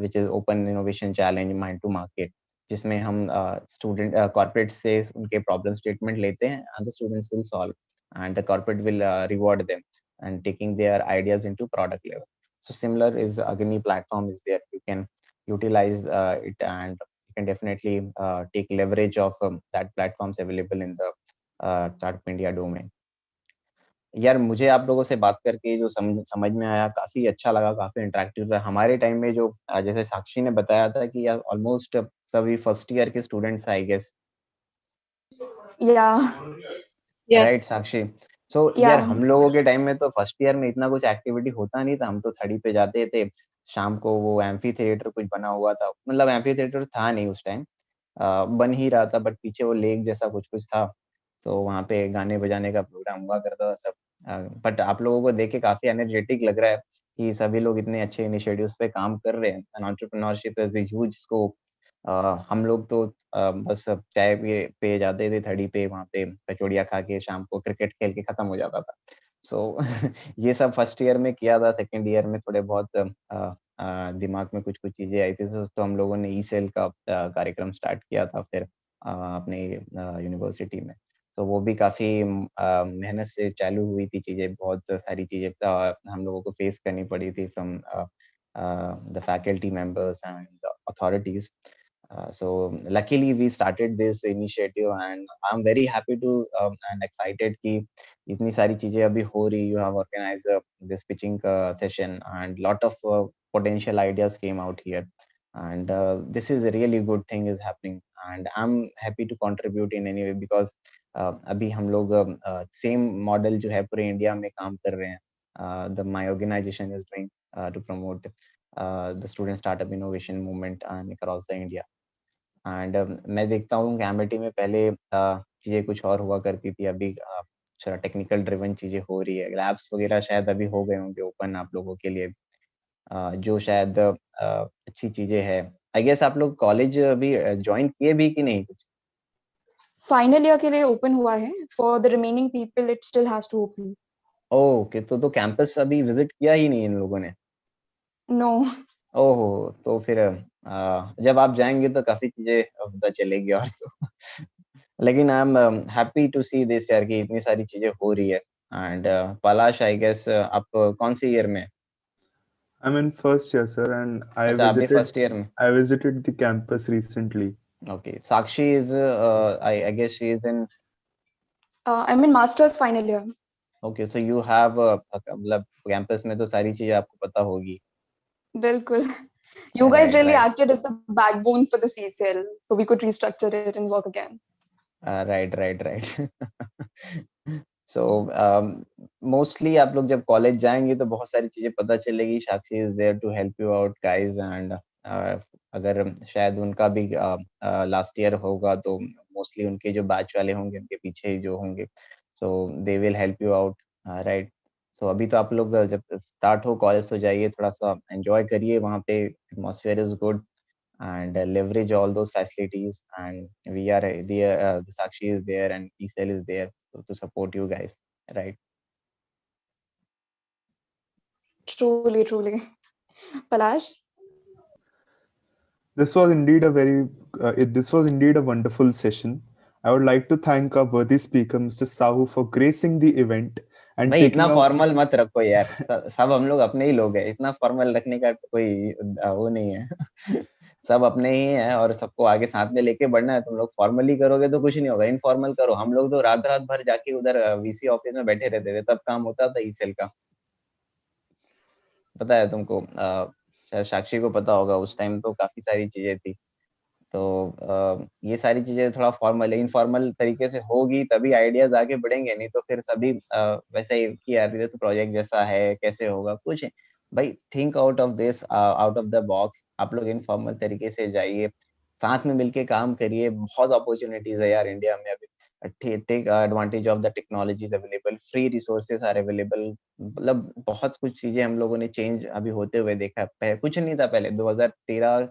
which is Open Innovation Challenge Mind to Market, जिसमें हम student corporate से उनके problem statement लेते हैं and the students will solve and the corporate will reward them and taking their ideas into product level. So similar is Agni platform is there. You can utilize it and you can definitely take leverage of that platforms available in the Startup India domain. यार मुझे आप लोगों से बात करके जो समझ में आया काफी अच्छा लगा, काफी इंटरेक्टिव था. हमारे टाइम में जो जैसे साक्षी ने बताया था कि यार ऑलमोस्ट सभी फर्स्ट ईयर के स्टूडेंट्स आई गेस. राइट साक्षी? सो यार हम लोगों के टाइम में तो फर्स्ट ईयर में इतना कुछ एक्टिविटी होता नहीं था. हम तो 30 पे जाते थे, शाम को वो एम्फी थिएटर कुछ बना हुआ था, मतलब एम्फी थिएटर था नहीं उस टाइम, बन ही रहा था बट पीछे वो लेक जैसा कुछ कुछ था. तो वहाँ पे गाने बजाने का प्रोग्राम हुआ करता था सब. बट आप लोगों को देख के काफी एनर्जेटिक लग रहा है कि सभी लोग इतने अच्छे इनिशिएटिव्स पे काम कर रहे हैं. And entrepreneurship is a huge scope. हम लोग तो बस चाय पे जाते थे थड़ी पे, वहाँ पे कचौड़ियाँ खा के शाम को क्रिकेट खेल के खत्म हो जाता था. सो ये सब फर्स्ट ईयर में किया था. सेकेंड ईयर में थोड़े बहुत दिमाग में कुछ कुछ चीजें आई थी. तो हम लोगों ने ई सेल का कार्यक्रम स्टार्ट किया था फिर अपने यूनिवर्सिटी में. तो वो भी काफी मेहनत से चालू हुई थी चीजें. बहुत सारी चीजें हम लोगों को फेस करनी पड़ी थी from the faculty members and the authorities. So luckily we started this initiative and I'm very happy to and excited कि इतनी सारी चीजें अभी हो रही. You have organized this pitching session and lot of potential ideas came out here and this is a really good thing is happening and I'm happy to contribute in any way because अभी हम लोग same model जो है पूरे India में काम कर रहे हैं. The my organization is doing to promote the student startup innovation movement across the India. And मैं देखता हूँ कि एमिटी में पहले चीजें कुछ और हुआ करती थी. अभी थोड़ा टेक्निकल ड्रिवन चीजें हो रही है. लैब्स वगैरह शायद अभी हो गए होंगे ओपन आप लोगों के लिए, जो शायद अच्छी चीजें है. आई गेस आप लोग कॉलेज अभी ज्वाइन किए भी कि नहीं कुछ? फाइनल ईयर के लिए ओपन हुआ है. For the remaining people it still has to open. Okay, तो कैंपस अभी विजिट किया ही नहीं इन लोगों ने? नो. ओहो, तो फिर जब आप जाएंगे तो काफी चीजें पता चलेगी और तो लेकिन I am happy to see this यार कि इतनी सारी चीजें हो रही है. एंड पलाश, आई गेस आप कौन से ईयर में? I'm in first year, sir, and अच्छा, आप भी फर्स्ट ईयर में. I visited the campus recently. Okay, Sakshi is I guess she is in. I'm in master's final year. Okay, so you have मतलब campus में तो सारी चीजें आपको पता होगी. बिल्कुल. You guys Right, really right. acted as the backbone for the CCL, so we could restructure it and work again. Right. So mostly आप लोग जब कॉलेज जाएंगे तो बहुत सारी चीजें पता चलेगी. Sakshi is there to help you out guys. And अगर शायद उनका भी लास्ट ईयर होगा तो मोस्टली उनके जो बैच वाले होंगे उनके पीछे ही जो होंगे, so they will help you out. Right. So अभी तो आप लोग जब स्टार्ट हो कॉलेज तो जाइए, थोड़ा सा एंजॉय करिए, वहाँ पे atmosphere is good and leverage all those facilities, and we are there, the Sakshi is there and ECL is there to support you guys, right? Truly. Palash? This was indeed a wonderful session. I would like to thank our worthy speaker, Mr. Sahu, for gracing the event and भाई इतना taking out. Formal मत रखो यार, सब हम लोग अपने ही लोग हैं, इतना फॉर्मल रखने का कोई वो नहीं है. सब अपने ही हैं और सबको आगे साथ में लेके बढ़ना है. तुम लोग फॉर्मली करोगे तो कुछ नहीं होगा, इनफॉर्मल करो. हम लोग तो रात रात भर जाके उधर वीसी ऑफिस में बैठे रहते थे, तब काम होता था ईसेल का. पता है तुमको, शायद साक्षी को पता होगा, उस टाइम तो काफी सारी चीजें थी. तो ये सारी चीजें थोड़ा फॉर्मल इनफॉर्मल तरीके से होगी तभी आइडियाज आगे बढ़ेंगे, नहीं तो फिर सभी वैसा ही कि यार ये तो प्रोजेक्ट जैसा है, कैसे होगा कुछ. भाई think out of this, out of the box. आप लोग इनफॉर्मल तरीके से जाइए, साथ में मिलके काम करिए. बहुत अपॉर्चुनिटीज है यार इंडिया में अभी. Take advantage of the technologies available, free resources are available. मतलब बहुत कुछ चीजें हम लोगों ने चेंज अभी होते हुए देखा है. कुछ नहीं था पहले, 2013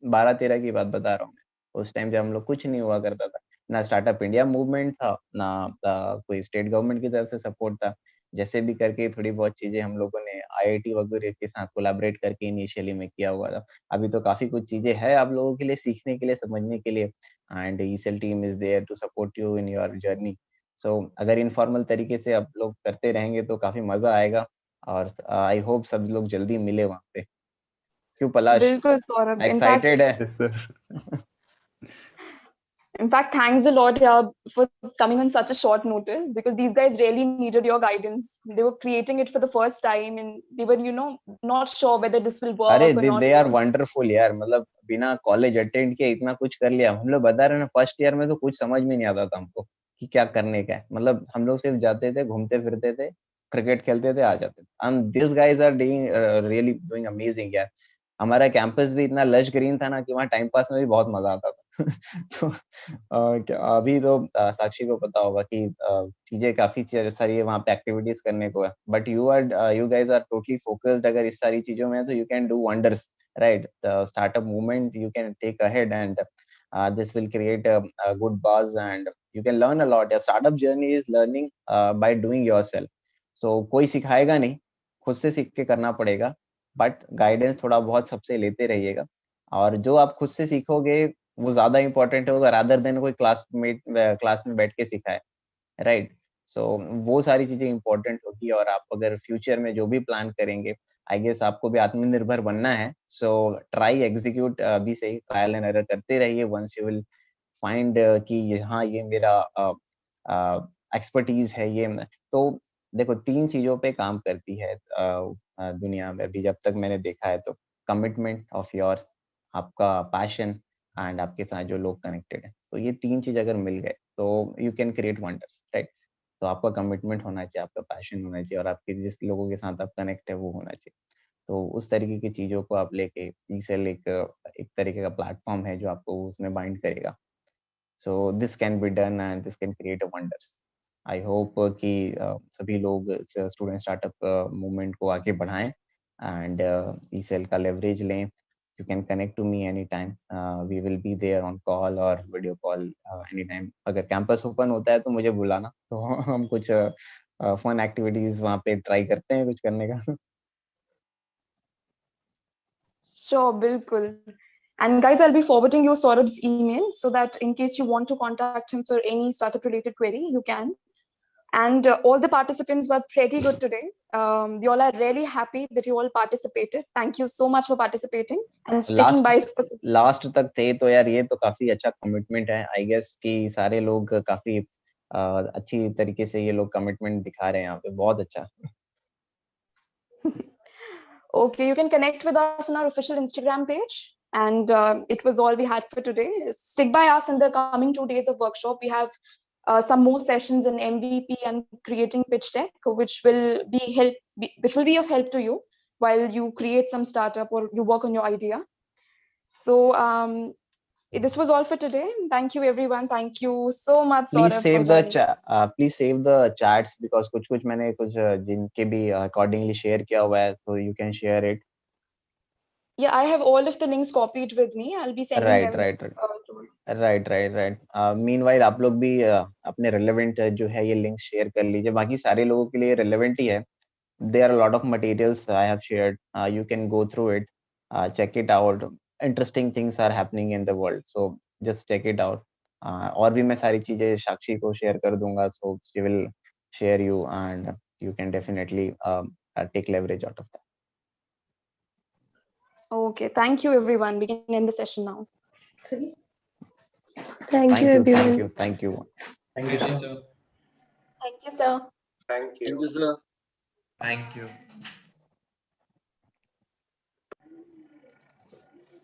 12-13 की बात बता रहा हूँ मैं. उस टाइम जब हम लोग कुछ नहीं हुआ करता था, ना स्टार्टअप इंडिया मूवमेंट था, ना कोई स्टेट गवर्नमेंट की तरफ से सपोर्ट था. जैसे भी करके थोड़ी बहुत चीजें हम लोगों ने आईआईटी वगैरह के साथ कोलैबोरेट करके इनिशियली में किया हुआ था. अभी तो काफी कुछ चीजें है आप लोगों के लिए सीखने के लिए, समझने के लिए. And E cell team is there to support you in your journey. So अगर इनफॉर्मल तरीके से आप लोग करते रहेंगे तो काफी मजा आएगा. और आई होप सब लोग जल्दी मिले वहाँ पे. क्यों पलाश, बिल्कुल सौरभ. एक्साइटेड है? Yes, sir. In fact, thanks a lot, yeah, for coming on such a short notice, because these guys really needed your guidance. They were creating it for the first time and they were, not sure whether this will अरे work or not दे आर work. Wonderful यार. मतलब बिना college attend किए इतना कुछ कर लिया. हम लोग बता रहे ना, फर्स्ट ईयर में तो कुछ समझ में नहीं आता था हमको कि क्या करने का है. मतलब हम लोग सिर्फ जाते थे, घूमते फिरते थे, क्रिकेट खेलते थे, आ जाते थे. And this guys are doing really doing amazing यार. हमारा कैंपस भी इतना लश ग्रीन था ना कि वहाँ टाइम पास में भी बहुत मजा आता था. तो अभी तो साक्षी को पता होगा कि चीजें काफी सारी है वहाँ पे, एक्टिविटीज करने को है. But you guys are totally focused. अगर इस सारी चीजों में है तो you can do wonders, right? The startup movement you can take ahead and this will create a good buzz and you can learn a lot. Your startup journey is learning by doing yourself. So कोई सिखाएगा नहीं, खुद से सीख के करना पड़ेगा. But guidance थोड़ा बहुत सबसे लेते रहिएगा. और जो आप खुद से सीखोगे वो ज्यादा इंपॉर्टेंट होगा रादर देन कोई क्लास में बैठ के सिखाए, राइट? सो वो सारी चीजें इंपॉर्टेंट होगी. और आप अगर फ्यूचर में जो भी प्लान करेंगे, आई गेस आपको भी आत्मनिर्भर बनना है. सो ट्राई एग्जीक्यूट अभी से ही, ट्रायल एंड एरर करते रहिए. वंस यू विल फाइंड कि हाँ ये मेरा एक्सपर्टीज है ये. तो देखो, 3 चीजों पे काम करती है दुनिया में अभी, जब तक मैंने देखा है तो. कमिटमेंट ऑफ योर्स, आपका पैशन, एंड आपके साथ जो लोग कनेक्टेड है. तो ये 3 चीज अगर मिल गए तो you can create wonders, right? तो आपका कमिटमेंट होना चाहिए, आपका पैशन होना चाहिए, और आपके जिस लोगों के साथ आप कनेक्ट है वो होना चाहिए. तो उस तरीके की चीजों को आप लेके ईसेल एक तरीके का प्लेटफॉर्म है जो आपको उसमें बाइंड करेगा. So this can be done and this can create a wonders. I hope कि सभी लोग स्टूडेंट स्टार्टअप मूवमेंट को आगे बढ़ाएं एंड ईसेल का लेवरेज लें. you can connect to me anytime. We will be there on call or video call anytime. अगर campus open होता है तो मुझे बुलाना, तो हम कुछ fun activities वहाँ पे try करते हैं कुछ करने का. Sure, bilkul. And guys, I'll be forwarding you Saurabh's email so that in case you want to contact him for any startup related query, you can. And all the participants were pretty good today. We all are really happy that you all participated. Thank you so much for participating and sticking by. Last तक थे तो यार ये तो काफी अच्छा commitment है. I guess कि सारे लोग काफी अच्छी तरीके से ये लोग कमिटमेंट दिखा रहे हैं यहाँ पे. बहुत अच्छा. Okay, you can connect with us on our official Instagram page. And it was all we had for today. Stick by us in the coming 2 days of workshop. We have some more sessions in MVP and creating pitch deck, which will be of help to you while you create some startup or you work on your idea. So this was all for today. Thank you, everyone. Thank you so much, Please Saurabh, save for the joining us. please save the chats because कुछ मैंने कुछ जिनके भी accordingly share किया हुआ है, so you can share it. Yeah, I have all of the links copied with me. I'll be sending them. Right. Meanwhile, आप लोग भी अपने relevant जो है ये links share कर लीजिए. बाकी सारे लोगों के लिए relevant ही है. There are a lot of materials I have shared. You can go through it, check it out. Interesting things are happening in the world, so just check it out. और भी मैं सारी चीजें साक्षी को share कर दूंगा, so she will share you and you can definitely take leverage out of that. Okay, thank you, everyone. We can end the session now. Thank you, everyone. Thank you. Thank you, sir. Thank you, sir. Thank you. Thank you, sir. Thank you.